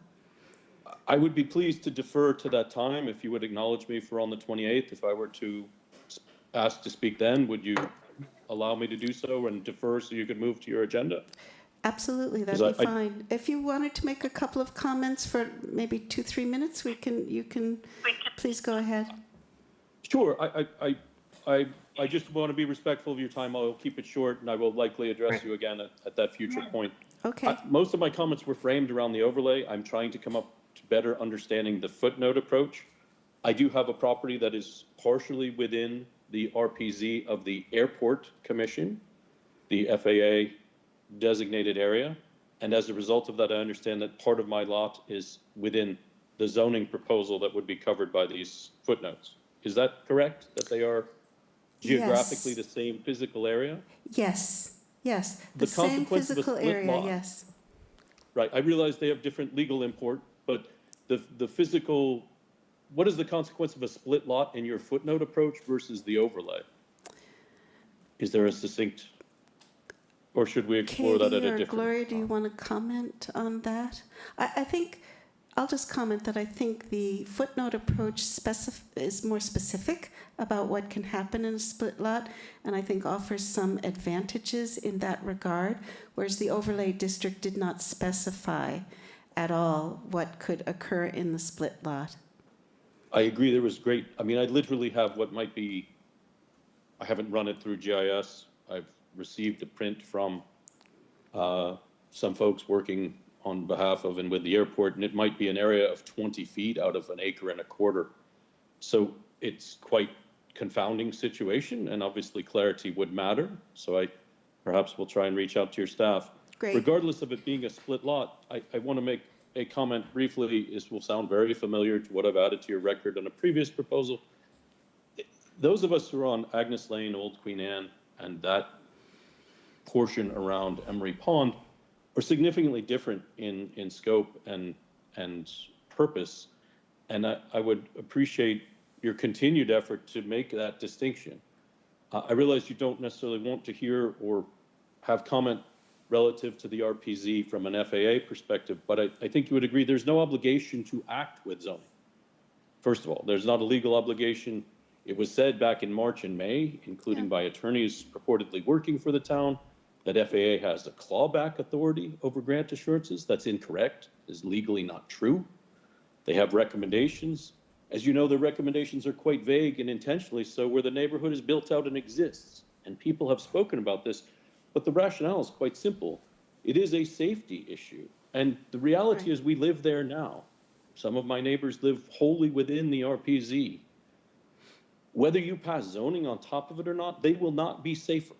I would be pleased to defer to that time if you would acknowledge me for on the 28th. If I were to ask to speak then, would you allow me to do so and defer so you could move to your agenda? Absolutely, that'd be fine. If you wanted to make a couple of comments for maybe 2-3 minutes, you can please go ahead. Sure. I just want to be respectful of your time. I'll keep it short, and I will likely address you again at that future point. Okay. Most of my comments were framed around the overlay. I'm trying to come up to better understanding the footnote approach. I do have a property that is partially within the RPZ of the Airport Commission, the FAA designated area. And as a result of that, I understand that part of my lot is within the zoning proposal that would be covered by these footnotes. Is that correct, that they are geographically the same physical area? Yes, yes, The the same consequence of a physical split area, lot. yes. Right, I realize they have different legal import, but the physical, what is the consequence of a split lot in your footnote approach versus the overlay? Is there a succinct, or should we explore that at Katie a or different? Gloria, do you want to comment on that? I think, I'll just comment that I think the footnote approach is more specific about what can happen in a split lot, and I think offers some advantages in that regard, whereas the overlay district did not specify at all what could occur in the split lot. I agree, there was great, I mean, I literally have what might be, I haven't run it through GIS. I've received a print from some folks working on behalf of and with the airport, and it might be an area of 20 feet out of an acre and a quarter. So it's quite confounding situation, and obviously clarity would matter. So I perhaps will try and reach out to your staff. Great. Regardless of it being a split lot, I want to make a comment briefly. This will sound very familiar to what I've added to your record on a previous proposal. Those of us who are on Agnes Lane, Old Queen Anne, and that portion around Emery Pond are significantly different in scope and purpose. And I would appreciate your continued effort to make that distinction. I realize you don't necessarily want to hear or have comment relative to the RPZ from an FAA perspective, but I think you would agree there's no obligation to act with zoning. First of all, there's not a legal obligation. It was said back in March and May, including by attorneys purportedly working for the town, that FAA has a clawback authority over grant assurances. That's incorrect, is legally not true. They have recommendations. As you know, the recommendations are quite vague and intentionally so, where the neighborhood is built out and exists. And people have spoken about this, but the rationale is quite simple. It is a safety issue. And the reality is we live there now. Some of my neighbors live wholly within the RPZ. Whether you pass zoning on top of it or not, they will not be safer.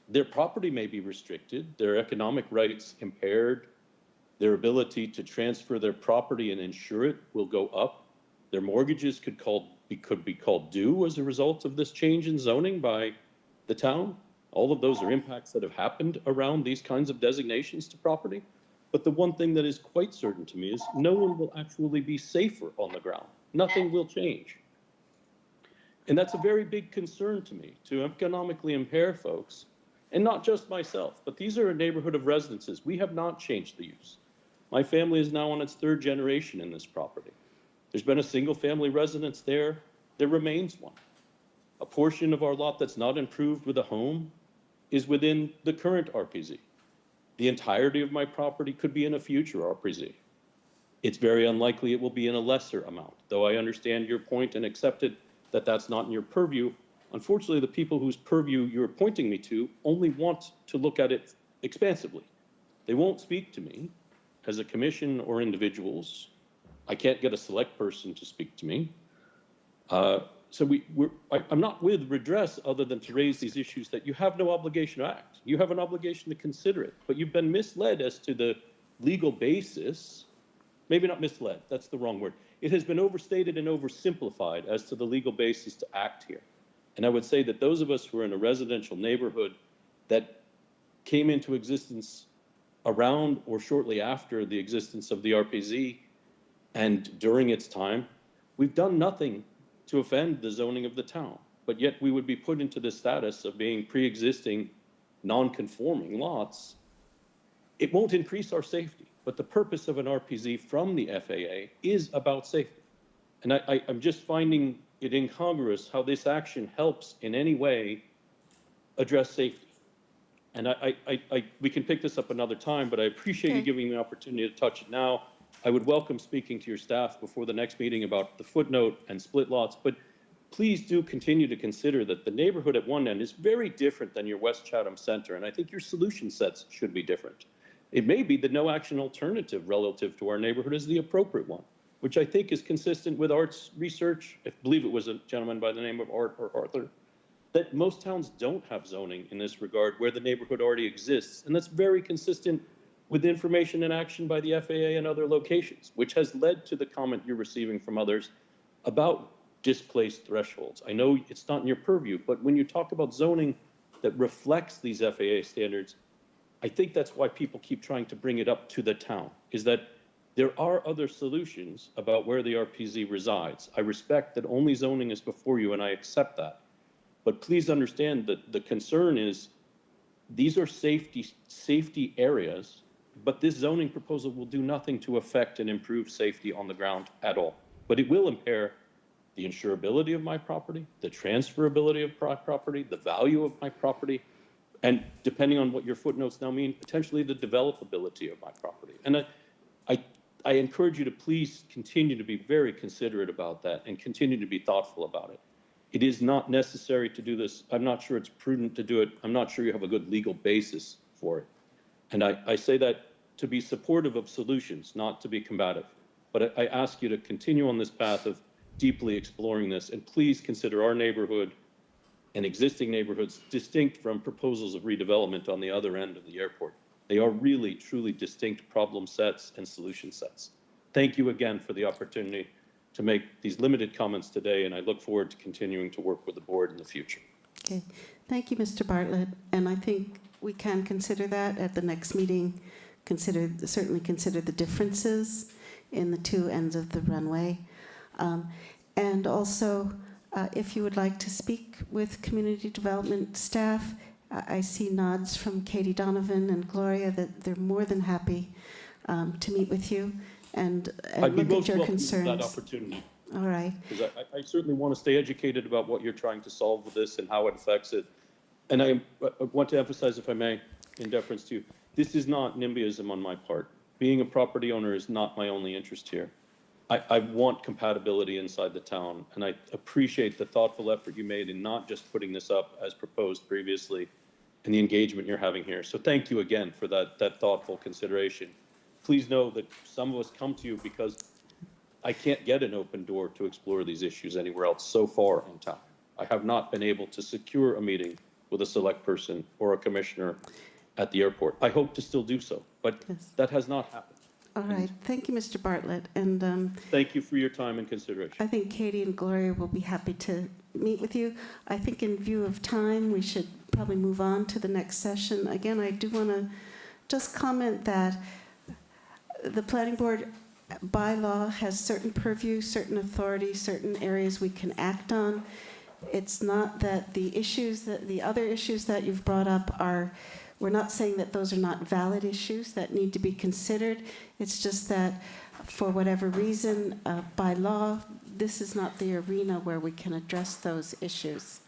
Their property may be restricted, their economic rights impaired, their ability to transfer their property and insure it will go up. Their mortgages could be called due as a result of this change in zoning by the town. All of those are impacts that have happened around these kinds of designations to property. But the one thing that is quite certain to me is no one will actually be safer on the ground. Nothing will change. And that's a very big concern to me, to economically impair folks, and not just myself, but these are a neighborhood of residences. We have not changed the use. My family is now on its third generation in this property. There's been a single family residence there. There remains one. A portion of our lot that's not improved with a home is within the current RPZ. The entirety of my property could be in a future RPZ. It's very unlikely it will be in a lesser amount, though I understand your point and accepted that that's not in your purview. Unfortunately, the people whose purview you're pointing me to only want to look at it expansively. They won't speak to me as a commission or individuals. I can't get a select person to speak to me. So I'm not with redress other than to raise these issues that you have no obligation to act. You have an obligation to consider it, but you've been misled as to the legal basis. Maybe not misled, that's the wrong word. It has been overstated and oversimplified as to the legal basis to act here. And I would say that those of us who are in a residential neighborhood that came into existence around or shortly after the existence of the RPZ and during its time, we've done nothing to offend the zoning of the town, but yet we would be put into the status of being pre-existing non-conforming lots. It won't increase our safety, but the purpose of an RPZ from the FAA is about safety. And I'm just finding it incongruous how this action helps in any way address safety. And we can pick this up another time, but I appreciate you giving me the opportunity to touch it now. I would welcome speaking to your staff before the next meeting about the footnote and split lots, but please do continue to consider that the neighborhood at one end is very different than your West Chatham Center, and I think your solution sets should be different. It may be the no action alternative relative to our neighborhood is the appropriate one, which I think is consistent with Art's research. I believe it was a gentleman by the name of Art or Arthur, that most towns don't have zoning in this regard where the neighborhood already exists. And that's very consistent with information and action by the FAA and other locations, which has led to the comment you're receiving from others about displaced thresholds. I know it's not in your purview, but when you talk about zoning that reflects these FAA standards, I think that's why people keep trying to bring it up to the town, is that there are other solutions about where the RPZ resides. I respect that only zoning is before you, and I accept that. But please understand that the concern is these are safety areas, but this zoning proposal will do nothing to affect and improve safety on the ground at all. But it will impair the insurability of my property, the transferability of property, the value of my property, and depending on what your footnotes now mean, potentially the developability of my property. And I encourage you to please continue to be very considerate about that and continue to be thoughtful about it. It is not necessary to do this. I'm not sure it's prudent to do it. I'm not sure you have a good legal basis for it. And I say that to be supportive of solutions, not to be combative. But I ask you to continue on this path of deeply exploring this, and please consider our neighborhood and existing neighborhoods distinct from proposals of redevelopment on the other end of the airport. They are really, truly distinct problem sets and solution sets. Thank you again for the opportunity to make these limited comments today, and I look forward to continuing to work with the board in the future. Okay, thank you, Mr. Bartlett. And I think we can consider that at the next meeting, certainly consider the differences in the two ends of the runway. And also, if you would like to speak with community development staff, I see nods from Katie Donovan and Gloria that they're more than happy to meet with you and I'd be look most at your welcome concerns. to that opportunity. All right. Because I certainly want to stay educated about what you're trying to solve with this and how it affects it. And I want to emphasize, if I may, in deference to you, this is not NIMBYism on my part. Being a property owner is not my only interest here. I want compatibility inside the town, and I appreciate the thoughtful effort you made in not just putting this up as proposed previously and the engagement you're having here. So thank you again for that thoughtful consideration. Please know that some of us come to you because I can't get an open door to explore these issues anywhere else so far in town. I have not been able to secure a meeting with a select person or a commissioner at the airport. I hope to still do so, but that has not happened. All right, thank you, Mr. Bartlett. And Thank you for your time and consideration. I think Katie and Gloria will be happy to meet with you. I think in view of time, we should probably move on to the next session. Again, I do want to just comment that the planning board bylaw has certain purview, certain authority, certain areas we can act on. It's not that the other issues that you've brought up are, we're not saying that those are not valid issues that need to be considered. It's just that for whatever reason, by law, this is not the arena where we can address those issues.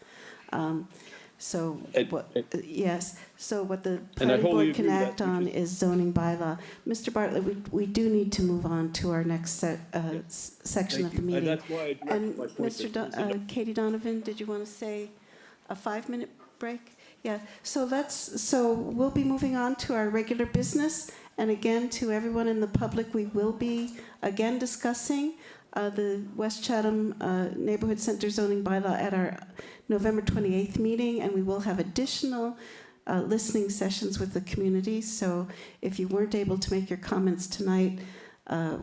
Yes, so what the planning wholly board can agree with act that, on is zoning bylaw. Mr. Bartlett, we do need to move on to our next section of the meeting. And that's why I directed And my point. Katie Donovan, did you want to say a 5-minute break? Yeah, so we'll be moving on to our regular business. And again, to everyone in the public, we will be again discussing the West Chatham Neighborhood Center zoning bylaw at our November 28th meeting, and we will have additional listening sessions with the community. So if you weren't able to make your comments tonight,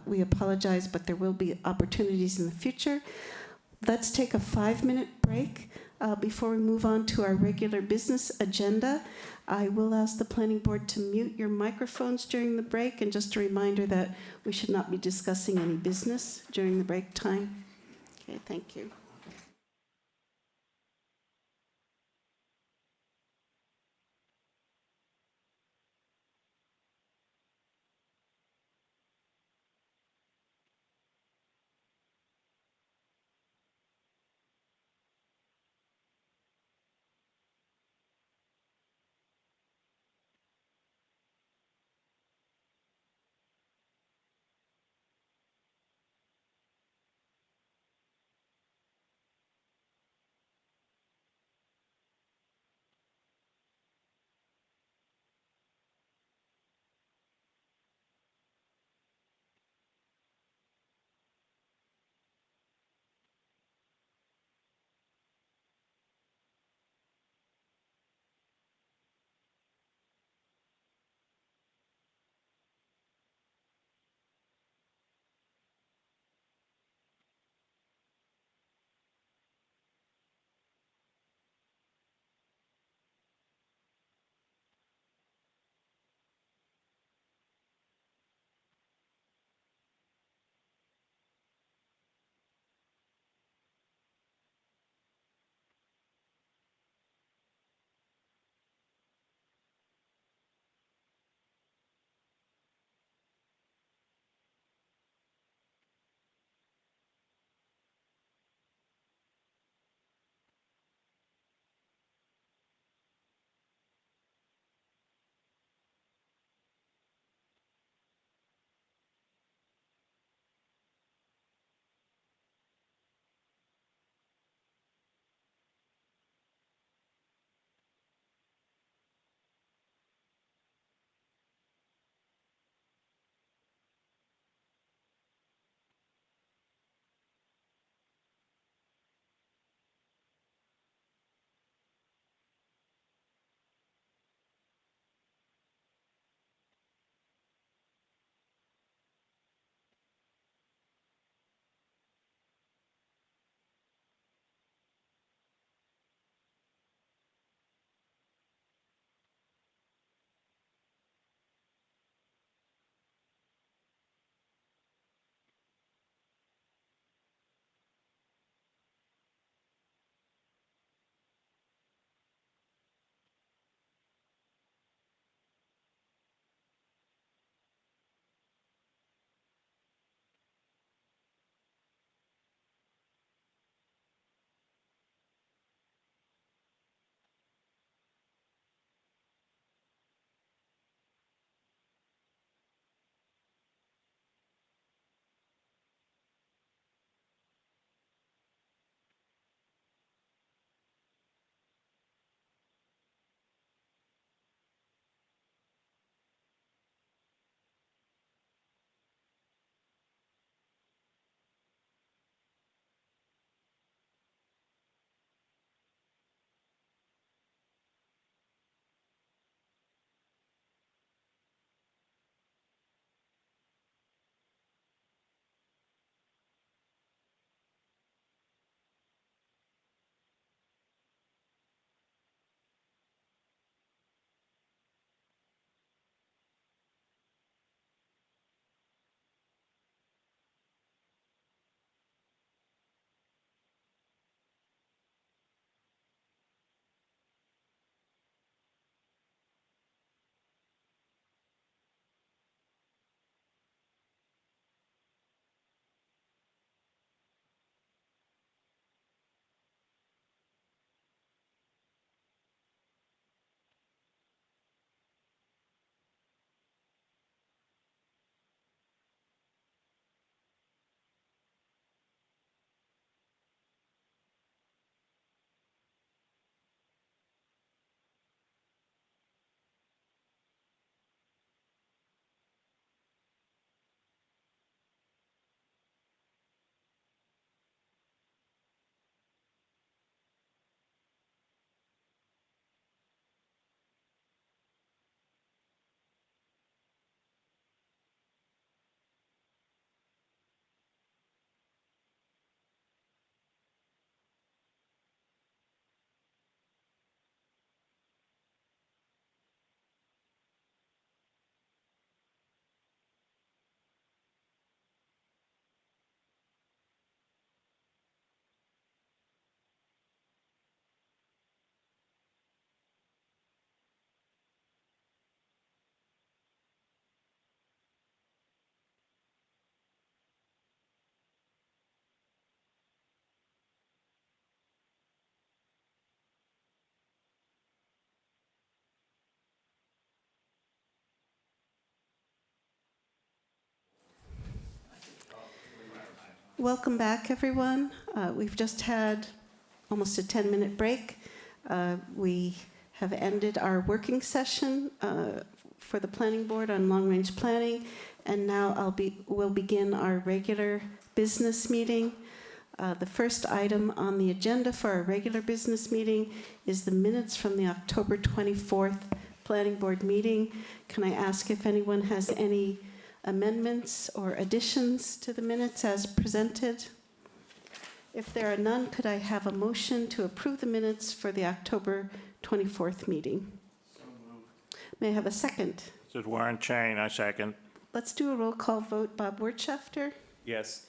we apologize, but there will be opportunities in the future. Let's take a 5-minute break before we move on to our regular business agenda. I will ask the planning board to mute your microphones during the break, and just a reminder that we should not be discussing any business during the break time. Okay, thank you. Welcome back, everyone. We've just had almost a 10-minute break. We have ended our working session for the planning board on long-range planning, and now we'll begin our regular business meeting. The first item on the agenda for our regular business meeting is the minutes from the October 24th planning board meeting. Can I ask if anyone has any amendments or additions to the minutes as presented? If there are none, could I have a motion to approve the minutes for the October 24th meeting? So moved. May I have a second? This is Warren Chain, I second. Let's do a roll call vote. Bob Wirtschafter? Yes.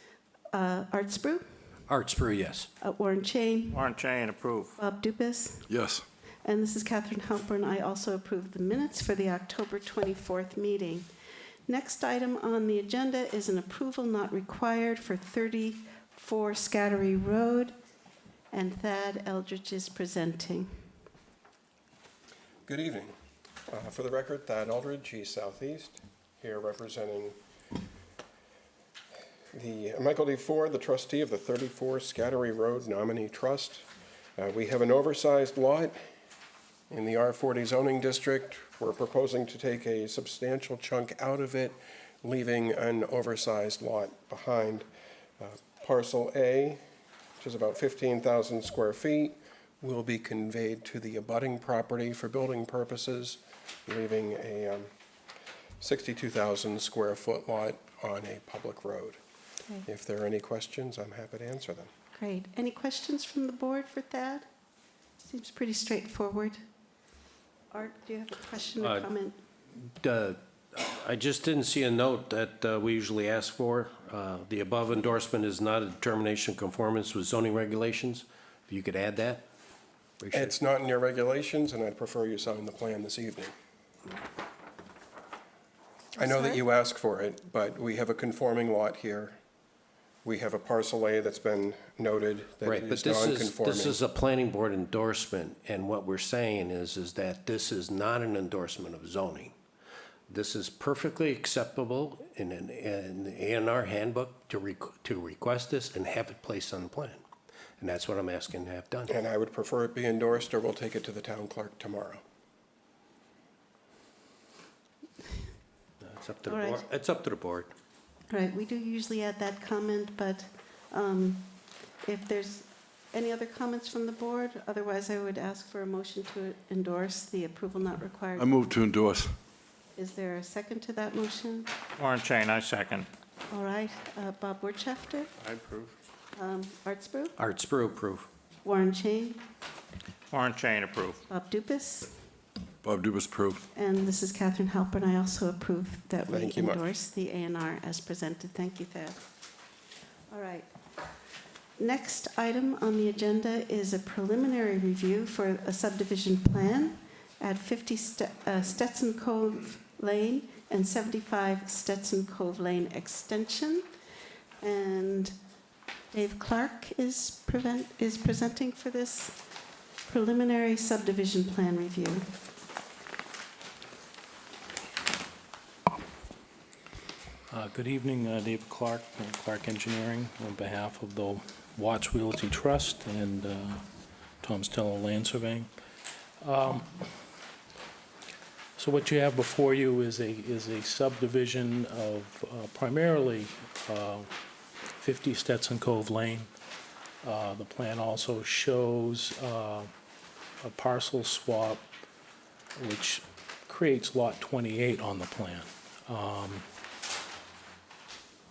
Art Spru? Art Sprue, yes. Warren Chain? Warren Chain, approve. Bob Dubus? Yes. And this is Catherine Halpern. I also approve the minutes for the October 24th meeting. Next item on the agenda is an approval not required for 34 Scattery Road, and Thad Eldridge is presenting. Good evening. For the record, Thad Eldridge, East Southeast, here representing the Michael D. Ford, the trustee of the 34 Scattery Road Nominee Trust. We have an oversized lot in the R40 zoning district. We're proposing to take a substantial chunk out of it, leaving an oversized lot behind. Parcel A, which is about 15,000 square feet, will be conveyed to the abutting property for building purposes, leaving a 62,000 square foot lot on a public road. Okay. If there are any questions, I'm happy to answer them. Great. Any questions from the board for Thad? Seems pretty straightforward. Art, do you have a question or comment? I just didn't see a note that we usually ask for. The above endorsement is not a determination of conformance with zoning regulations. If you could add that. Appreciate it. It's not in your regulations, and I'd prefer you sign the plan this evening. I know that Sorry? you asked for it, but we have a conforming lot here. We have a parcel A that's been noted that Right, it but is this non-conforming. is a planning board endorsement, and what we're saying is that this is not an endorsement of zoning. This is perfectly acceptable in the A&R handbook to request this and have it placed on the plan. And that's what I'm asking to have done. And I would prefer it be endorsed, or we'll take it to the town clerk tomorrow. It's up to the All right. board. It's up to the board. All right, we do usually add that comment, but if there's any other comments from the board, otherwise I would ask for a motion to endorse the approval not required. I move to endorse. Is there a second to that motion? Warren Chain, I second. All right, Bob Wirtschafter? I approve. Art Spru? Art Sprue, approve. Warren Chain? Warren Chain, approve. Bob Dubus? Bob Dubus, approve. And this is Catherine Halpern. I also approve that we Thank you much. endorse the A&R as presented. Thank you, Thad. All right. Next item on the agenda is a preliminary review for a subdivision plan at 50 Stetson Cove Lane and 75 Stetson Cove Lane Extension. And Dave Clark is presenting for this preliminary subdivision plan review. Good evening, Dave Clark, Clark Engineering, on behalf of the Watts Realty Trust and Tom Stella Land Surveying. So what you have before you is a subdivision of primarily 50 Stetson Cove Lane. The plan also shows a parcel swap, which creates Lot 28 on the plan.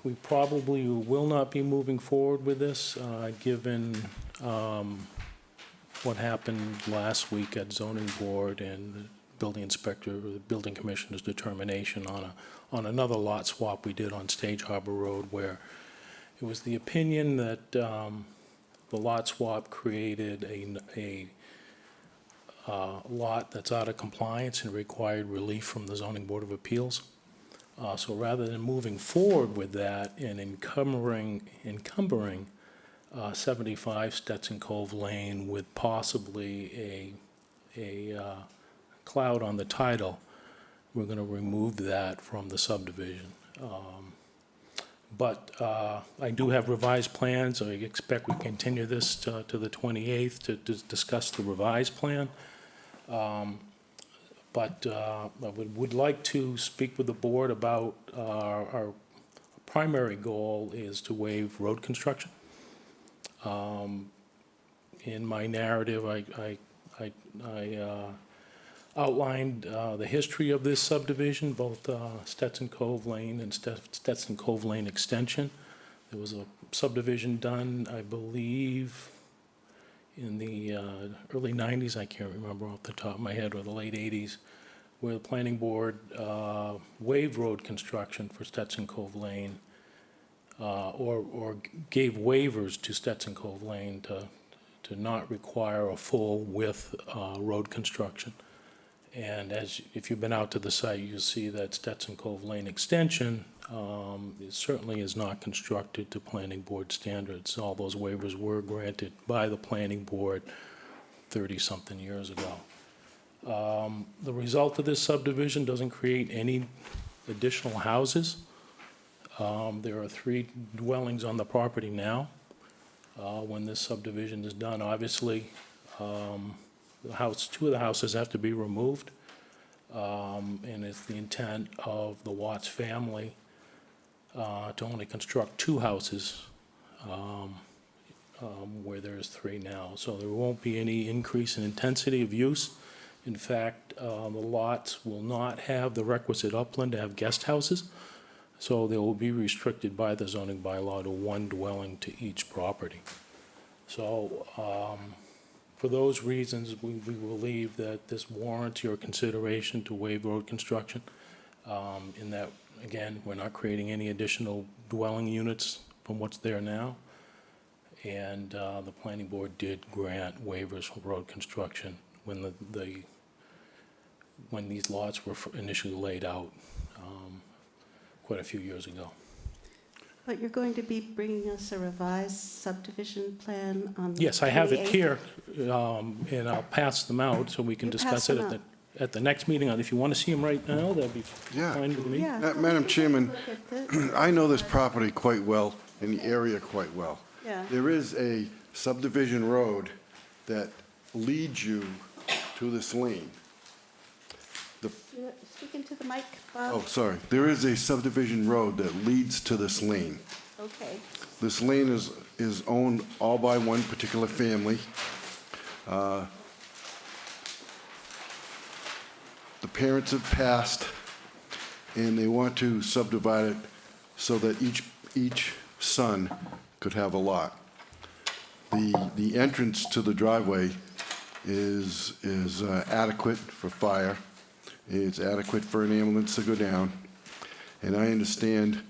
We probably will not be moving forward with this, given what happened last week at zoning board and the building inspector, or the building commissioner's determination on another lot swap we did on Stage Harbor Road, where it was the opinion that the lot swap created a lot that's out of compliance and required relief from the zoning board of appeals. So rather than moving forward with that and encumbering 75 Stetson Cove Lane with possibly a cloud on the title, we're going to remove that from the subdivision. But I do have revised plans. I expect we continue this to the 28th to discuss the revised plan. But I would like to speak with the board about our primary goal is to waive road construction. In my narrative, I outlined the history of this subdivision, both Stetson Cove Lane and Stetson Cove Lane Extension. There was a subdivision done, I believe, in the early 90s, I can't remember off the top of my head, or the late 80s, where the planning board waived road construction for Stetson Cove Lane, or gave waivers to Stetson Cove Lane to not require a full width road construction. And if you've been out to the site, you'll see that Stetson Cove Lane Extension it certainly is not constructed to planning board standards. All those waivers were granted by the planning board 30-something years ago. The result of this subdivision doesn't create any additional houses. There are 3 dwellings on the property now. When this subdivision is done, obviously, the house, 2 of the houses have to be removed. And it's the intent of the Watts family to only construct 2 houses where there's 3 now. So there won't be any increase in intensity of use. In fact, the lots will not have the requisite upland to have guest houses. So they will be restricted by the zoning bylaw to 1 dwelling to each property. So for those reasons, we believe that this warrants your consideration to waive road construction. In that, again, we're not creating any additional dwelling units from what's there now. And the planning board did grant waivers for road construction when when these lots were initially laid out quite a few years ago. But you're going to be bringing us a revised subdivision plan on the Yes, I have it 28th? here, and I'll pass them out so we can You discuss pass it them at the next meeting. If you want to see them right now, that'd be Yeah. fine with me. Yeah. Madam Chairman, Look at this. I know this property quite well and the area quite well. Yeah. There is a subdivision road that leads you to this lane. You speaking to the mic, Bob? Oh, sorry. There is a subdivision road that leads to this lane. Okay. This lane is owned all by one particular family. The parents have passed, and they want to subdivide it so that each son could have a lot. The entrance to the driveway is adequate for fire. It's adequate for an ambulance to go down. And I understand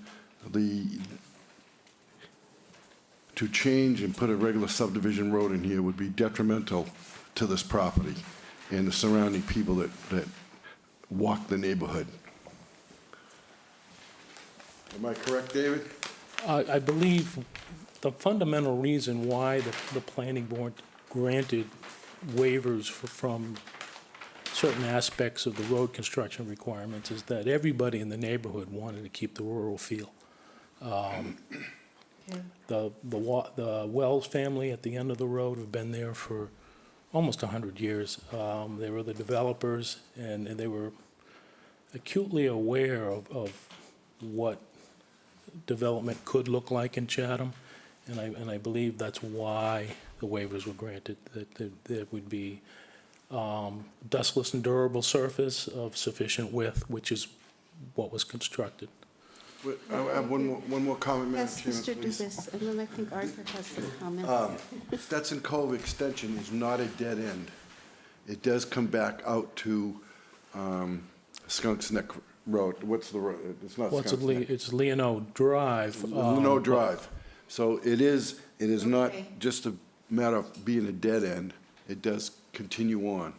to change and put a regular subdivision road in here would be detrimental to this property and the surrounding people that walk the neighborhood. Am I correct, David? I believe the fundamental reason why the planning board granted waivers from certain aspects of the road construction requirements is that everybody in the neighborhood wanted to keep the rural feel. The Wells family at the end of the road have been there for almost 100 years. They were the developers, and they were acutely aware of what development could look like in Chatham, and I believe that's why the waivers were granted, that there would be dustless and durable surface of sufficient width, which is what was constructed. Wait, I have one more comment, Madam Yes, Chairman, Mr. please. Dubus, and then I think Arthur has some comments. Stetson Cove Extension is not a dead end. It does come back out to Skunk's Neck Road. What's the road? It's not Well, Skunk's Neck. it's Leono Drive. No Drive. So it is not Okay. just a matter of being a dead end. It does continue on.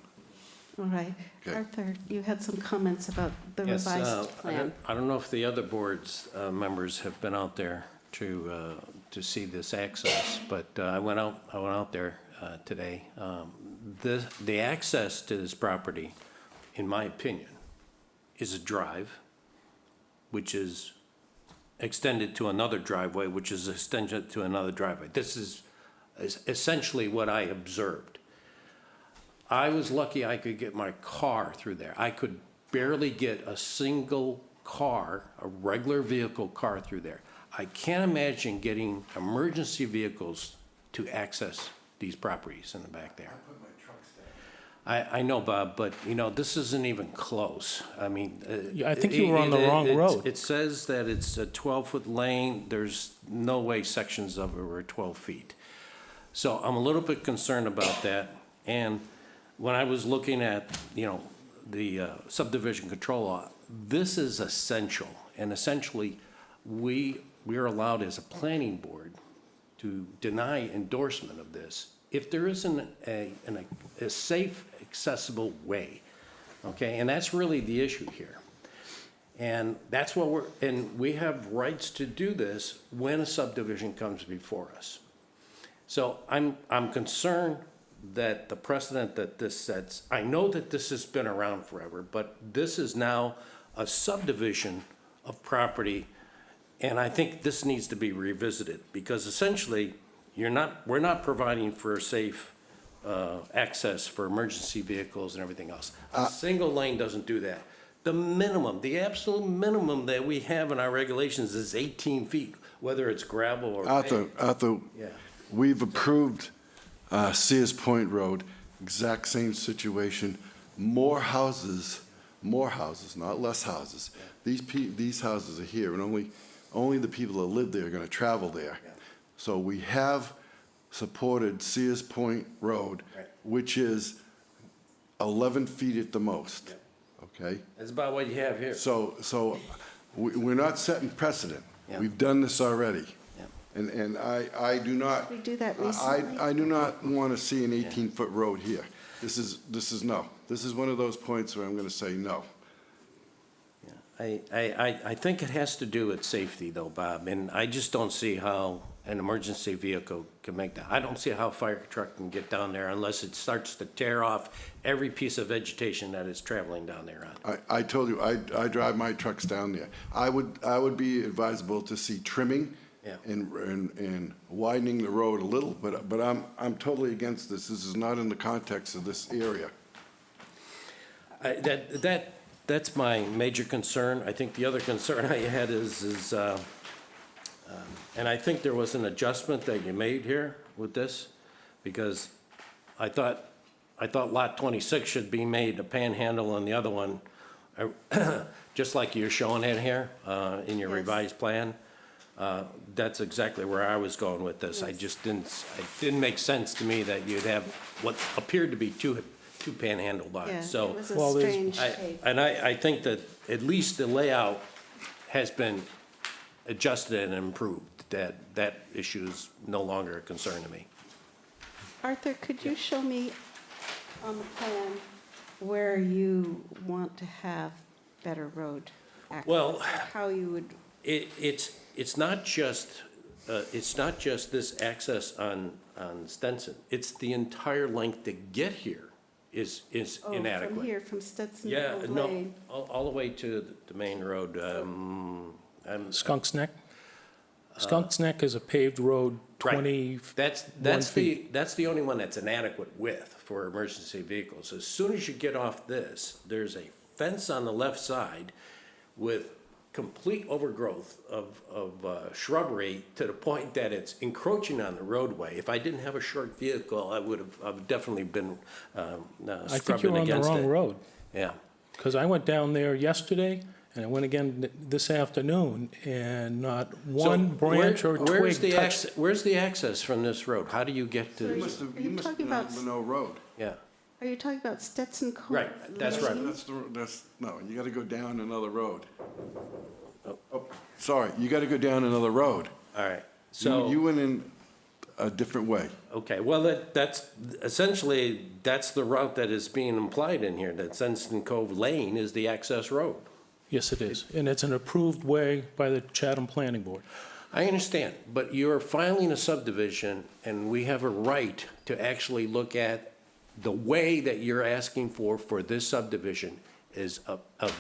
All right. Okay. Arthur, you had some comments about the Yes, revised plan. I don't know if the other board's members have been out there to see this access, but I went out there today. The access to this property, in my opinion, is a drive, which is extended to another driveway, which is extended to another driveway. This is essentially what I observed. I was lucky I could get my car through there. I could barely get a single car, a regular vehicle car through there. I can't imagine getting emergency vehicles to access these properties in the back there. I know, Bob, but, you know, this isn't even close. I mean. Yeah, I think you were on the wrong road. It says that it's a 12-foot lane. There's no way sections of it are 12 feet. So I'm a little bit concerned about that. And when I was looking at, you know, the subdivision control law, this is essential. And essentially, we are allowed as a planning board to deny endorsement of this if there isn't a safe, accessible way, okay? And that's really the issue here. And that's what we have rights to do this when a subdivision comes before us. So I'm concerned that the precedent that this sets, I know that this has been around forever, but this is now a subdivision of property, and I think this needs to be revisited, because essentially, we're not providing for safe access for emergency vehicles and everything else. A single lane doesn't do that. The minimum, the absolute minimum that we have in our regulations is 18 feet, whether it's gravel or paved. Arthur, Yeah. we've approved Sears Point Road, exact same situation, more houses, not less houses. These houses are here, and only the people that live there are gonna travel there. So we have supported Sears Point Road, which is 11 feet at the most, okay? That's about what you have here. So we're not setting precedent. Yeah. We've done this already. Yeah. And I do not. We do that recently? I do not want to see an 18-foot road here. This is no. This is one of those points where I'm going to say no. I think it has to do with safety though, Bob, and I just don't see how an emergency vehicle can make that. I don't see how a fire truck can get down there unless it starts to tear off every piece of vegetation that it's traveling down there on. I told you, I drive my trucks down there. I would be advisable to see trimming Yeah. and widening the road a little, but I'm totally against this. This is not in the context of this area. That's my major concern. I think the other concern I had is and I think there was an adjustment that you made here with this, because I thought lot 26 should be made a panhandle and the other one, just like you're showing it here in your Yes. revised plan. That's exactly where I was going with this. Yes. It didn't make sense to me that you'd have what appeared to be two panhandle lots. Yeah, So it was a Well, there's- strange shape. I think that at least the layout has been adjusted and improved. That issue is no longer a concern to me. Arthur, could you show me on the plan where you want to have better road access? Well, How you would, It's not just this access on Stenson. It's the entire length to get here is inadequate. from here, from Stetson Yeah, Cove no, Lane? all the way to the main road. Skunk's Neck? Skunk's Neck is a paved road, Right. 20. That's the only one that's an adequate width for emergency vehicles. As soon as you get off this, there's a fence on the left side with complete overgrowth of shrubbery to the point that it's encroaching on the roadway. If I didn't have a short vehicle, I would have definitely been I think scrubbing you're on the against wrong it. road. Yeah. Because I went down there yesterday, and I went again this afternoon, and not one So branch or where's twig the touched. where's the access from this road? How do you get You to? must have Are you been talking on about- Minot Road. Yeah. Are you talking about Stetson Cove? Right, that's right. Lane? No, you gotta go down another road. Oh, sorry, you gotta go down another road. All right. You So went in a different way. okay. Well, that's essentially that's the route that is being implied in here. That Senston Cove Lane is the access road. Yes, it is, and it's an approved way by the Chatham Planning Board. I understand, but you're filing a subdivision, and we have a right to actually look at the way that you're asking for this subdivision is a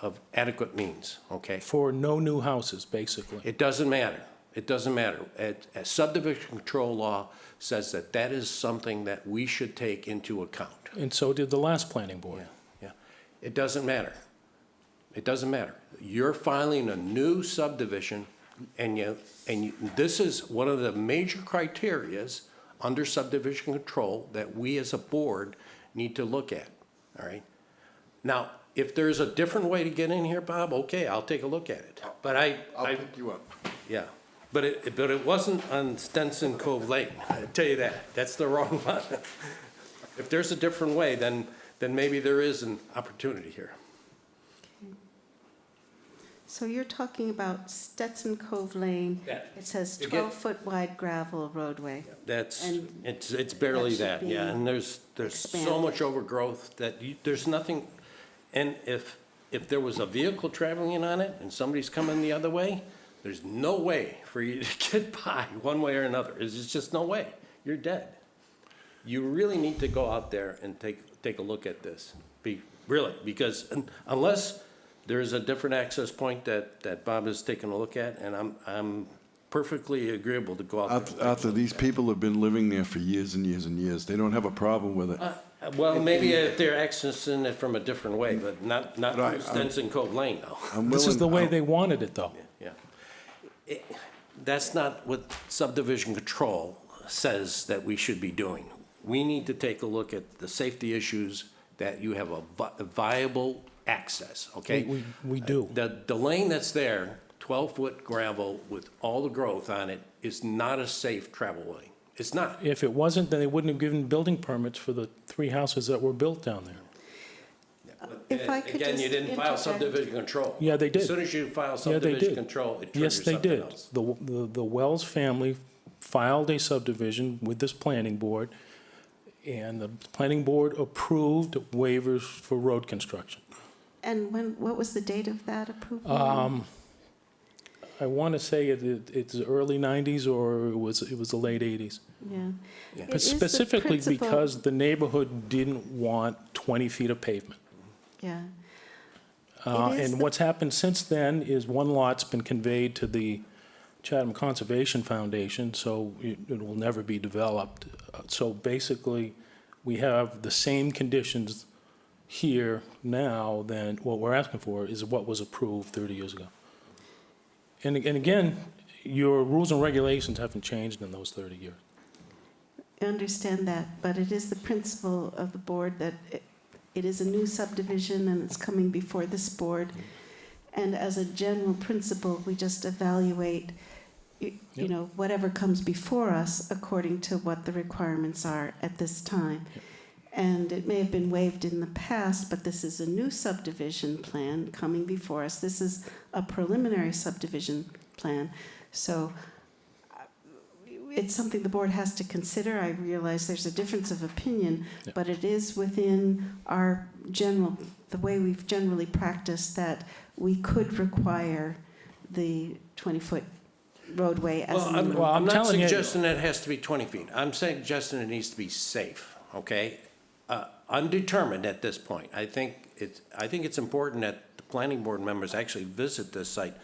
of adequate means, okay? For no new houses, basically. It doesn't matter. It doesn't matter. A subdivision control law says that that is something that we should take into account. And so did the last planning board. Yeah. It doesn't matter. It doesn't matter. You're filing a new subdivision, and this is one of the major criterias under subdivision control that we as a board need to look at, all right? Now, if there's a different way to get in here, Bob, okay, I'll take a look at it. But I'll pick you up. yeah, but it wasn't on Stenson Cove Lane, I tell you that. That's the wrong one. If there's a different way, then maybe there is an opportunity here. So you're talking about Stetson Cove Lane. Yeah. It says You get- 12-foot wide gravel roadway. That's, And it's barely that should that, yeah, be and there's so expanded. much overgrowth that there's nothing, and if there was a vehicle traveling on it and somebody's coming the other way, there's no way for you to get by one way or another. There's just no way. You're dead. You really need to go out there and take a look at this. Really, because unless there's a different access point that Bob has taken a look at, and I'm perfectly agreeable to go out there. Arthur, these people have been living there for years and years and years. They don't have a problem with it. Well, maybe if they're accessing it from a different way, but not Right, through Stenson Cove Lane, though. This is the way they wanted it, though. Yeah. That's not what subdivision control says that we should be doing. We need to take a look at the safety issues, that you have a viable access, okay? We do. The lane that's there, 12-foot gravel with all the growth on it, is not a safe travel lane. It's not. If it wasn't, then they wouldn't have given building permits for the 3 houses that were built down there. If I could Again, just you didn't file interject. subdivision control. Yeah, they did. As soon as you file Yeah, they subdivision did. control, it Yes, triggers they something did. else. The Wells family filed a subdivision with this planning board, and the planning board approved waivers for road construction. And what was the date of that approval? I want to say it's the early 90s or it was the late 80s. Yeah. Yeah. It is the Specifically principle- because the neighborhood didn't want 20 feet of pavement. Yeah. It is And the- what's happened since then is one lot's been conveyed to the Chatham Conservation Foundation, so it will never be developed. So basically, we have the same conditions here now than what we're asking for is what was approved 30 years ago. And again, your rules and regulations haven't changed in those 30 years. I understand that, but it is the principle of the board that it is a new subdivision and it's coming before this board. And as a general principle, we just evaluate, you know, whatever comes before us according to what the requirements are at this time. And it may have been waived in the past, but this is a new subdivision plan coming before us. This is a preliminary subdivision plan. So it's something the board has to consider. I realize there's a difference of opinion, Yeah. but it is within our the way we've generally practiced that we could require the 20-foot roadway as a minimum. Well, I'm not telling you- suggesting that it has to be 20 feet. I'm suggesting it needs to be safe, okay? Undetermined at this point. I think it's important that the planning board members actually visit this site,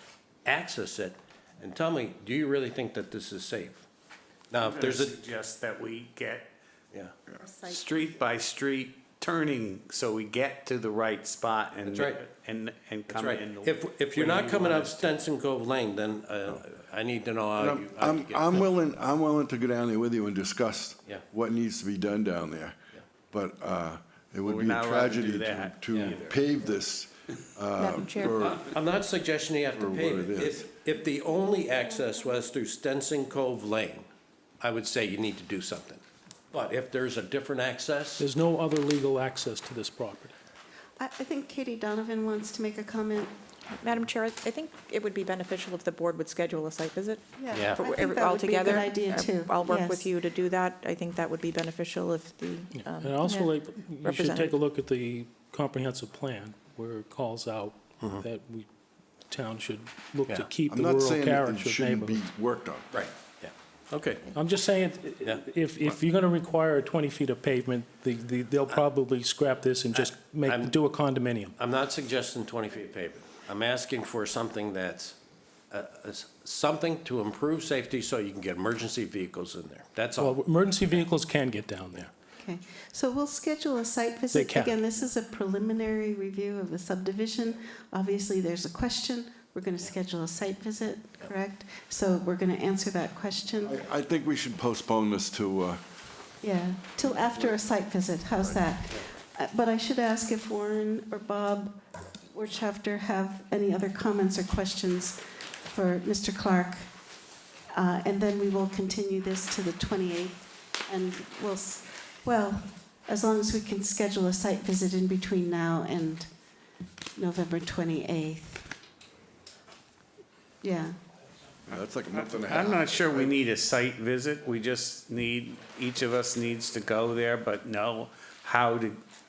access it, and tell me, do you really think that this is safe? Now, if there's a, Suggest that we get yeah, street by street turning so we get to the right spot and. That's right. And that's come right. in. If you're where not you coming want up us to. Stenson Cove Lane, then I need to know how you get. I'm willing to go down there with you and discuss Yeah. what needs to be done down there. But it would We're be a not allowed to do tragedy that to either. pave this Madam Chair. for, I'm not suggesting you have to for pave what it. it is. If the only access was through Stenson Cove Lane, I would say you need to do something. But if there's a different access, There's no other legal access to this property. I think Katie Donovan wants to make a comment. Madam Chair, I think it would be beneficial if the board would schedule a site visit. Yeah. I for think every- that all would be a good together. idea, too. I'll work Yes. with you to do that. I think that would be beneficial if the. And also, yeah, like, you should take representative. a look at the comprehensive plan where it calls out that town should look to Yeah. keep I'm the not rural saying it character of shouldn't be neighborhoods. worked on. right, yeah. Okay. I'm just saying, Yeah. if you're gonna require 20 feet of pavement, they'll probably scrap this and just I'm- do a condominium. I'm not suggesting 20 feet of pavement. I'm asking for something that's, something to improve safety so you can get emergency vehicles in there. That's all. Well, emergency vehicles can get down there. Okay, so we'll schedule a site visit. can. Again, this is a preliminary review of the subdivision. Obviously, there's a question. We're going to schedule a site visit, correct? So we're going to answer that question. I think we should postpone this to, Yeah, till after a site visit. How's that? But I should ask if Warren or Bob Wirtschafter have any other comments or questions for Mr. Clark. And then we will continue this to the 28th. And well, as long as we can schedule a site visit in between now and November 28th. Yeah. that's like a month and a half. I'm not sure we need a site visit. We just need, each of us needs to go there, but know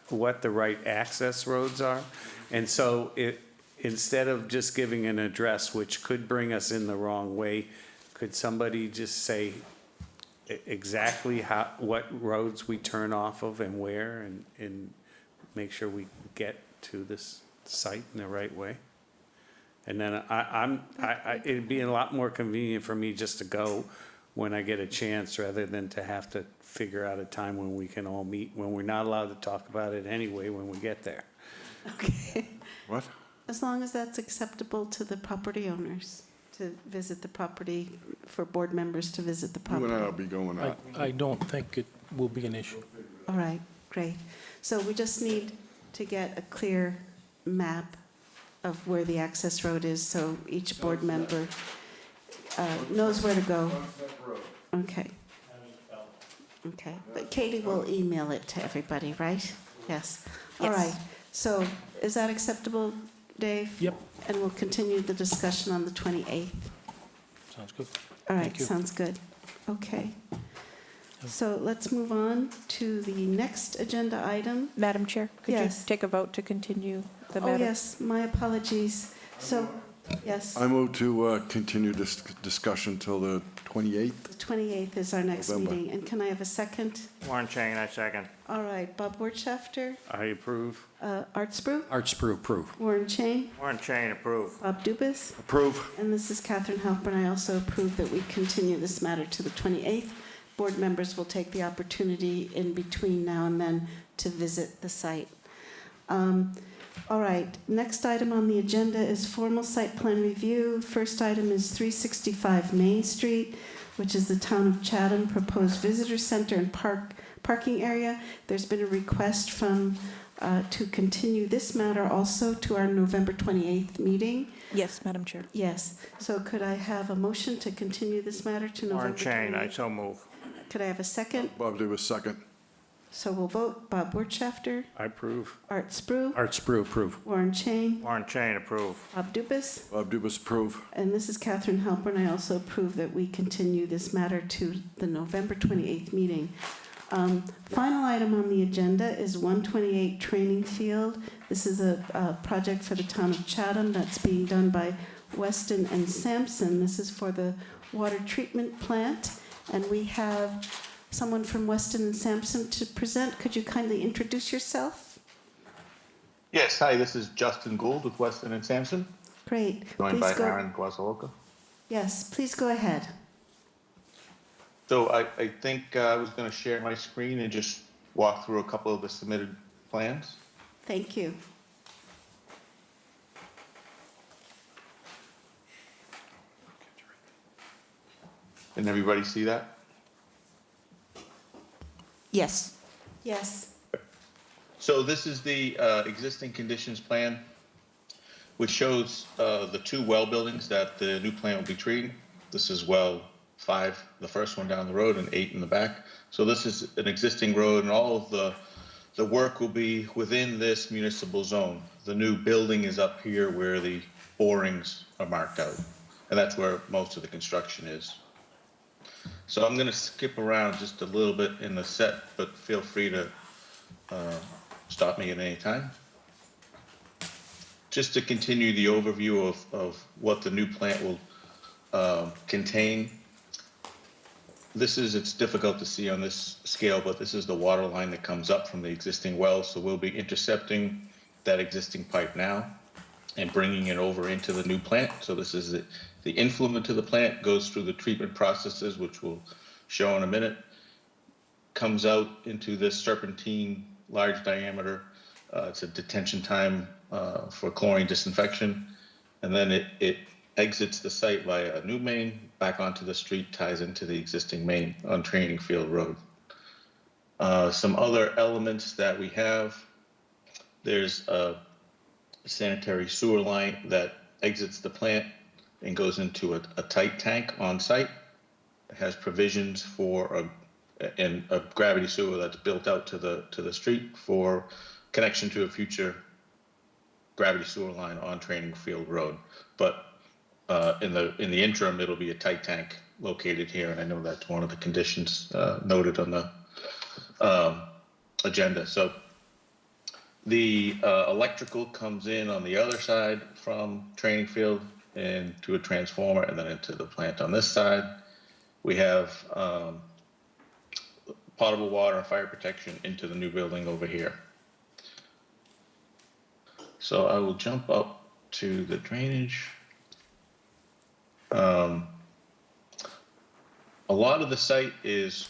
what the right access roads are. And so instead of just giving an address, which could bring us in the wrong way, could somebody just say exactly what roads we turn off of and where, and make sure we get to this site in the right way? And then it'd be a lot more convenient for me just to go when I get a chance, rather than to have to figure out a time when we can all meet, when we're not allowed to talk about it anyway when we get there. Okay. What? As long as that's acceptable to the property owners to visit the property, for board members to visit the You and property. I will be going out. I don't think it will be an issue. All right, great. So we just need to get a clear map of where the access road is, so each board member knows where to go. Okay. Okay, but Katie will email it to everybody, right? Yes. All Yes. right, so is that acceptable, Dave? Yep. And we'll continue the discussion on the 28th. Sounds good. All right, Thank you. sounds good. Okay. So let's move on to the next agenda item. Madam Chair, could you Yes. take a vote to continue the Oh, matter? yes, my apologies. So, yes, I move to continue this discussion till the 28th. the 28th is our next November. meeting. And can I have a second? Warren Chain, I second. All right, Bob Wirtschafter, I approve. Art Spru, Arts approve. Warren Chain, Warren Chain, approve. Bob Dubus, Approve. and this is Catherine Halpern. I also approve that we continue this matter to the 28th. Board members will take the opportunity in between now and then to visit the site. All right, next item on the agenda is formal site plan review. First item is 365 Main Street, which is the Town of Chatham proposed visitor center and parking area. There's been a request from to continue this matter also to our November 28th meeting. Yes, Madam Chair. Yes, so could I have a motion to continue this matter to Warren November 28th? Chain, I so move. Could I have a second? Bob Dubus, second. So we'll vote. Bob Wirtschafter, I approve. Art Spru, Arts approve. Warren Chain, Warren Chain, approve. Bob Dubus, Bob Dubus, approve. and this is Catherine Halpern. I also approve that we continue this matter to the November 28th meeting. Final item on the agenda is 128 Training Field. This is a project for the town of Chatham that's being done by Weston and Sampson. This is for the water treatment plant, and we have someone from Weston and Sampson to present. Could you kindly introduce yourself? Yes, hi, this is Justin Gould with Weston and Sampson, Great. joined by Please go. Aaron Guasaloca. Yes, please go ahead. So I think I was going to share my screen and just walk through a couple of the submitted plans. Thank you. Can everybody see that? Yes. Yes. So this is the existing conditions plan, which shows the two well buildings that the new plant will be treating. This is well 5, the first one down the road, and 8 in the back. So this is an existing road, and all of the work will be within this municipal zone. The new building is up here where the borings are marked out, and that's where most of the construction is. So I'm going to skip around just a little bit in the set, but feel free to stop me at any time. Just to continue the overview of what the new plant will contain. it's difficult to see on this scale, but this is the water line that comes up from the existing well. So we'll be intercepting that existing pipe now and bringing it over into the new plant. So this is the influent to the plant, goes through the treatment processes, which we'll show in a minute, comes out into this serpentine, large diameter. It's a detention time for chlorine disinfection. And then it exits the site via a new main, back onto the street, ties into the existing main on Training Field Road. Some other elements that we have, there's a sanitary sewer line that exits the plant and goes into a tight tank on site. It has provisions for a gravity sewer that's built out to the street for connection to a future gravity sewer line on Training Field Road. But in the interim, it'll be a tight tank located here, and I know that's one of the conditions noted on the agenda. So the electrical comes in on the other side from Training Field and to a transformer, and then into the plant on this side. We have potable water and fire protection into the new building over here. So I will jump up to the drainage. A lot of the site is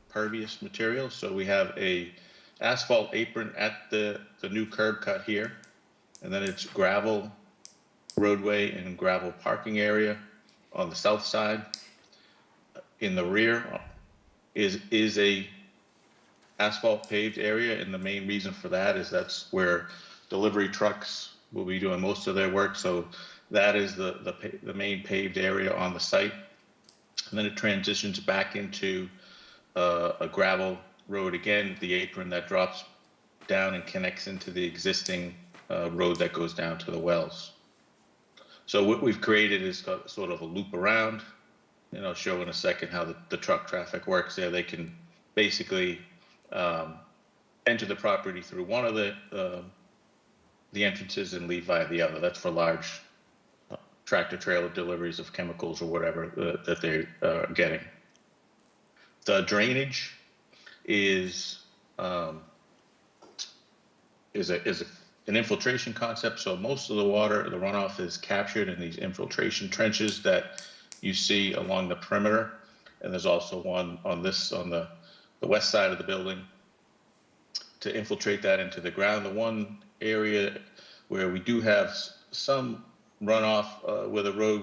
pervious material, so we have a asphalt apron at the new curb cut here, and then it's gravel roadway and gravel parking area on the south side. In the rear is a asphalt paved area, and the main reason for that is that's where delivery trucks will be doing most of their work. So that is the main paved area on the site. And then it transitions back into a gravel road again, the apron that drops down and connects into the existing road that goes down to the wells. So what we've created is sort of a loop around, and I'll show in a second how the truck traffic works there. They can basically enter the property through one of the entrances and leave via the other. That's for large tractor trailer deliveries of chemicals or whatever that they are getting. The drainage is an infiltration concept. So most of the water, the runoff, is captured in these infiltration trenches that you see along the perimeter. And there's also one on the west side of the building to infiltrate that into the ground. The one area where we do have some runoff where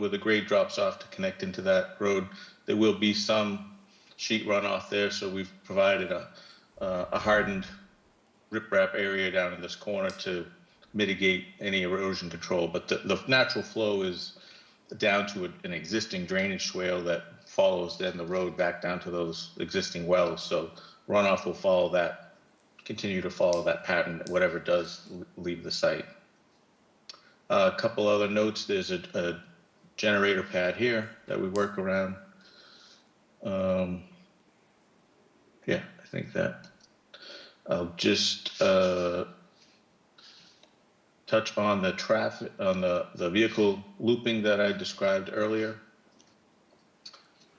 the grade drops off to connect into that road, there will be some sheet runoff there. So we've provided a hardened riprap area down in this corner to mitigate any erosion control. But the natural flow is down to an existing drainage swale that follows then the road back down to those existing wells. So runoff will follow that, continue to follow that pattern, whatever does leave the site. A couple other notes, there's a generator pad here that we work around. Yeah, I think that I'll just touch on the traffic, on the vehicle looping that I described earlier.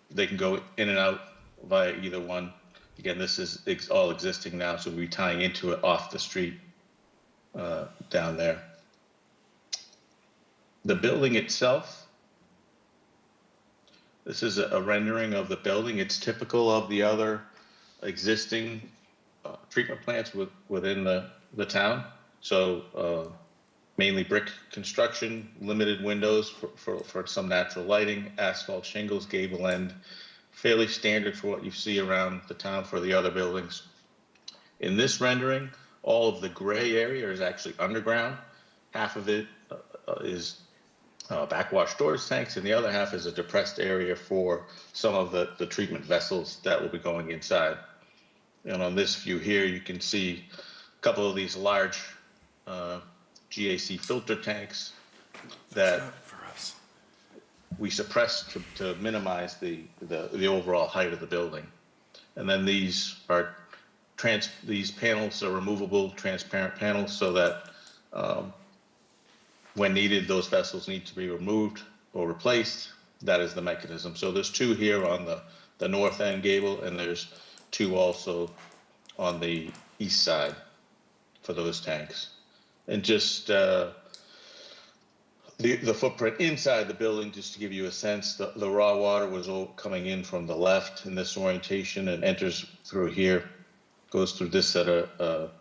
They can go in and out via either one. Again, this is all existing now, so we'll be tying into it off the street down there. The building itself, this is a rendering of the building. It's typical of the other existing treatment plants within the town. So mainly brick construction, limited windows for some natural lighting, asphalt shingles, gable end, fairly standard for what you see around the town for the other buildings. In this rendering, all of the gray area is actually underground. Half of it is backwash storage tanks, and the other half is a depressed area for some of the treatment vessels that will be going inside. And on this view here, you can see a couple of these large GAC filter tanks that we suppress to minimize the overall height of the building. And then these panels are removable, transparent panels, so that when needed, those vessels need to be removed or replaced. That is the mechanism. So there's two here on the the north end gable, and there's 2 also on the east side for those tanks. And just the footprint inside the building, just to give you a sense, the raw water was all coming in from the left in this orientation and enters through here, goes through this set of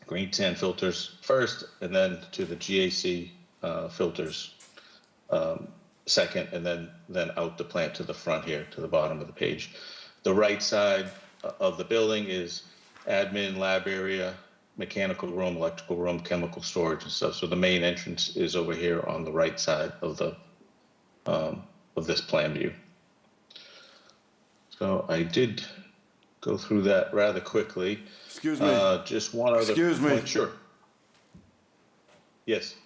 green sand filters first, and then to the GAC filters second, and then out the plant to the front here, to the bottom of the page. The right side of the building is admin, lab area, mechanical room, electrical room, chemical storage and stuff. So the main entrance is over here on the right side of the of this plan view. So I did go through that rather quickly. Excuse me. Just one other Excuse me. point. Sure. Yes.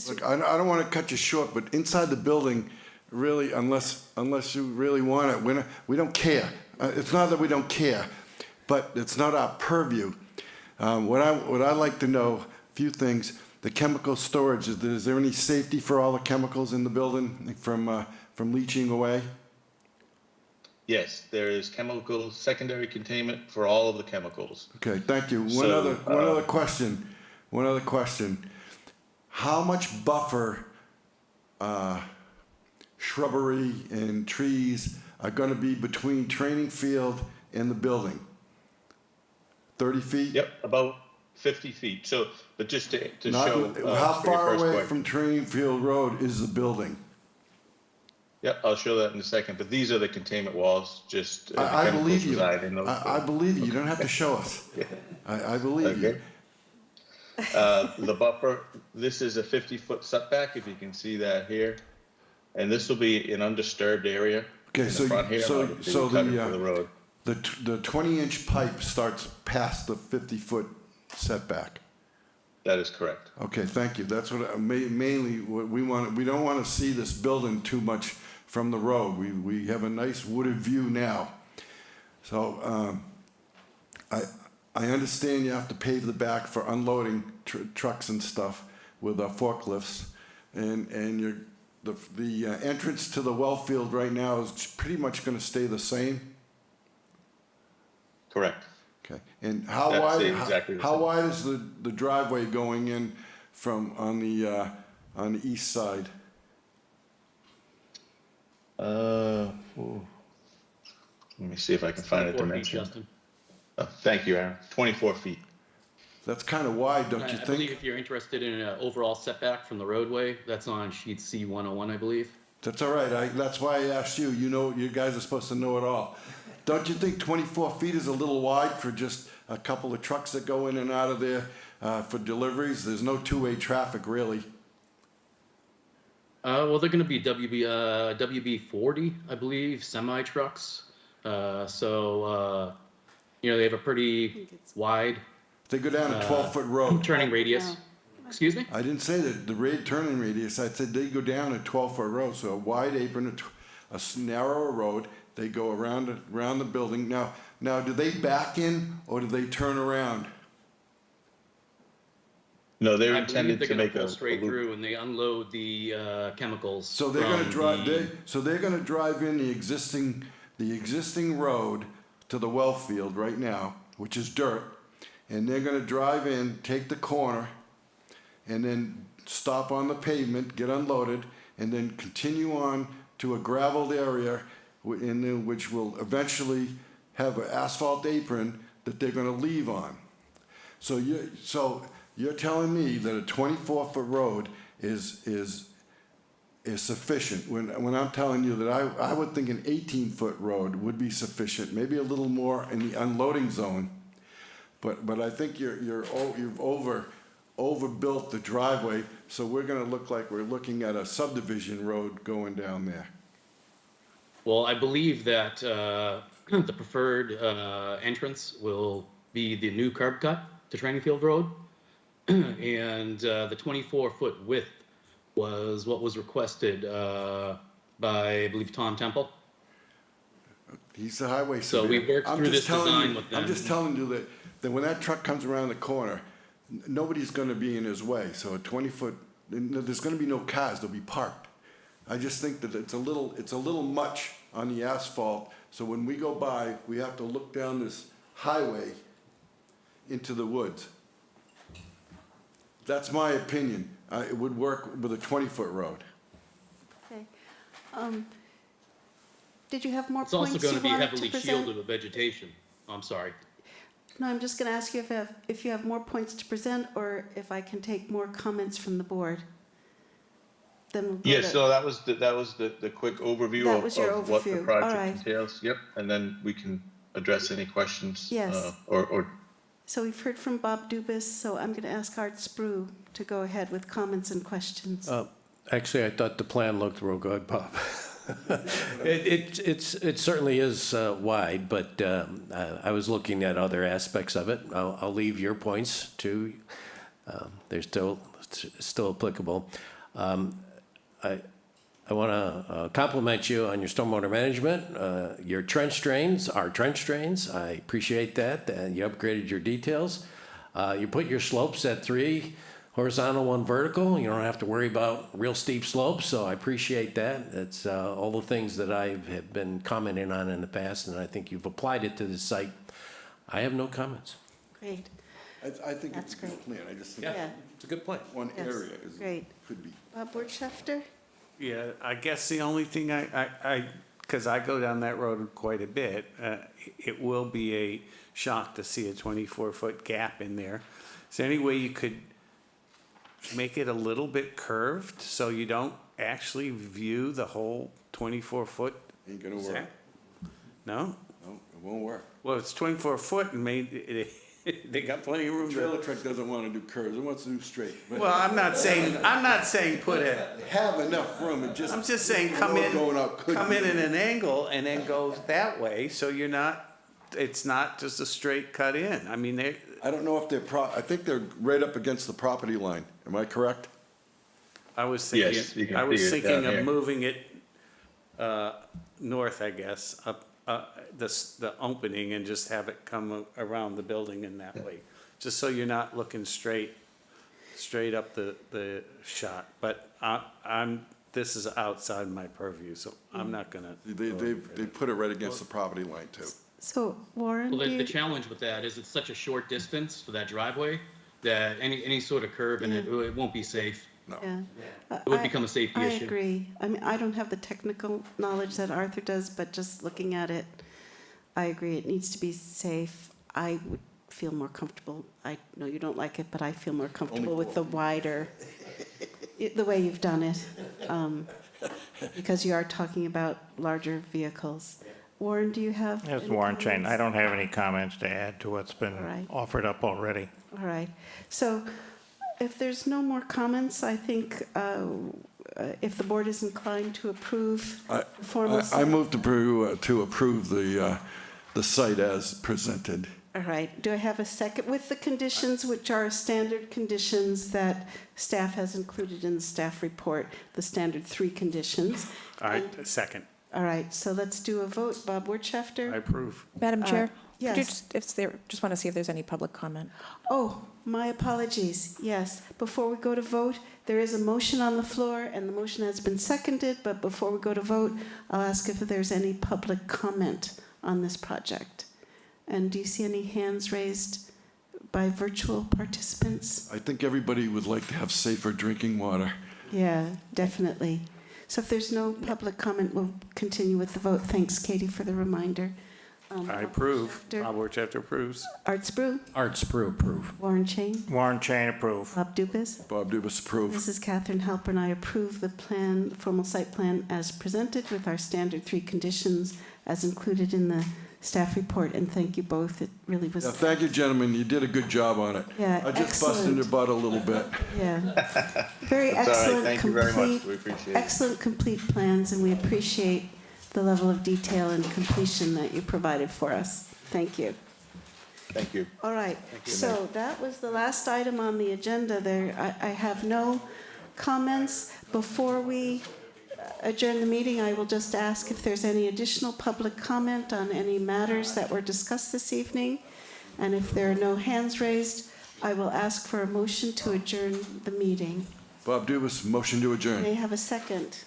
Look, I don't want to cut you short, but inside the building, really, unless you really want it, we don't care. It's not that we don't care, but it's not our purview. What I like to know, a few things. The chemical storage, is there any safety for all the chemicals in the building from leaching away? Yes, there is chemical secondary containment for all of the chemicals. Okay, thank you. One So, other question. One other question. How much buffer shrubbery and trees are going to be between training field and the building? 30 feet? Yep, about 50 feet. So, but just to Not- show. How for your far first away question. from Training Field Road is the building? Yep, I'll show that in a second. But these are the containment walls. Just the I chemicals believe you. reside in those. I believe you. You don't have to show us. I believe you. Okay. The buffer. This is a 50-foot setback. If you can see that here, and this will be an undisturbed area. Okay, in so the front here. so I'll so cut it for the road. the 20-inch pipe starts past the 50-foot setback. That is correct. Okay, thank you. That's what mainly what we want. We don't want to see this building too much from the road. We have a nice wooded view now. So I understand you have to pave the back for unloading trucks and stuff with forklifts, and the entrance to the well field right now is pretty much going to stay the same. Correct. Okay, and how That's wide? exactly the How same. wide is the driveway going in from on the east side? Let me see if I can find a 24 feet, dimension. Justin. Thank you, Aaron. 24 feet. That's kind of wide, don't you I believe think? if you're interested in an overall setback from the roadway, that's on sheet C101, I believe. That's all right. That's why I asked you. You know, you guys are supposed to know it all. Don't you think 24 feet is a little wide for just a couple of trucks that go in and out of there for deliveries? There's no two-way traffic, really. Well, they're going to be WB40, I believe, semi trucks. So they have a pretty wide. They go down a 12-foot road. Turning radius. Excuse me? I didn't say that the turning radius. I said they go down a 12-foot road, so a wide apron, a narrower road. They go around the building. Now, do they back in or do they turn around? No, they're I believe intended they're to going make to pull a straight loop. through and they unload the chemicals. So they're going to from drive. the- They're going to drive in the existing road to the well field right now, which is dirt, and they're going to drive in, take the corner, and then stop on the pavement, get unloaded, and then continue on to a gravelled area, which will eventually have an asphalt apron that they're going to leave on. So you're telling me that a 24-foot road is sufficient when I'm telling you that I would think an 18-foot road would be sufficient, maybe a little more in the unloading zone, but I think you've overbuilt the driveway, so we're going to look like we're looking at a subdivision road going down there. Well, I believe that the preferred entrance will be the new curb cut to Training Field Road. And the 24-foot width was what was requested by, I believe, Tom Temple. He's the highway So surveyor. we worked through this design with them. I'm just telling you that when that truck comes around the corner, nobody's going to be in his way. So a 20-foot, there's going to be no cars. They'll be parked. I just think that it's a little much on the asphalt So when we go by, we have to look down this highway into the woods. That's my opinion. It would work with a 20-foot road. Okay. Did you have more It's also points going you to be wanted heavily to present? shielded with vegetation. I'm sorry. No, I'm just going to ask you if you have more points to present, or if I can take more comments from the board. Then we'll go Yeah, to- so that was the quick overview That of was your what the overview. All project right. entails. Yep, and then we can address any questions. Yes. Or So we've heard from Bob Dubus, so I'm going to ask Art Sprue to go ahead with comments and questions. Actually, I thought the plan looked real good, Bob. It certainly is wide, but I was looking at other aspects of it. I'll leave your points to, they're still applicable. I want to compliment you on your stormwater management, your trench drains, our trench drains. I appreciate that. You upgraded your details. You put your slopes at 3 horizontal, 1 vertical. You don't have to worry about real steep slopes, so I appreciate that. It's all the things that I have been commenting on in the past, and I think you've applied it to this site. I have no comments. Great. I think That's it's a good great. plan. I just think Yeah. It's a good plan. one Yes, area great. could be. Bob Wirtschafter? Yeah, I guess the only thing because I go down that road quite a bit, it will be a shock to see a 24-foot gap in there. Is there any way you could make it a little bit curved so you don't actually view the whole 24-foot? Ain't gonna work. No? No, it won't work. Well, it's 24 foot and they got plenty of room Trailer to. truck doesn't want to do curves. It wants to do straight. But Well, I'm not saying put it. have enough room. It just. I'm just saying the come road in, going out could come be- in at an angle and then go that way, so you're not, it's not just a straight cut in. I mean, I don't know if I think they're right up against the property line. Am I correct? I was Yes, you thinking, can I was see it thinking down of here. moving it, north, I guess, up, the opening and just have it come around the building in that way. Just so you're not looking straight up the shot. But this is outside my purview, so I'm not gonna. They put it right against the property line too. So Warren, Well, do the you- challenge with that is it's such a short distance for that driveway that any sort of curve in it won't be safe. yeah. It would become a safety I issue. agree. I mean, I don't have the technical knowledge that Arthur does, but just looking at it, I agree. It needs to be safe. I would feel more comfortable. I know you don't like it, but I feel more comfortable with the wider, the way you've done it, because you are talking about larger vehicles. Warren, do you have? Yes, any Warren Chain. comments? I don't have any comments to add to what's been All right. offered up already. All right. So if there's no more comments, I think if the board is inclined to approve the formal. I move to approve the site as presented. All right. Do I have a second with the conditions, which are standard conditions that staff has included in the staff report, the standard 3 conditions? All right, second, All right. So let's do a vote. Bob I Wirtschafter? approve. Madam Chair? Could you yes. just want to see if there's any public comment. Oh, my apologies. Yes. Before we go to vote, there is a motion on the floor, and the motion has been seconded. But before we go to vote, I'll ask if there's any public comment on this project. And do you see any hands raised by virtual participants? I think everybody would like to have safer drinking water. Yeah, definitely. So if there's no public comment, we'll continue with the vote. Thanks, Katie, for the reminder. I approve. Wirtschafter. Bob Wirtschafter approves. Art Sprue, Art Sprue, approve. Warren Chain, Warren Chain, approve. Bob Dubus. Bob Dubus approve. This is Catherine Halper, and I approve the plan, the formal site plan as presented with our standard 3 conditions as included in the staff report. And thank you both. It really was. Yeah, thank you, gentlemen. You did a good job on it. Yeah, I just busted your butt a little bit. Yeah. Very That's all right. excellent, Thank you very much. complete, We appreciate it. excellent complete plans, and we appreciate the level of detail and completion that you provided for us. Thank you. Thank you. All right, so that was the last item on the agenda. I have no comments. Before we adjourn the meeting, I will just ask if there's any additional public comment on any matters that were discussed this evening. And if there are no hands raised, I will ask for a motion to adjourn the meeting. Bob Dubus, motion to adjourn. May I have a second?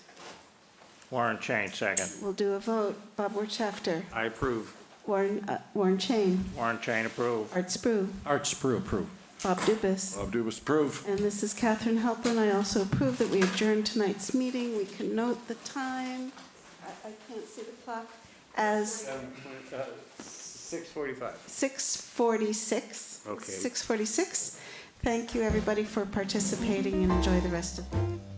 Warren Chain, second. We'll do a vote. Bob Wirtschafter, I approve. Warren Chain, Warren Chain, approve. Art Spru, Art Sprue, approve. Bob Dubus. Bob Dubus, approve. And this is Catherine Halpin. I also approve that we adjourn tonight's meeting. We can note the time. I can't see the clock. As 6:45. 6:46. Okay. 6:46. Thank you, everybody, for participating, and enjoy the rest of the day.